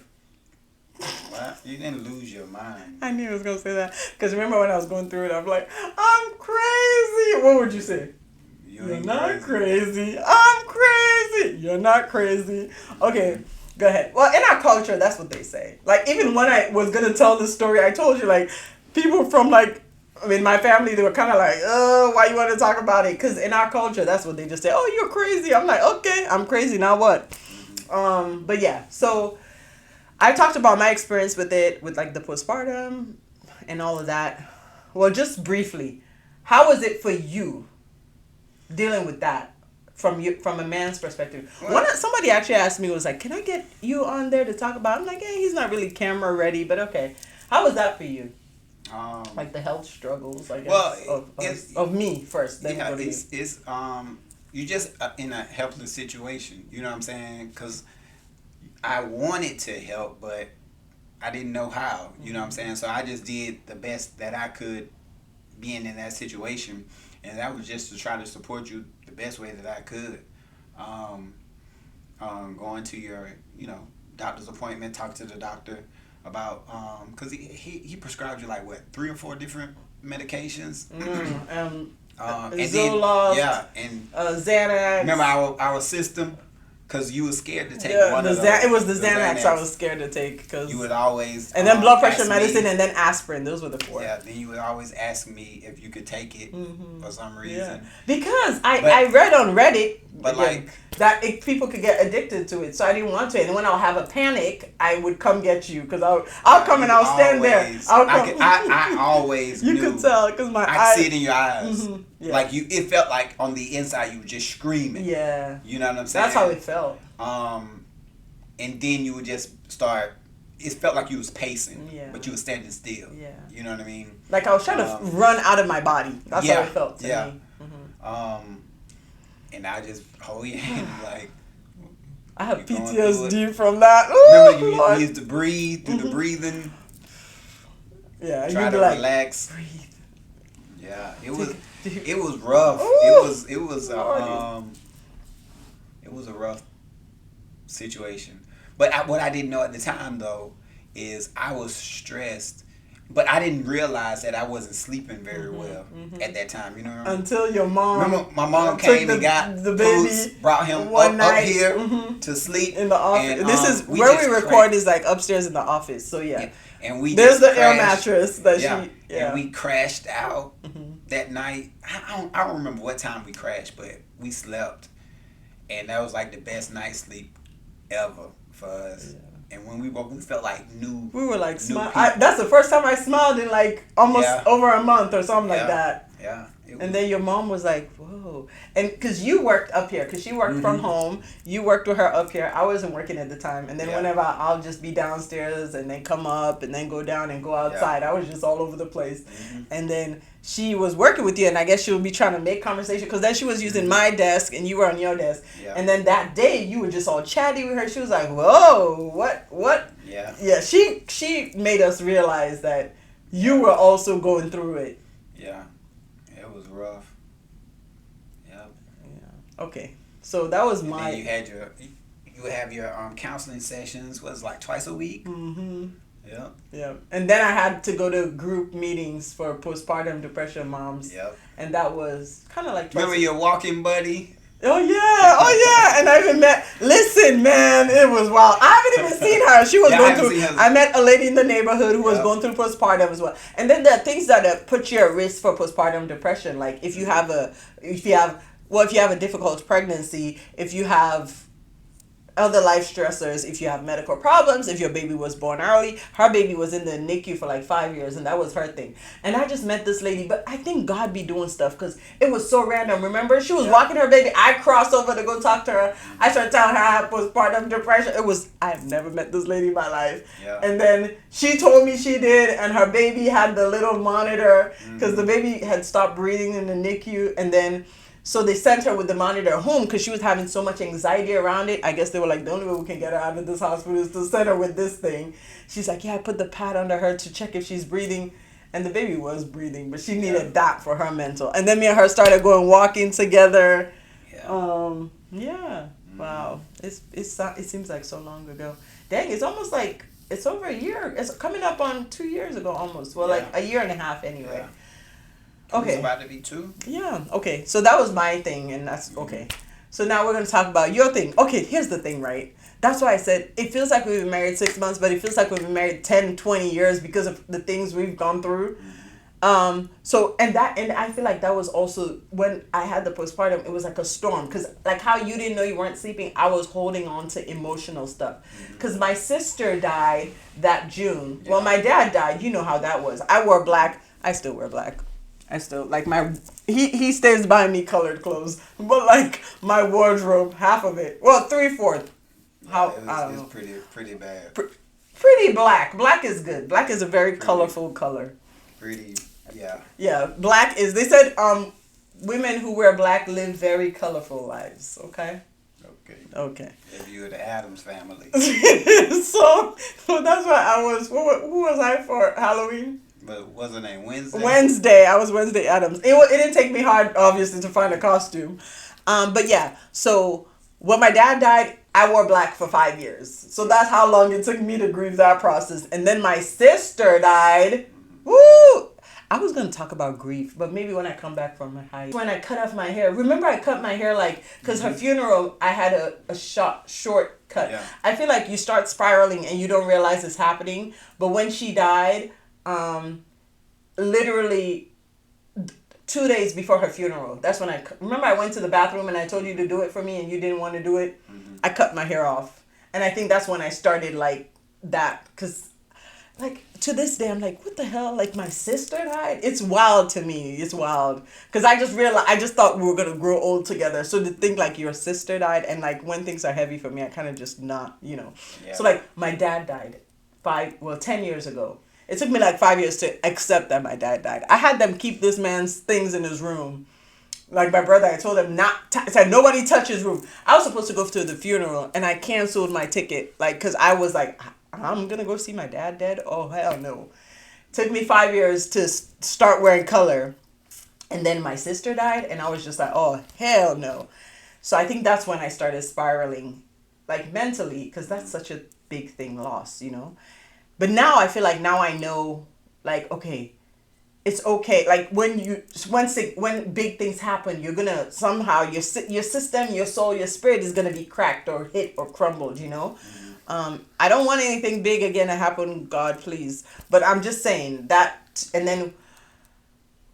S2: Well, you didn't lose your mind.
S1: I knew I was going to say that. Because remember when I was going through it, I'm like, I'm crazy. What would you say? You're not crazy. I'm crazy. You're not crazy. Okay, go ahead. Well, in our culture, that's what they say. Like, even when I was going to tell this story, I told you, like, people from, like, my family, they were kind of like, why you want to talk about it? Because in our culture, that's what they just say. Oh, you're crazy. I'm like, okay, I'm crazy. Now what? But yeah, so I talked about my experience with it, with like the postpartum and all of that. Well, just briefly, how was it for you dealing with that from a man's perspective? Somebody actually asked me, was like, can I get you on there to talk about it? I'm like, hey, he's not really camera ready, but okay. How was that for you? Like the health struggles, I guess, of me first. Then go to you.
S2: You're just in a helpless situation. You know what I'm saying? Because I wanted to help, but I didn't know how. You know what I'm saying? So I just did the best that I could being in that situation. And that was just to try to support you the best way that I could. Going to your, doctor's appointment, talk to the doctor about, because he prescribed you like, what, 3 or 4 different medications?
S1: Zoloft,
S2: and
S1: Xanax.
S2: Remember our system? Because you were scared to take one of those.
S1: It was the Xanax I was scared to take. Cause
S2: you would always...
S1: And then blood pressure medicine and then aspirin. Those were the 4.
S2: Yeah, then you would always ask me if you could take it for some reason.
S1: Yeah. Because I read on Reddit
S2: but like,
S1: that people could get addicted to it. So I didn't want to. And when I'll have a panic, I would come get you. Because I'll come and I'll stand there.
S2: I always
S1: You
S2: knew.
S1: could tell because my eyes...
S2: I could see it in your eyes.
S1: Yeah.
S2: Like it felt like on the inside you were just screaming.
S1: Yeah.
S2: You know what I'm saying?
S1: That's how it felt.
S2: And then you would just start. It felt like you was pacing, but you was standing still.
S1: Yeah.
S2: You know what I mean?
S1: Like I was trying to run out of my body. That's how it felt to me.
S2: And I just hold your hand like.
S1: I have PTSD from that.
S2: Remember you used to breathe through the breathing.
S1: Yeah,
S2: try
S1: you'd
S2: to
S1: be like,
S2: relax.
S1: breathe.
S2: Yeah, it was rough.
S1: Ooh,
S2: It was a rough situation. But what I didn't know at the time though is I was stressed, but I didn't realize that I wasn't sleeping very well at that time. You know what I mean?
S1: Until your mom.
S2: Remember, my mom
S1: took
S2: came and got
S1: the
S2: Poots,
S1: baby
S2: brought him
S1: one
S2: up
S1: night
S2: here to sleep
S1: in the office.
S2: and
S1: This is
S2: we
S1: where
S2: just
S1: we record is like upstairs in the office. So yeah.
S2: And we
S1: There's
S2: just
S1: the air
S2: crashed.
S1: mattress that
S2: Yeah,
S1: she. Yeah.
S2: and we crashed out that night. I don't remember what time we crashed, but we slept, and that was like the best night's sleep ever for us. Yeah. And when we woke, we felt like new.
S1: We were like smile. That's the first time I smiled in like almost over a month or something like that.
S2: Yeah.
S1: And then your mom was like, whoa. And because you worked up here, because she worked from home, you worked with her up here. I wasn't working at the time. And then whenever I'll just be downstairs and then come up and then go down and go outside. I was just all over the place. And then she was working with you, and I guess she would be trying to make conversation, because then she was using my desk and you were on your desk. And then that day you were just all chatty with her. She was like, whoa, what? Yeah, she made us realize that you were also going through it.
S2: Yeah. It was rough. Yeah.
S1: Okay. So that was
S2: and
S1: my.
S2: Then you have your counseling sessions. Was like twice a week. Yeah.
S1: Yeah. And then I had to go to group meetings for postpartum depression moms.
S2: Yep.
S1: And that was kind of like twice.
S2: Remember your walking buddy?
S1: Oh yeah. And I even met. Listen, man, it was wild. I haven't even seen her. She was going through. I met a lady in the neighborhood who was going through postpartum as well. And then there are things that put you at risk for postpartum depression, like if you have a difficult pregnancy, if you have other life stressors, if you have medical problems, if your baby was born early. Her baby was in the NICU for like 5 years, and that was her thing. And I just met this lady, but I think God be doing stuff, because it was so random. Remember, she was walking her baby. I crossed over to go talk to her. I started telling her I had postpartum depression. I've never met this lady in my life. And then she told me she did, and her baby had the little monitor, because the baby had stopped breathing in the NICU, and then so they sent her with the monitor home because she was having so much anxiety around it. I guess they were like, the only way we can get her out of this hospital is to send her with this thing. She's like, I put the pad under her to check if she's breathing. And the baby was breathing, but she needed that for her mental. And then me and her started going walking together. Wow. It seems like so long ago. Dang, it's almost like it's over a year. It's coming up on 2 years ago almost. Well, like a year and a half anyway.
S2: Yeah.
S1: Okay.
S2: It's about to be 2.
S1: Yeah. Okay. So that was my thing, and that's okay. So now we're going to talk about your thing. Okay, here's the thing, right? That's why I said it feels like we've been married 6 months, but it feels like we've been married 10, 20 years because of the things we've gone through. So and I feel like that was also when I had the postpartum, it was like a storm, because like how you didn't know you weren't sleeping, I was holding on to emotional stuff, because my sister died that June. Well, my dad died. You know how that was. I wore black. I still wear black. I still like he stays by me colored clothes, but like my wardrobe, half of it, well 3/4. I don't know.
S2: It's pretty bad.
S1: Pretty black. Black is good. Black is a very colorful color.
S2: Pretty, yeah.
S1: Yeah, black is. They said women who wear black live very colorful lives. Okay. Okay.
S2: If you're the Addams family.
S1: so that's why I was. Who was I for Halloween?
S2: But what's her name? Wednesday?
S1: Wednesday. I was Wednesday Addams. It didn't take me hard, obviously, to find a costume. But yeah, so when my dad died, I wore black for 5 years. So that's how long it took me to grieve that process. And then my sister died. Woo! I was going to talk about grief, but maybe when I come back from my high. When I cut off my hair. Remember I cut my hair because her funeral, I had a short cut. Yeah. I feel like you start spiraling and you don't realize it's happening. But when she died, literally 2 days before her funeral, that's when remember I went to the bathroom and I told you to do it for me and you didn't want to do it. I cut my hair off, and I think that's when I started like that, because like to this day I'm like, what the hell, like my sister died. It's wild to me. It's wild because I just thought we were gonna grow old together, so to think like your sister died, and like when things are heavy for me I kind of just not, So like my dad died 10 years ago. It took me like 5 years to accept that my dad died. I had them keep this man's things in his room. Like my brother, I told him I said, nobody touch his room. I was supposed to go to the funeral, and I canceled my ticket. Like, because I was like, I'm going to go see my dad dead? Oh, hell no. Took me 5 years to start wearing color. And then my sister died, and I was just like, oh, hell no. So I think that's when I started spiraling, like mentally, because that's such a big thing, loss, you know. But now I feel like now I know, like, okay, it's okay. Like when big things happen, you're gonna somehow your system, your soul, your spirit is gonna be cracked or hit or crumbled, you know. I don't want anything big again to happen, God, please. But I'm just saying that, and then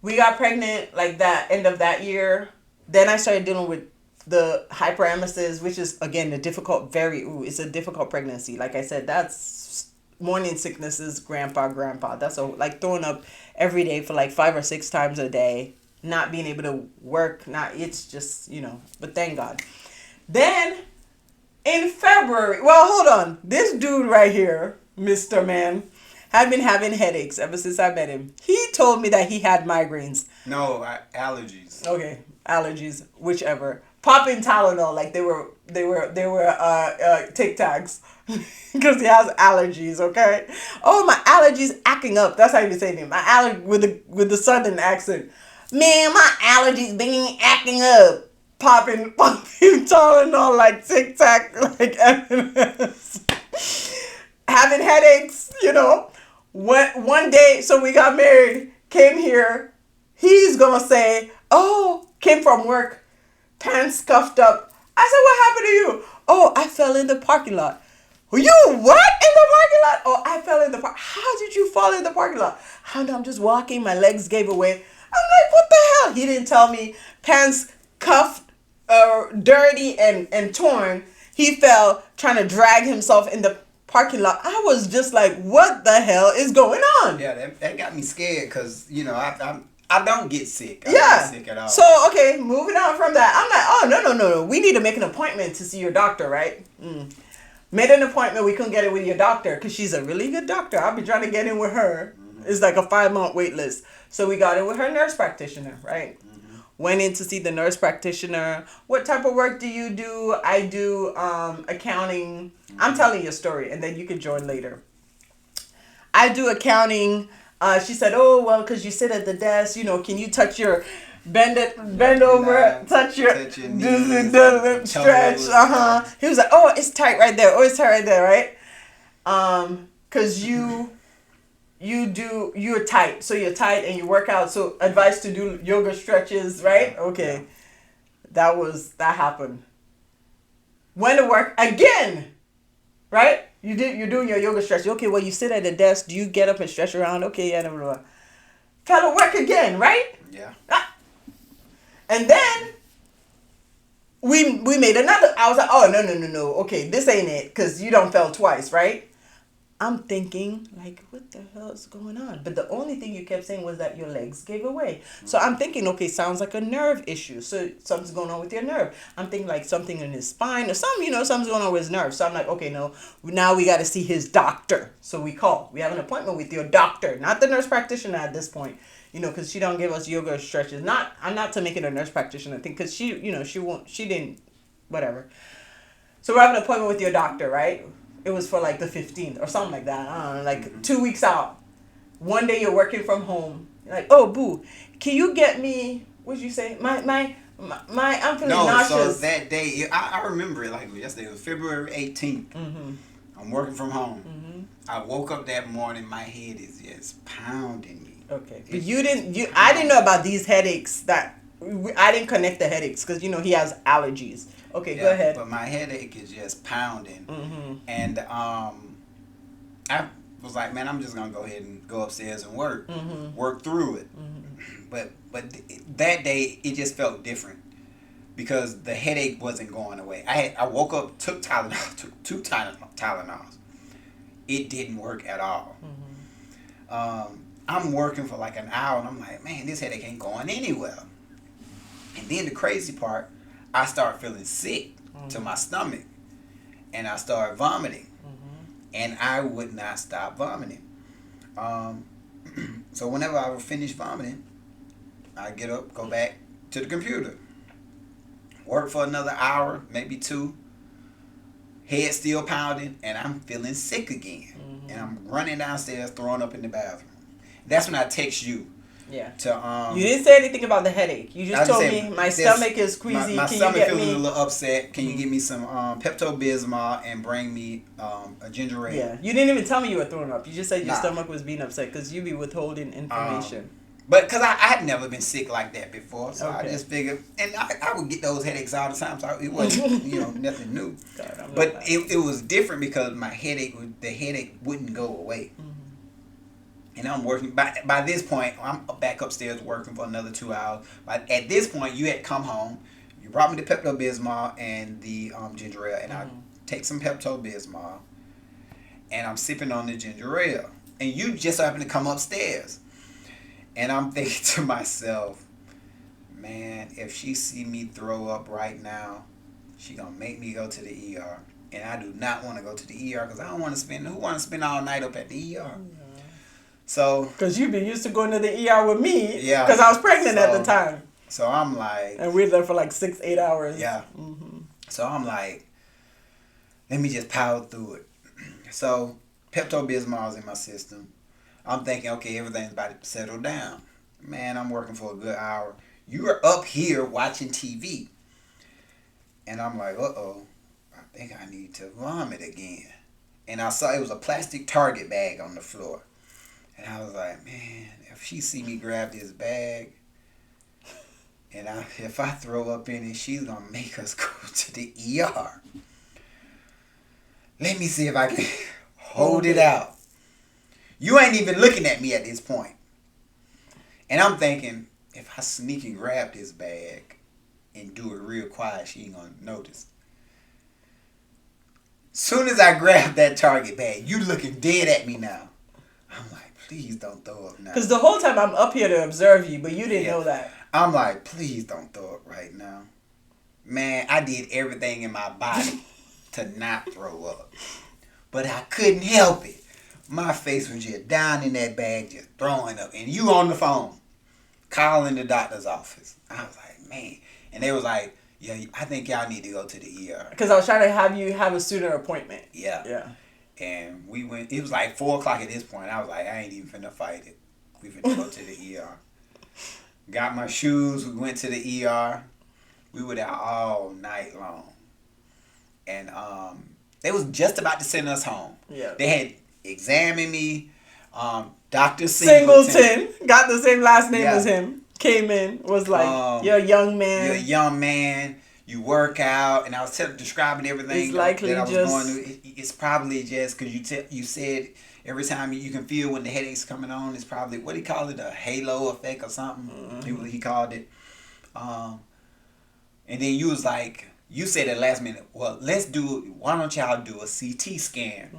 S1: we got pregnant like that end of that year. Then I started dealing with the hyperemesis, which is again it's a difficult pregnancy. Like I said, that's morning sicknesses, grandpa. That's like throwing up every day for like 5 or 6 times a day, not being able to work. It's just, you know. But thank God. Then in February, well, hold on. This dude right here, Mr. Man, had been having headaches ever since I met him. He told me that he had migraines.
S2: No, allergies.
S1: Okay, allergies, whichever. Popping Tylenol like they were Tic Tacs, because he has allergies. Okay. Oh, my allergies acting up. That's how you say it. My allergy with the southern accent. Man, my allergies been acting up. Popping Tylenol like Tic Tac, like evidence. Having headaches, you know. One day, so we got married, came here. He's gonna say, oh, came from work, pants scuffed up. I said, what happened to you? Oh, I fell in the parking lot. You what? In the parking lot? Oh, I fell in the park. How did you fall in the parking lot? I'm just walking. My legs gave away. I'm like, what the hell? He didn't tell me. Pants cuffed, dirty and torn. He fell trying to drag himself in the parking lot. I was just like, what the hell is going on?
S2: Yeah, that got me scared because, you know, I don't get sick. I
S1: don't
S2: get sick at all.
S1: So, okay, moving on from that. I'm like, oh, no. We need to make an appointment to see your doctor, right? Made an appointment. We couldn't get it with your doctor because she's a really good doctor. I'll be trying to get in with her. It's like a 5-month wait list. So we got in with her nurse practitioner, right? Went in to see the nurse practitioner. What type of work do you do? I do accounting. I'm telling you a story, and then you can join later. I do accounting. She said, oh, well, because you sit at the desk, you know, can you touch your, bend over, touch your knees, stretch, He was like, oh, it's tight right there. Oh, it's tight right there, right? Because you're tight. So you're tight and you work out. So advice to do yoga stretches, right? Okay. That happened. Went to work again, right? You're doing your yoga stretch. Okay, well, you sit at the desk. Do you get up and stretch around? Okay, yeah, no. Fell to work again, right?
S2: Yeah.
S1: And then we made another. I was like, oh, no. Okay, this ain't it, because you don't fell twice, right? I'm thinking, like, what the hell is going on? But the only thing you kept saying was that your legs gave away. So I'm thinking, okay, sounds like a nerve issue. So something's going on with your nerve. I'm thinking like something in his spine or something's going on with his nerve. So I'm like, okay, no, now we got to see his doctor. So we call. We have an appointment with your doctor, not the nurse practitioner at this point. You know, because she don't give us yoga stretches. I'm not to make it a nurse practitioner thing, because she didn't, whatever. So we're having an appointment with your doctor, right? It was for like the 15th or something like that. I don't know, like 2 weeks out. One day you're working from home. You're like, oh, boo, can you get me, what'd you say? I'm feeling nauseous.
S2: So that day, I remember it like yesterday. It was February 18th. I'm working from home. I woke up that morning, my head is just pounding me.
S1: Okay. But I didn't know about these headaches I didn't connect the headaches because, you know, he has allergies. Okay, yeah, go ahead.
S2: But my headache is just pounding. And I was like, man, I'm just going to go ahead and go upstairs and work through it. But that day, it just felt different because the headache wasn't going away. I woke up, took two Tylenols. It didn't work at all. I'm working for like an hour, and I'm like, man, this headache ain't going anywhere. And then the crazy part, I start feeling sick to my stomach, and I start vomiting, and I would not stop vomiting. So whenever I would finish vomiting, I get up, go back to the computer, work for another hour, maybe 2, head still pounding, and I'm feeling sick again. And I'm running downstairs, throwing up in the bathroom. That's when I text you.
S1: Yeah.
S2: To
S1: You didn't say anything about the headache. You just told me my stomach is queasy.
S2: My
S1: Can
S2: stomach
S1: you get
S2: feeling
S1: me
S2: a little upset. Can you give me some Pepto-Bismol and bring me a ginger ale?
S1: Yeah. You didn't even tell me you were throwing up. You just said your stomach was being upset because you be withholding information.
S2: But because I had never been sick like that before, so I just figured, and I would get those headaches all the time, so it wasn't nothing new.
S1: God,
S2: but it was different because the headache wouldn't go away. Mm-hmm. And I'm working, by this point, I'm back upstairs working for another 2 hours. But at this point, you had come home, you brought me the Pepto-Bismol and the ginger ale, and I take some Pepto-Bismol, and I'm sipping on the ginger ale. And you just happen to come upstairs. And I'm thinking to myself, man, if she see me throw up right now, she gonna make me go to the ER. And I do not want to go to the ER because I don't want to spend, who want to spend all night up at the ER? So,
S1: because you've been used to going to the ER with me.
S2: Yeah.
S1: Because I was pregnant at the time.
S2: So I'm like.
S1: And we were there for like 6-8 hours.
S2: Yeah. Mm-hmm. So I'm like, let me just power through it. So Pepto-Bismol's in my system. I'm thinking, okay, everything's about to settle down. Man, I'm working for a good hour. You are up here watching TV. And I'm like, uh-oh, I think I need to vomit again. And I saw it was a plastic Target bag on the floor. And I was like, man, if she see me grab this bag, and if I throw up in it, she's going to make us go to the ER. Let me see if I can hold it out. You ain't even looking at me at this point. And I'm thinking, if I sneak and grab this bag and do it real quiet, she ain't going to notice. Soon as I grab that Target bag, you looking dead at me now. I'm like, please don't throw up now.
S1: Because the whole time I'm up here to observe you, but you didn't know that.
S2: I'm like, please don't throw up right now. Man, I did everything in my body to not throw up. But I couldn't help it. My face was just down in that bag, just throwing up. And you on the phone, calling the doctor's office. I was like, man. And they was like, yeah, I think y'all need to go to the ER.
S1: Because I was trying to have you have a sooner appointment.
S2: Yeah.
S1: Yeah.
S2: And we went, it was like 4 o'clock at this point. I was like, I ain't even finna fight it. We finna go to the ER. Got my shoes, we went to the ER. We were there all night long. And they was just about to send us home.
S1: Yeah.
S2: They had examined me. Dr. Singleton.
S1: Got the same last name as him. Came in, was like, you're a young man.
S2: You're a young man. You work out. And I was describing everything that I was going through. It's probably just because you said every time you can feel when the headache's coming on, it's probably, what do you call it, a halo effect or something? Mm-hmm. He called it. And then you was like, you said at the last minute, well, why don't y'all do a CT scan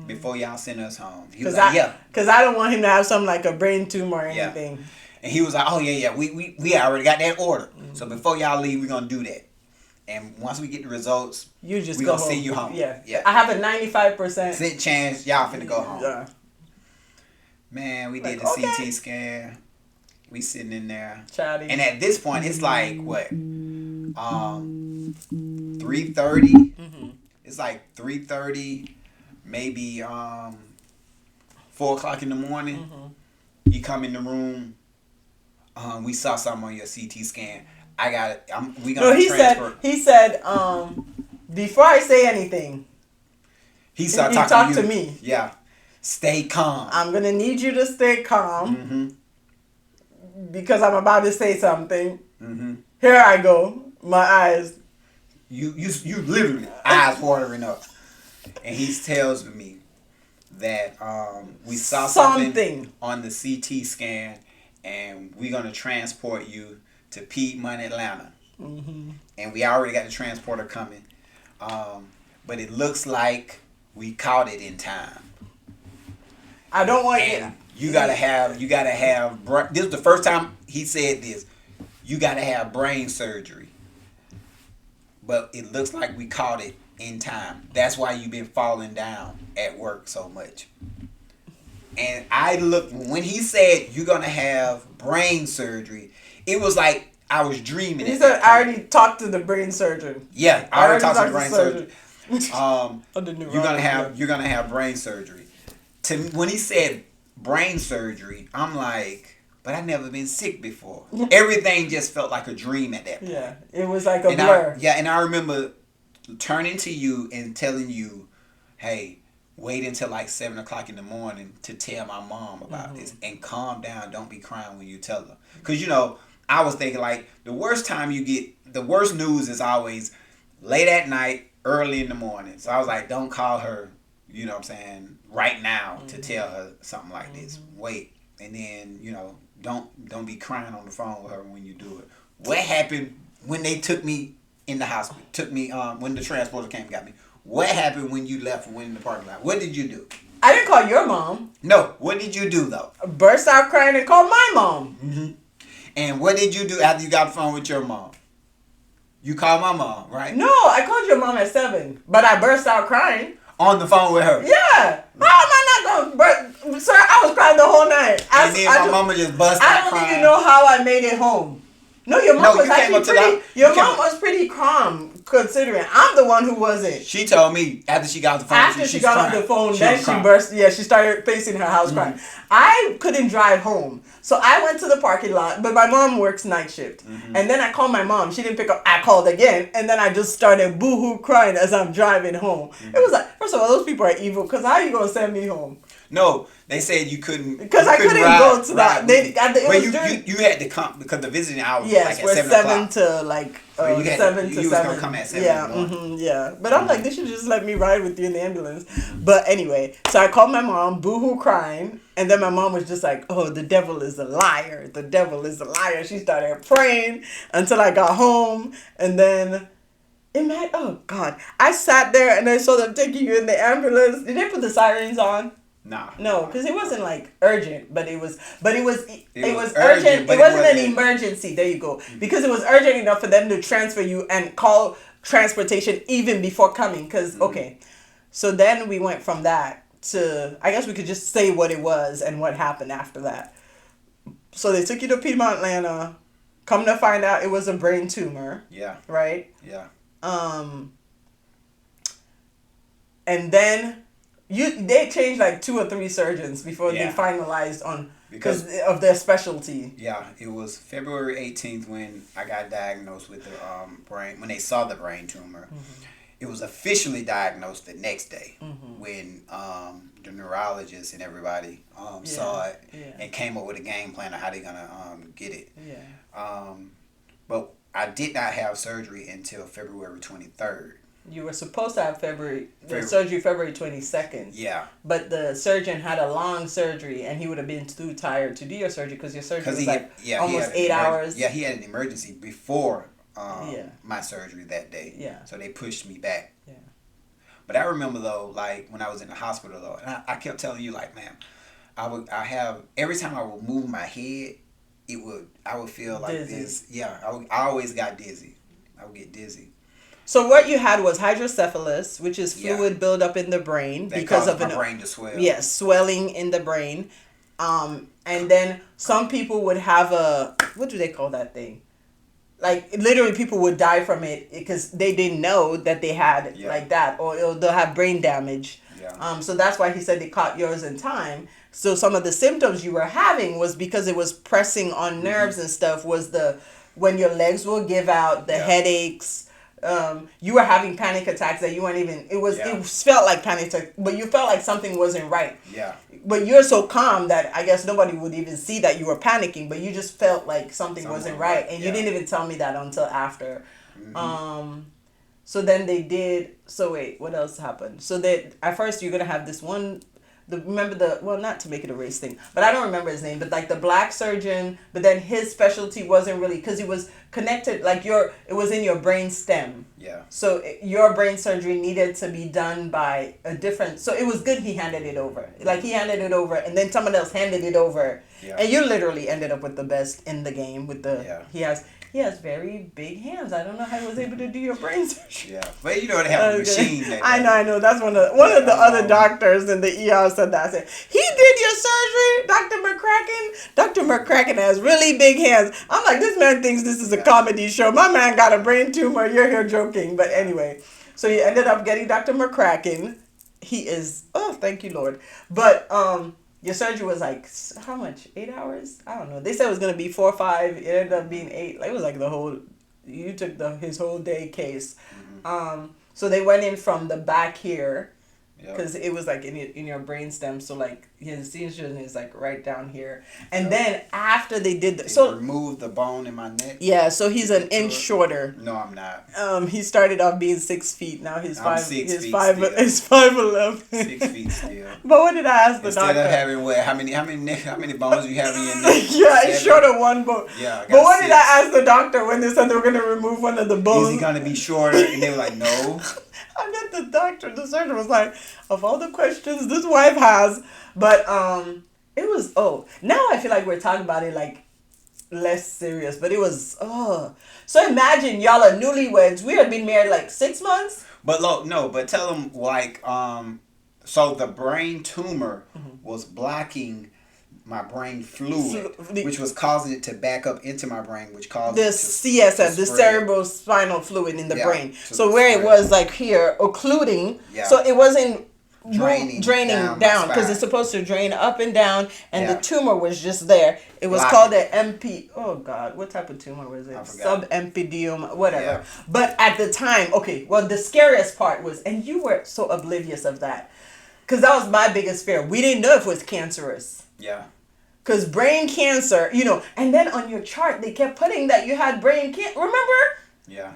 S2: before y'all send us home? He was like, yeah.
S1: Because I don't want him to have something like a brain tumor or anything.
S2: Yeah. And he was like, oh, yeah, we already got that order. Mm-hmm. So before y'all leave, we're going to do that. And once we get the results, we're going to send you home.
S1: Yeah. I have a 95%
S2: chance y'all finna go home.
S1: Yeah.
S2: Man, we did the CT scan. We sitting in there.
S1: Chatting.
S2: And at this point, it's like, what? 3:30. Mm-hmm. It's like 3:30, maybe 4 o'clock in the morning. Mm-hmm. You come in the room. We saw something on your CT scan. I got it. We gonna transfer.
S1: He said, before I say anything,
S2: he talked
S1: to me.
S2: Yeah. Stay calm.
S1: I'm gonna need you to stay calm because I'm about to say something. Mm-hmm. Here I go. My eyes.
S2: You literally eyes watering up, and he tells me that we saw something on the CT scan, and we're gonna transport you to Piedmont, Atlanta. Mm-hmm. And we already got the transporter coming. But it looks like we caught it in time.
S1: I don't want
S2: you gotta have this is the first time he said this. You gotta have brain surgery. But it looks like we caught it in time. That's why you've been falling down at work so much. And I looked, when he said you're gonna have brain surgery, it was like I was dreaming.
S1: He said I already talked to the brain surgeon.
S2: Yeah, I already talked to the brain surgeon. You're gonna have brain surgery. When he said brain surgery, I'm like, but I never been sick before. Everything just felt like a dream at that point.
S1: Yeah, it was like a blur.
S2: And I remember turning to you and telling you, hey, wait until like 7 o'clock in the morning to tell my mom about this, and calm down. Don't be crying when you tell her. Because, I was thinking like the worst news is always late at night, early in the morning. So I was like, don't call her, you know what I'm saying, right now to tell her something like this. Wait. And then, don't be crying on the phone with her when you do it. What happened when they took me in the hospital? When the transporter came and got me. What happened when you left and went in the parking lot? What did you do?
S1: I didn't call your mom.
S2: No. What did you do, though?
S1: Burst out crying and called my mom.
S2: Mm-hmm. And what did you do after you got the phone with your mom? You called my mom, right?
S1: No, I called your mom at 7, but I burst out crying.
S2: On the phone with her?
S1: Yeah. How am I not going to... Sir, I was crying the whole night.
S2: And then my mama just busted out crying.
S1: I don't even know how I made it home. No, your mom was actually pretty... Your mom was pretty calm, considering I'm the one who wasn't.
S2: She told me after she got off the phone.
S1: After she got off the phone, then she burst. Yeah, she started facing her house crying. I couldn't drive home, so I went to the parking lot. But my mom works night shift, and then I called my mom. She didn't pick up. I called again, and then I just started boohoo crying as I'm driving home. It was like, first of all, those people are evil. Cause how are you gonna send me home?
S2: No, they said you couldn't.
S1: Because I couldn't go to that.
S2: You had to come because the visiting hours
S1: was
S2: like at
S1: 7 to like 7 to 7.
S2: You was gonna come at 7.
S1: Yeah, yeah. But I'm like, they should just let me ride with you in the ambulance. But anyway, so I called my mom, boohoo crying, and then my mom was just like, "Oh, the devil is a liar. The devil is a liar." She started praying until I got home, and then. Oh God! I sat there and I saw them taking you in the ambulance. Did they put the sirens on?
S2: Nah.
S1: No, because it wasn't like urgent, but it was urgent. It wasn't an emergency. There you go. Because it was urgent enough for them to transfer you and call transportation even before coming. Because okay, so then we went from that to, I guess we could just say what it was and what happened after that. So they took you to Piedmont, Atlanta. Come to find out, it was a brain tumor.
S2: Yeah.
S1: Right.
S2: Yeah.
S1: And then they changed like 2 or 3 surgeons before they finalized on because of their specialty.
S2: Yeah, it was February 18th when I got diagnosed with the brain, when they saw the brain tumor. It was officially diagnosed the next day when the neurologist and everybody saw it and came up with a game plan of how they're gonna get it. Yeah. But I did not have surgery until February 23rd.
S1: You were supposed to have surgery February 22nd.
S2: Yeah.
S1: But the surgeon had a long surgery, and he would have been too tired to do your surgery because your surgery was almost 8 hours.
S2: Yeah, he had an emergency before my surgery that day.
S1: Yeah.
S2: So they pushed me back.
S1: Yeah.
S2: But I remember though, like when I was in the hospital though, and I kept telling you like, man, every time I would move my head, I would feel like
S1: dizzy.
S2: this. Yeah, I always got dizzy. I would get dizzy.
S1: So what you had was hydrocephalus, which is fluid buildup in the brain because of
S2: my brain to swell.
S1: Yes, swelling in the brain. And then some people would have what do they call that thing? Like literally people would die from it because they didn't know that they had like that, or they'll have brain damage. Yeah. So that's why he said they caught yours in time. So some of the symptoms you were having was because it was pressing on nerves and stuff, was when your legs will give out, the headaches. You were having panic attacks that you weren't even, it felt like panic attack, but you felt like something wasn't right.
S2: Yeah.
S1: But you're so calm that I guess nobody would even see that you were panicking, but you just felt like something wasn't right. And you didn't even tell me that until after. So then they did, so wait, what else happened? So that at first you're going to have this one, not to make it a race thing, but I don't remember his name, but like the black surgeon, but then his specialty wasn't really, because it was connected, like it was in your brain stem.
S2: Yeah.
S1: So your brain surgery needed to be done by a different, so it was good he handed it over. Like he handed it over and then someone else handed it over. Yeah. And you literally ended up with the best in the game with he has very big hands. I don't know how he was able to do your brain surgery.
S2: Yeah, but they have a machine.
S1: I know. That's one of the other doctors in the ER said that. I said, he did your surgery, Dr. McCracken. Dr. McCracken has really big hands. I'm like, this man thinks this is a comedy show. My man got a brain tumor. You're here joking. But anyway, so you ended up getting Dr. McCracken. He is, oh, thank you, Lord. But Your surgery was like how much? 8 hours? I don't know. They said it was gonna be 4 or 5. It ended up being 8. Like, it was like the whole. You took his whole day case. So they went in from the back here. Because it was like in your brainstem, so like his incision is like right down here, and then after they did
S2: they removed the bone in my neck.
S1: Yeah, so he's an inch shorter.
S2: No, I'm not.
S1: He started off being 6 feet. Now he's
S2: I'm
S1: 5.
S2: 6
S1: he's
S2: feet
S1: 5'11".
S2: 6 feet still.
S1: But what did I ask the
S2: Instead
S1: doctor?
S2: of having what? How many bones you have in your neck?
S1: Yeah, it's short of one bone.
S2: Yeah.
S1: But what did I ask the doctor when they said they were gonna remove one of the bones?
S2: Is he gonna be shorter? And they were like, no.
S1: I met the doctor. The surgeon was like, of all the questions this wife has, but it was now I feel like we're talking about it like less serious, but it was So imagine y'all are newlyweds. We had been married like 6 months.
S2: But but tell them like so the brain tumor was blocking my brain fluid, which was causing it to back up into my brain, which caused
S1: the CSF, the cerebral spinal fluid in the brain. So where it was like here occluding, so it wasn't draining down because it's supposed to drain up and down, and the tumor was just there. It was called an MP. Oh God, what type of tumor was it? Subempydium, whatever. Yeah. But at the time, the scariest part was, and you were so oblivious of that, because that was my biggest fear. We didn't know if it was cancerous.
S2: Yeah.
S1: Because brain cancer, and then on your chart, they kept putting that you had brain cancer. Remember?
S2: Yeah.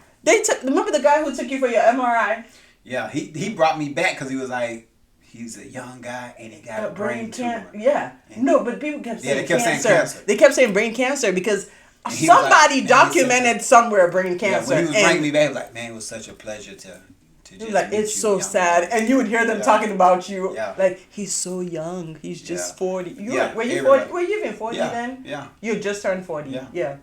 S1: Remember the guy who took you for your MRI?
S2: Yeah, he brought me back because he was like, he's a young guy and he got a brain tumor.
S1: Yeah. No, but people kept saying
S2: saying cancer.
S1: They kept saying brain cancer because somebody documented somewhere brain cancer.
S2: Yeah, when he was bringing me back, he was like, man, it was such a pleasure to just
S1: like, it's so sad. And you would hear them talking about you. Like, he's so young. He's just 40. Were you 40? Were you even 40 then?
S2: Yeah.
S1: You had just turned 40. Yeah.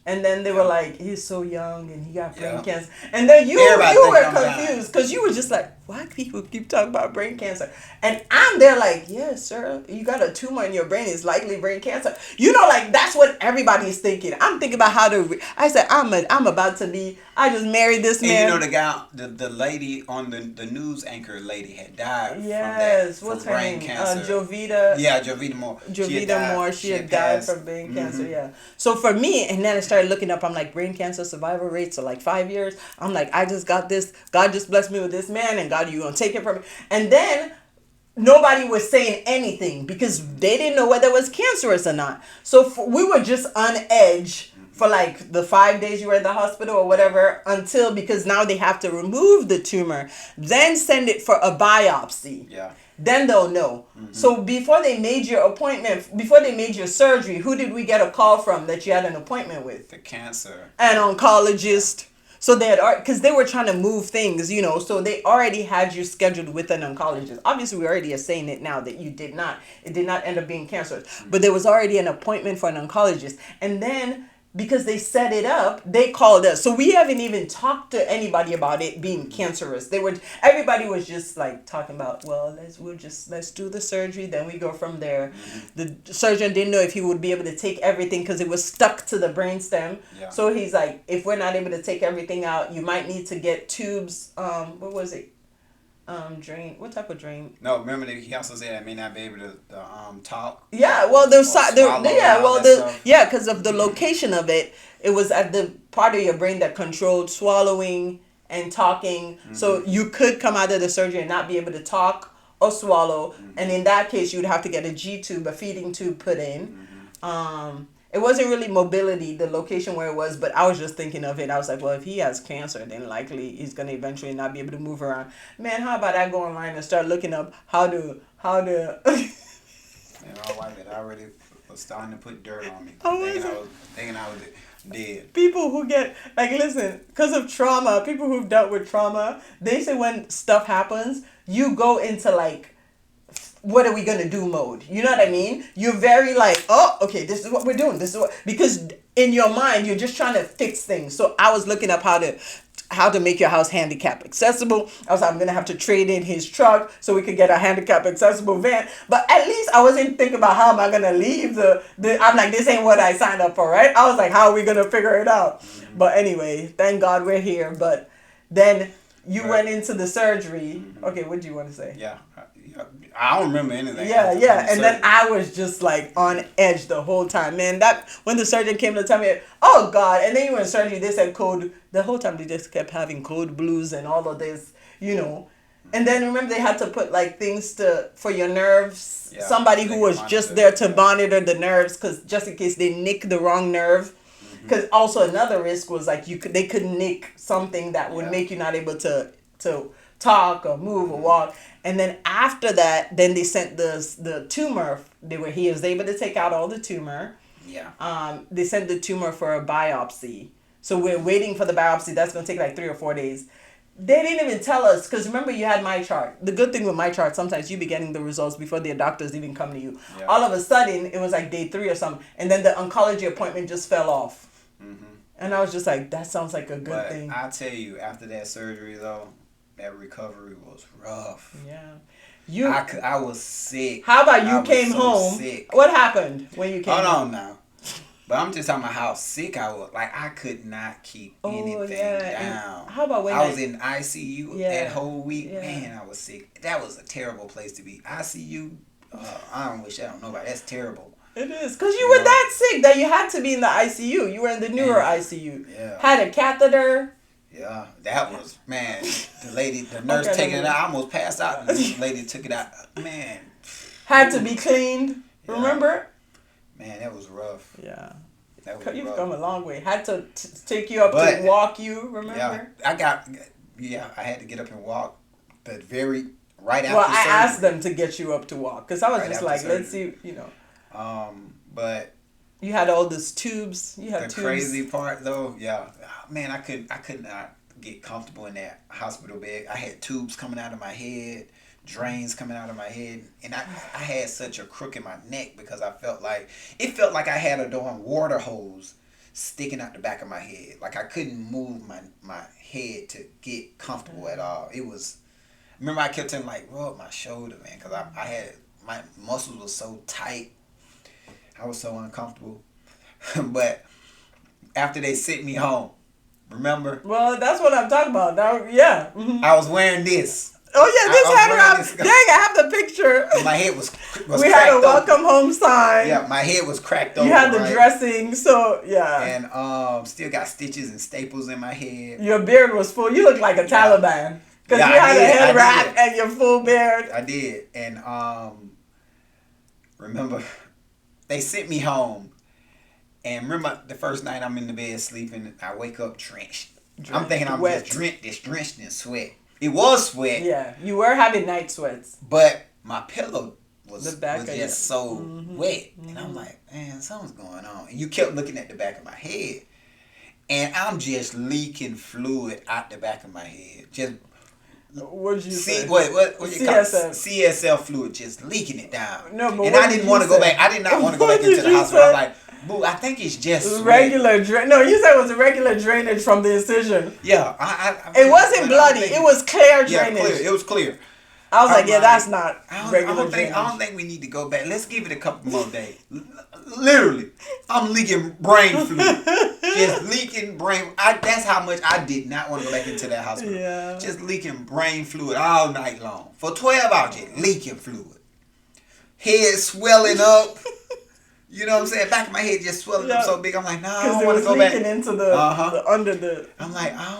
S1: And then they were like, he's so young and he got brain cancer. And then you were confused because you were just like, why people keep talking about brain cancer? And I'm there like, yes, sir, you got a tumor in your brain. It's likely brain cancer. Like, that's what everybody's thinking. I'm thinking about how to, I said, I'm about to be, I just married this man.
S2: And the guy, the lady on the news anchor lady had died
S1: what's
S2: from
S1: her
S2: brain
S1: name?
S2: cancer.
S1: Jovita.
S2: Yeah, Jovita Moore.
S1: Jovita Moore. She had died from brain cancer, yeah. So for me, and then I started looking up, I'm like, brain cancer survival rates are like 5 years. I'm like, I just got this. God just blessed me with this man, and God, you gonna take it from me. And then nobody was saying anything because they didn't know whether it was cancerous or not. So we were just on edge for like the 5 days you were in the hospital or whatever because now they have to remove the tumor, then send it for a biopsy.
S2: Yeah.
S1: Then they'll know. So before they made your appointment, before they made your surgery, who did we get a call from that you had an appointment with?
S2: The cancer.
S1: An oncologist. So they had, because they were trying to move things, so they already had you scheduled with an oncologist. Obviously, we already are saying it now that it did not end up being cancerous, but there was already an appointment for an oncologist. And then because they set it up, they called us. So we haven't even talked to anybody about it being cancerous. Everybody was just like talking about, well, let's do the surgery, then we go from there. The surgeon didn't know if he would be able to take everything because it was stuck to the brainstem. Yeah. So he's like, if we're not able to take everything out, you might need to get tubes. What was it? Drain. What type of drain?
S2: No, remember that he also said I may not be able to talk.
S1: Yeah, well, because of the location of it, it was at the part of your brain that controlled swallowing and talking. So you could come out of the surgery and not be able to talk or swallow, and in that case, you'd have to get a G tube, a feeding tube, put in. It wasn't really mobility, the location where it was, but I was just thinking of it. I was like, well, if he has cancer, then likely he's going to eventually not be able to move around. Man, how about I go online and start looking up how to...
S2: Man, my wife had already was starting to put dirt on me. Thinking I was dead.
S1: People who get, listen, because of trauma, people who've dealt with trauma, they say when stuff happens, you go into what are we going to do mode? You know what I mean? You're very okay, this is what we're doing. Because in your mind, you're just trying to fix things. So I was looking up how to make your house handicap accessible. I was like, I'm going to have to trade in his truck so we could get a handicap accessible van. But at least I wasn't thinking about how am I going to leave I'm like, this ain't what I signed up for, right? I was like, how are we going to figure it out? But anyway, thank God we're here. But then you went into the surgery. Okay, what do you want to say?
S2: Yeah. I don't remember anything.
S1: Yeah, yeah. And then I was just like on edge the whole time, man. That when the surgeon came to tell me, oh God, and then you were in surgery, they said code. The whole time they just kept having code blues and all of this, you know. And then remember they had to put like things for your nerves. Yeah, somebody who was just there to monitor the nerves, because just in case they nick the wrong nerve. Because also another risk was like they could nick something that would make you not able to talk or move or walk. And then after that, then they sent the tumor. He was able to take out all the tumor. Yeah. They sent the tumor for a biopsy. So we're waiting for the biopsy. That's going to take like 3 or 4 days. They didn't even tell us, because remember you had my chart. The good thing with my chart, sometimes you be getting the results before the doctors even come to you. Yeah. All of a sudden, it was like day 3 or something. And then the oncology appointment just fell off. Mm-hmm. And I was just like, that sounds like a good thing.
S2: I tell you, after that surgery though, that recovery was rough.
S1: Yeah.
S2: I was sick.
S1: How about you came home? Sick. What happened when you came home?
S2: Hold on now. But I'm just talking about how sick I was. Like, I could not keep anything down.
S1: And how about when
S2: I was in ICU that whole week? Yeah. Man, I was sick. That was a terrible place to be. ICU, I don't wish that on nobody. That's terrible.
S1: It is. Because you were that sick that you had to be in the ICU. You were in the newer ICU. Yeah. Had a catheter.
S2: Yeah, that was, man, the nurse taking it out. I almost passed out. And the lady took it out. Man.
S1: Had to be cleaned. Yeah. Remember?
S2: Man, that was rough.
S1: Yeah. You've come a long way. Had to take you up to walk you, remember?
S2: Yeah, I had to get up and walk. But right after
S1: surgery. I asked them to get you up to walk. Because I was just like, surgery. Let's see, you know.
S2: But
S1: you had all these tubes. You had
S2: the tubes. Crazy part though, man, I could not get comfortable in that hospital bed. I had tubes coming out of my head, drains coming out of my head, and I had such a crook in my neck because it felt like I had a darn water hose sticking out the back of my head. Like I couldn't move my head to get comfortable at all. It was. Remember, I kept telling like rub my shoulder, man, because I had my muscles were so tight. I was so uncomfortable. But after they sent me home, remember?
S1: Well, that's what I'm talking about. Now, yeah.
S2: Mm-hmm. I was wearing this.
S1: Oh, yeah, this hat around. Dang, I have the picture.
S2: My head was
S1: we had a welcome home sign.
S2: Yeah, my head was cracked open.
S1: You had the dressing, so, yeah.
S2: And still got stitches and staples in my head.
S1: Your beard was full. You looked like a Taliban. Because you had a head wrap and your full beard.
S2: I did. And remember... They sent me home, and remember the first night I'm in the bed sleeping, I wake up drenched. I'm thinking I'm just drenched in sweat. It was sweat.
S1: Yeah, you were having night sweats.
S2: But my pillow was just so wet. And I'm like, man, something's going on. And you kept looking at the back of my head. And I'm just leaking fluid out the back of my head. Just
S1: What'd you say?
S2: What you call it? CSL fluid, just leaking it down. No, but I didn't want to go back. I did not want to go back into the hospital. I was like, boo, I think it's just
S1: regular drain. No, you said it was a regular drainage from the incision.
S2: Yeah,
S1: it wasn't bloody. It was clear drainage.
S2: Yeah, clear. It was clear.
S1: I was like, that's not regular drainage.
S2: I don't think we need to go back. Let's give it a couple more days. Literally, I'm leaking brain fluid. Just leaking brain. That's how much I did not want to go back into that hospital. Yeah. Just leaking brain fluid all night long. For 12 hours, just leaking fluid. Head swelling up. You know what I'm saying? Back of my head just swelling up so big. I'm like, I don't want to go back.
S1: Because it was leaking into the under the.
S2: I'm like, I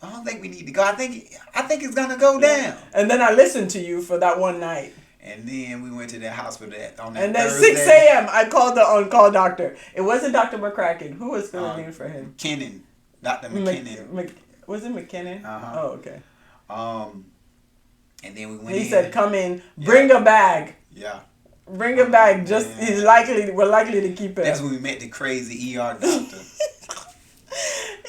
S2: don't think we need to go. I think it's gonna go down.
S1: And then I listened to you for that one night.
S2: And then we went to that hospital on
S1: that. And then Thursday. 6 a.m. I called the on-call doctor. It wasn't Dr. McCracken. Who was filling in for him?
S2: McKinnon. Dr. McKinnon.
S1: Was it McKinnon?
S2: Uh-huh.
S1: Oh, okay.
S2: And then we went.
S1: He said, "Come in, bring a bag."
S2: Yeah.
S1: Bring a bag. We're likely to keep it.
S2: That's when we met the crazy ER doctor.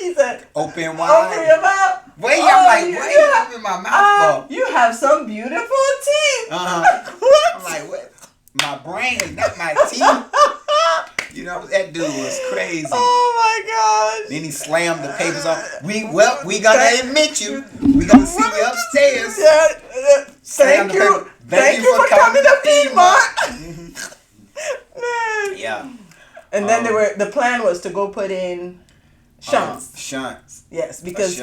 S1: He said,
S2: "Open wide."
S1: Open your mouth.
S2: Wait, I'm like, wait, you open my mouth for?
S1: You have some beautiful teeth.
S2: What? I'm like, what? My brain, not my teeth. You know, that dude was crazy.
S1: Oh my gosh.
S2: Then he slammed the papers on. We gonna admit you. We gonna see you upstairs.
S1: Yeah. Thank you. Thank you for coming to Piedmont. Man.
S2: Yeah.
S1: And then the plan was to go put in Shunts.
S2: Shunts.
S1: Yes, because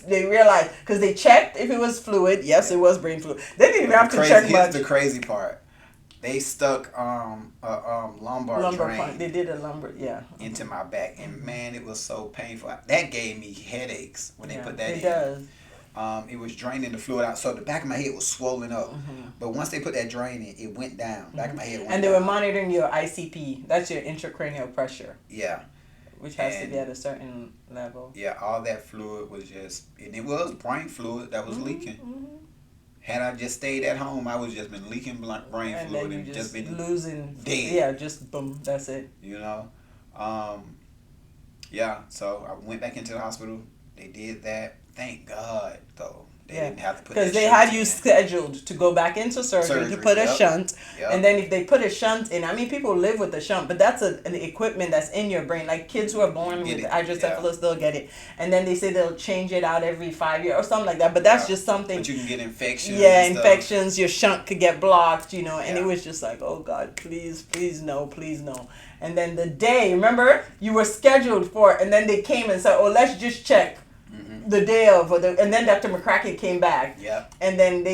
S1: they realized, because they checked if it was fluid. Yes, it was brain fluid. They didn't even have to check much.
S2: Here's the crazy part. They stuck a lumbar drain.
S1: They did a lumbar,
S2: into my back, and man, it was so painful. That gave me headaches when they put that in. It does. It was draining the fluid out, so the back of my head was swollen up. But once they put that drain in, it went down. Back of my head went down.
S1: And they were monitoring your ICP. That's your intracranial pressure.
S2: Yeah.
S1: Which has to be at a certain level.
S2: Yeah, all that fluid was just, and it was brain fluid that was leaking. Had I just stayed at home, I would just been leaking brain fluid and just been
S1: losing
S2: dead.
S1: Yeah, just boom, that's it.
S2: You know, so I went back into the hospital. They did that. Thank God, though. They didn't have to put that,
S1: because they had you scheduled to go back into surgery to put a shunt. And then if they put a shunt in, I mean, people live with a shunt, but that's an equipment that's in your brain. Like kids who are born with hydrocephalus, they'll get it. And then they say they'll change it out every 5 years or something like that. But that's just something.
S2: But you can get infections.
S1: Yeah, infections. Your shunt could get blocked, you know. And it was just like, oh God, please no, please no. And then the day, remember, you were scheduled for it, and then they came and said, oh, let's just check. The day of, and then Dr. McCracken came back. Yeah. And then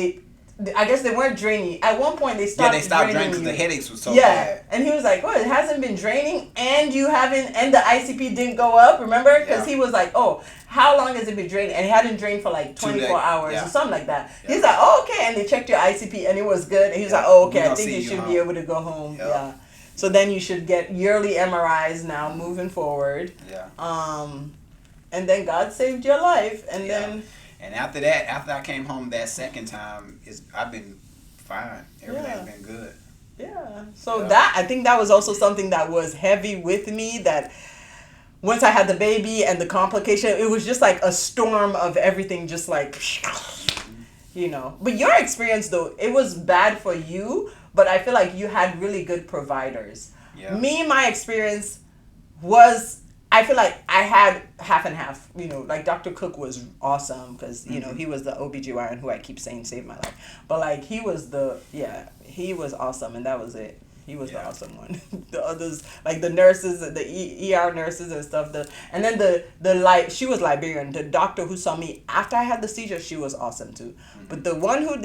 S1: I guess they weren't draining. At one point, they stopped draining
S2: because the headaches were so bad.
S1: Yeah. And he was like, "Oh, it hasn't been draining, and you haven't, and the ICP didn't go up." Remember? Because he was like, "Oh, how long has it been draining?" And it hadn't drained for like 24 hours or something like that. Yeah. He's like, "Oh, okay." And they checked your ICP, and it was good. And he was like, "Oh, okay. I think you should be able to go home." Yeah. So then you should get yearly MRIs now, moving forward. Yeah. And then God saved your life, and then.
S2: And after that, after I came home that second time, I've been fine. Everything's been good.
S1: Yeah. So that, I think that was also something that was heavy with me, that once I had the baby and the complication, it was just like a storm of everything, just like, you know. But your experience, though, it was bad for you, but I feel like you had really good providers. Yeah. Me, my experience was, I feel like I had half and half, you know, like Dr. Cook was awesome because, you know, he was the OBGYN who I keep saying saved my life. But like he was he was awesome, and that was it. He was the awesome one. The others, like the nurses, the ER nurses and stuff. And then she was Liberian. The doctor who saw me after I had the seizure, she was awesome too. But the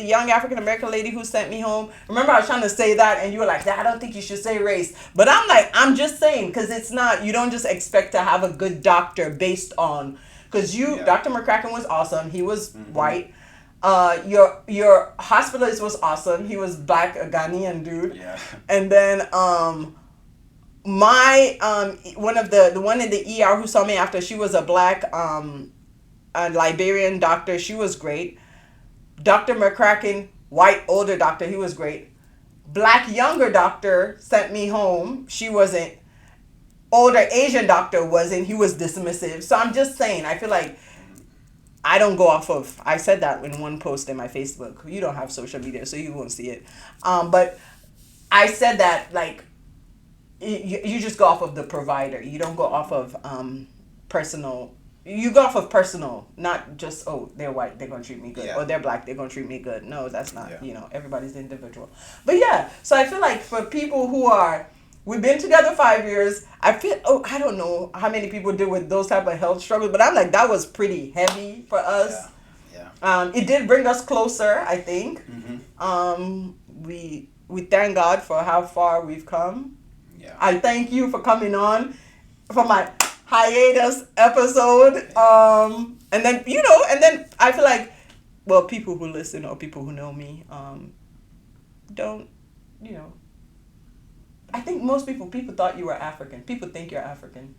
S1: young African American lady who sent me home, remember I was trying to say that, and you were like, I don't think you should say race. But I'm like, I'm just saying, because it's not, you don't just expect to have a good doctor based on, because Dr. McCracken was awesome. He was white. Your hospitalist was awesome. He was black, a Ghanaian dude. Yeah. And then my one of the one in the ER who saw me after, she was a black a Liberian doctor. She was great. Dr. McCracken, white older doctor, he was great. Black younger doctor sent me home. She wasn't. Older Asian doctor wasn't. He was dismissive. So I'm just saying, I feel like I don't go off of, I said that in one post in my Facebook. You don't have social media, so you won't see it. But I said that, like, you just go off of the provider. You don't go off of personal. You go off of personal, not just, oh, they're white, they're going to treat me good. Yeah. Or they're black, they're going to treat me good. No, that's not, you know, everybody's individual. But yeah, so I feel like for people who are, we've been together 5 years. I I don't know how many people deal with those type of health struggles, but I'm like, that was pretty heavy for us. Yeah. It did bring us closer, I think. Mm-hmm. We thank God for how far we've come. Yeah. I thank you for coming on for my hiatus episode. And then, you know, and then I feel like, well, people who listen or people who know me, don't, you know, I think most people thought you were African. People think you're African.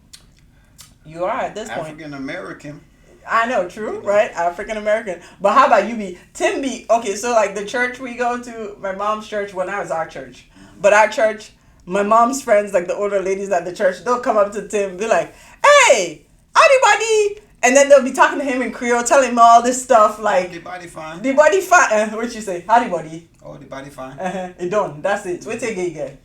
S1: You are at this point.
S2: African American.
S1: I know, true, right? African American. But how about you be? Tim be, okay, so like the church we go to, my mom's church, well now it's our church. But our church, my mom's friends, like the older ladies at the church, they'll come up to Tim and be like, hey, everybody. And then they'll be talking to him in Creole, telling him all this stuff like...
S2: The body fine.
S1: The body fine. What you say? Howdy body.
S2: Oh, the body fine.
S1: It done. That's it. What's it again?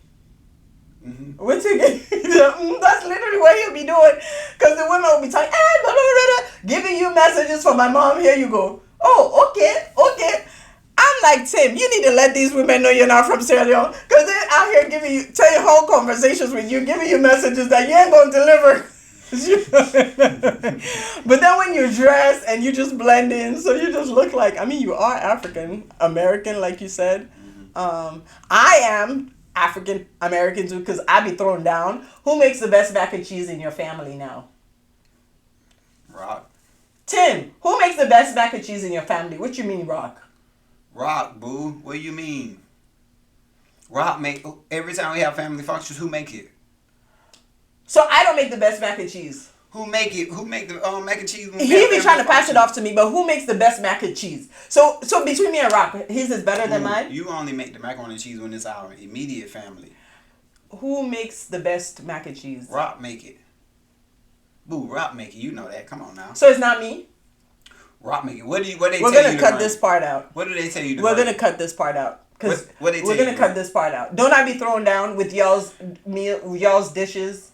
S1: Mm-hmm. That's literally what he'll be doing, because the women will be talking, blah, blah, blah, blah, giving you messages for my mom. Here you go. Oh, okay. I'm like, Tim, you need to let these women know you're not from Sierra Leone, because they're out here telling whole conversations with you, giving you messages that you ain't gonna deliver. But then when you dress and you just blend in, so you just look like, I mean, you are African American, like you said. I am African American too, because I be thrown down. Who makes the best mac and cheese in your family now?
S2: Rock.
S1: Tim, who makes the best mac and cheese in your family? What you mean, Rock?
S2: Rock, boo. What do you mean? Rock make every time we have family functions. Who make it?
S1: So I don't make the best mac and cheese.
S2: Who make it? Who make the mac and cheese?
S1: He be trying to pass it off to me, but who makes the best mac and cheese? So between me and Rock, his is better than mine.
S2: You only make the macaroni and cheese when it's our immediate family.
S1: Who makes the best mac and cheese?
S2: Rock make it. Boo, Rock make it. You know that. Come on now.
S1: So it's not me?
S2: Rock make it. What they tell you?
S1: We're gonna cut this part out.
S2: What do they tell you?
S1: We're gonna cut this part out. Because
S2: we're
S1: gonna cut this part out. Don't I be thrown down with y'all's dishes?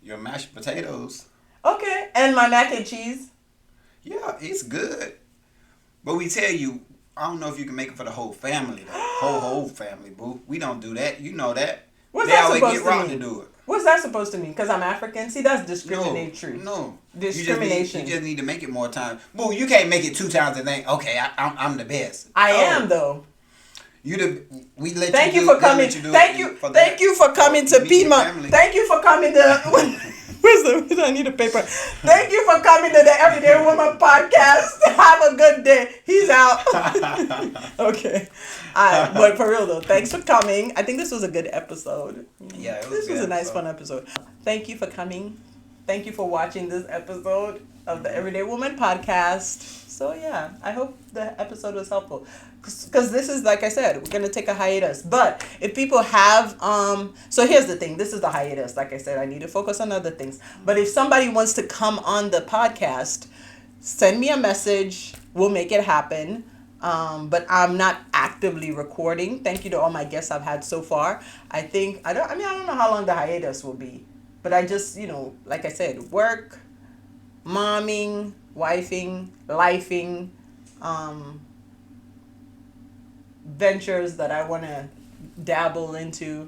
S2: Your mashed potatoes.
S1: Okay, and my mac and cheese.
S2: Yeah, it's good. But we tell you, I don't know if you can make it for the whole family. whole family, boo. We don't do that. You know that.
S1: What's
S2: they
S1: that
S2: always
S1: supposed
S2: get
S1: to
S2: Rock
S1: mean?
S2: to do it.
S1: What's that supposed to mean? Because I'm African? See, that's discriminatory.
S2: No.
S1: Discrimination.
S2: You just need to make it more time. Boo, you can't make it 2 times and think, okay, I'm the best.
S1: I am, though.
S2: Thank
S1: you for coming. Thank you for coming to Piedmont. Thank you for coming to. I need a paper. Thank you for coming to the Everyday Woman podcast. Have a good day. He's out. Okay. But for real though, thanks for coming. I think this was a good episode.
S2: Yeah, it was.
S1: This was a nice, fun episode. Thank you for coming. Thank you for watching this episode of the Everyday Woman podcast. So yeah, I hope the episode was helpful. Because this is, like I said, we're going to take a hiatus. But if people have, so here's the thing. This is the hiatus. Like I said, I need to focus on other things. But if somebody wants to come on the podcast, send me a message. We'll make it happen. But I'm not actively recording. Thank you to all my guests I've had so far. I don't know how long the hiatus will be. But I just, like I said, work, momming, wifing, lifing, ventures that I want to dabble into,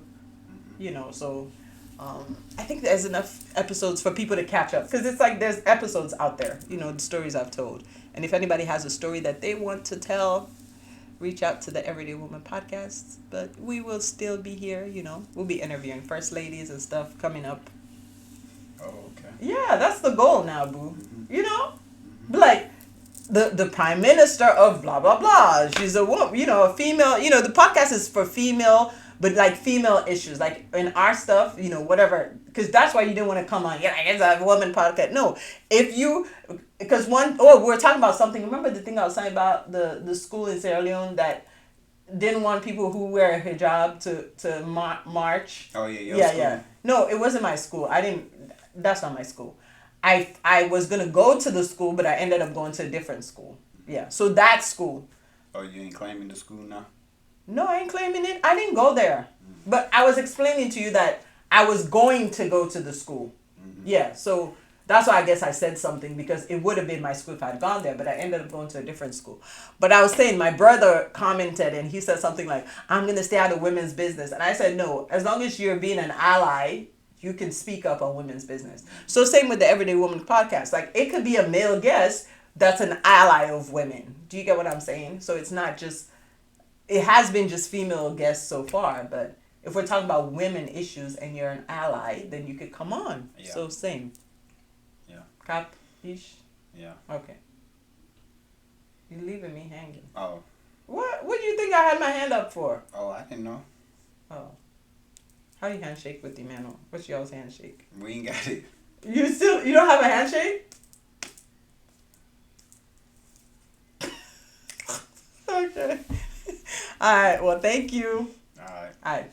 S1: so I think there's enough episodes for people to catch up, because it's like there's episodes out there, the stories I've told. And if anybody has a story that they want to tell, reach out to the Everyday Woman podcast. But we will still be here, we'll be interviewing first ladies and stuff coming up.
S2: Oh, okay.
S1: Yeah, that's the goal now, boo. Like the prime minister of blah blah blah. She's a woman, a female. The podcast is for female, but like female issues, like in our stuff, whatever. Because that's why you didn't want to come on. Yeah, it's a woman podcast. No, because we're talking about something. Remember the thing I was saying about the school in Sierra Leone that didn't want people who wear a hijab to march.
S2: Oh yeah,
S1: yeah. No, it wasn't my school. That's not my school. I was going to go to the school, but I ended up going to a different school. Yeah. So that school.
S2: Oh, you ain't claiming the school now?
S1: No, I ain't claiming it. I didn't go there. Mm-hmm. But I was explaining to you that I was going to go to the school. Mm-hmm. Yeah. So that's why I guess I said something, because it would have been my school if I'd gone there, but I ended up going to a different school. But I was saying, my brother commented and he said something like, I'm going to stay out of women's business. And I said, no, as long as you're being an ally, you can speak up on women's business. So same with the Everyday Woman podcast. Like, it could be a male guest that's an ally of women. Do you get what I'm saying? So it's not just, it has been just female guests so far, but if we're talking about women issues and you're an ally, then you could come on. Yeah. So same.
S2: Yeah.
S1: Capish?
S2: Yeah.
S1: Okay. You're leaving me hanging.
S2: Oh.
S1: What do you think I had my hand up for?
S2: Oh, I didn't know.
S1: Oh. How you handshake with Emmanuel? What's y'all's handshake?
S2: We ain't got it.
S1: You don't have a handshake? Okay. All right. Well, thank you.
S2: All right.
S1: All right.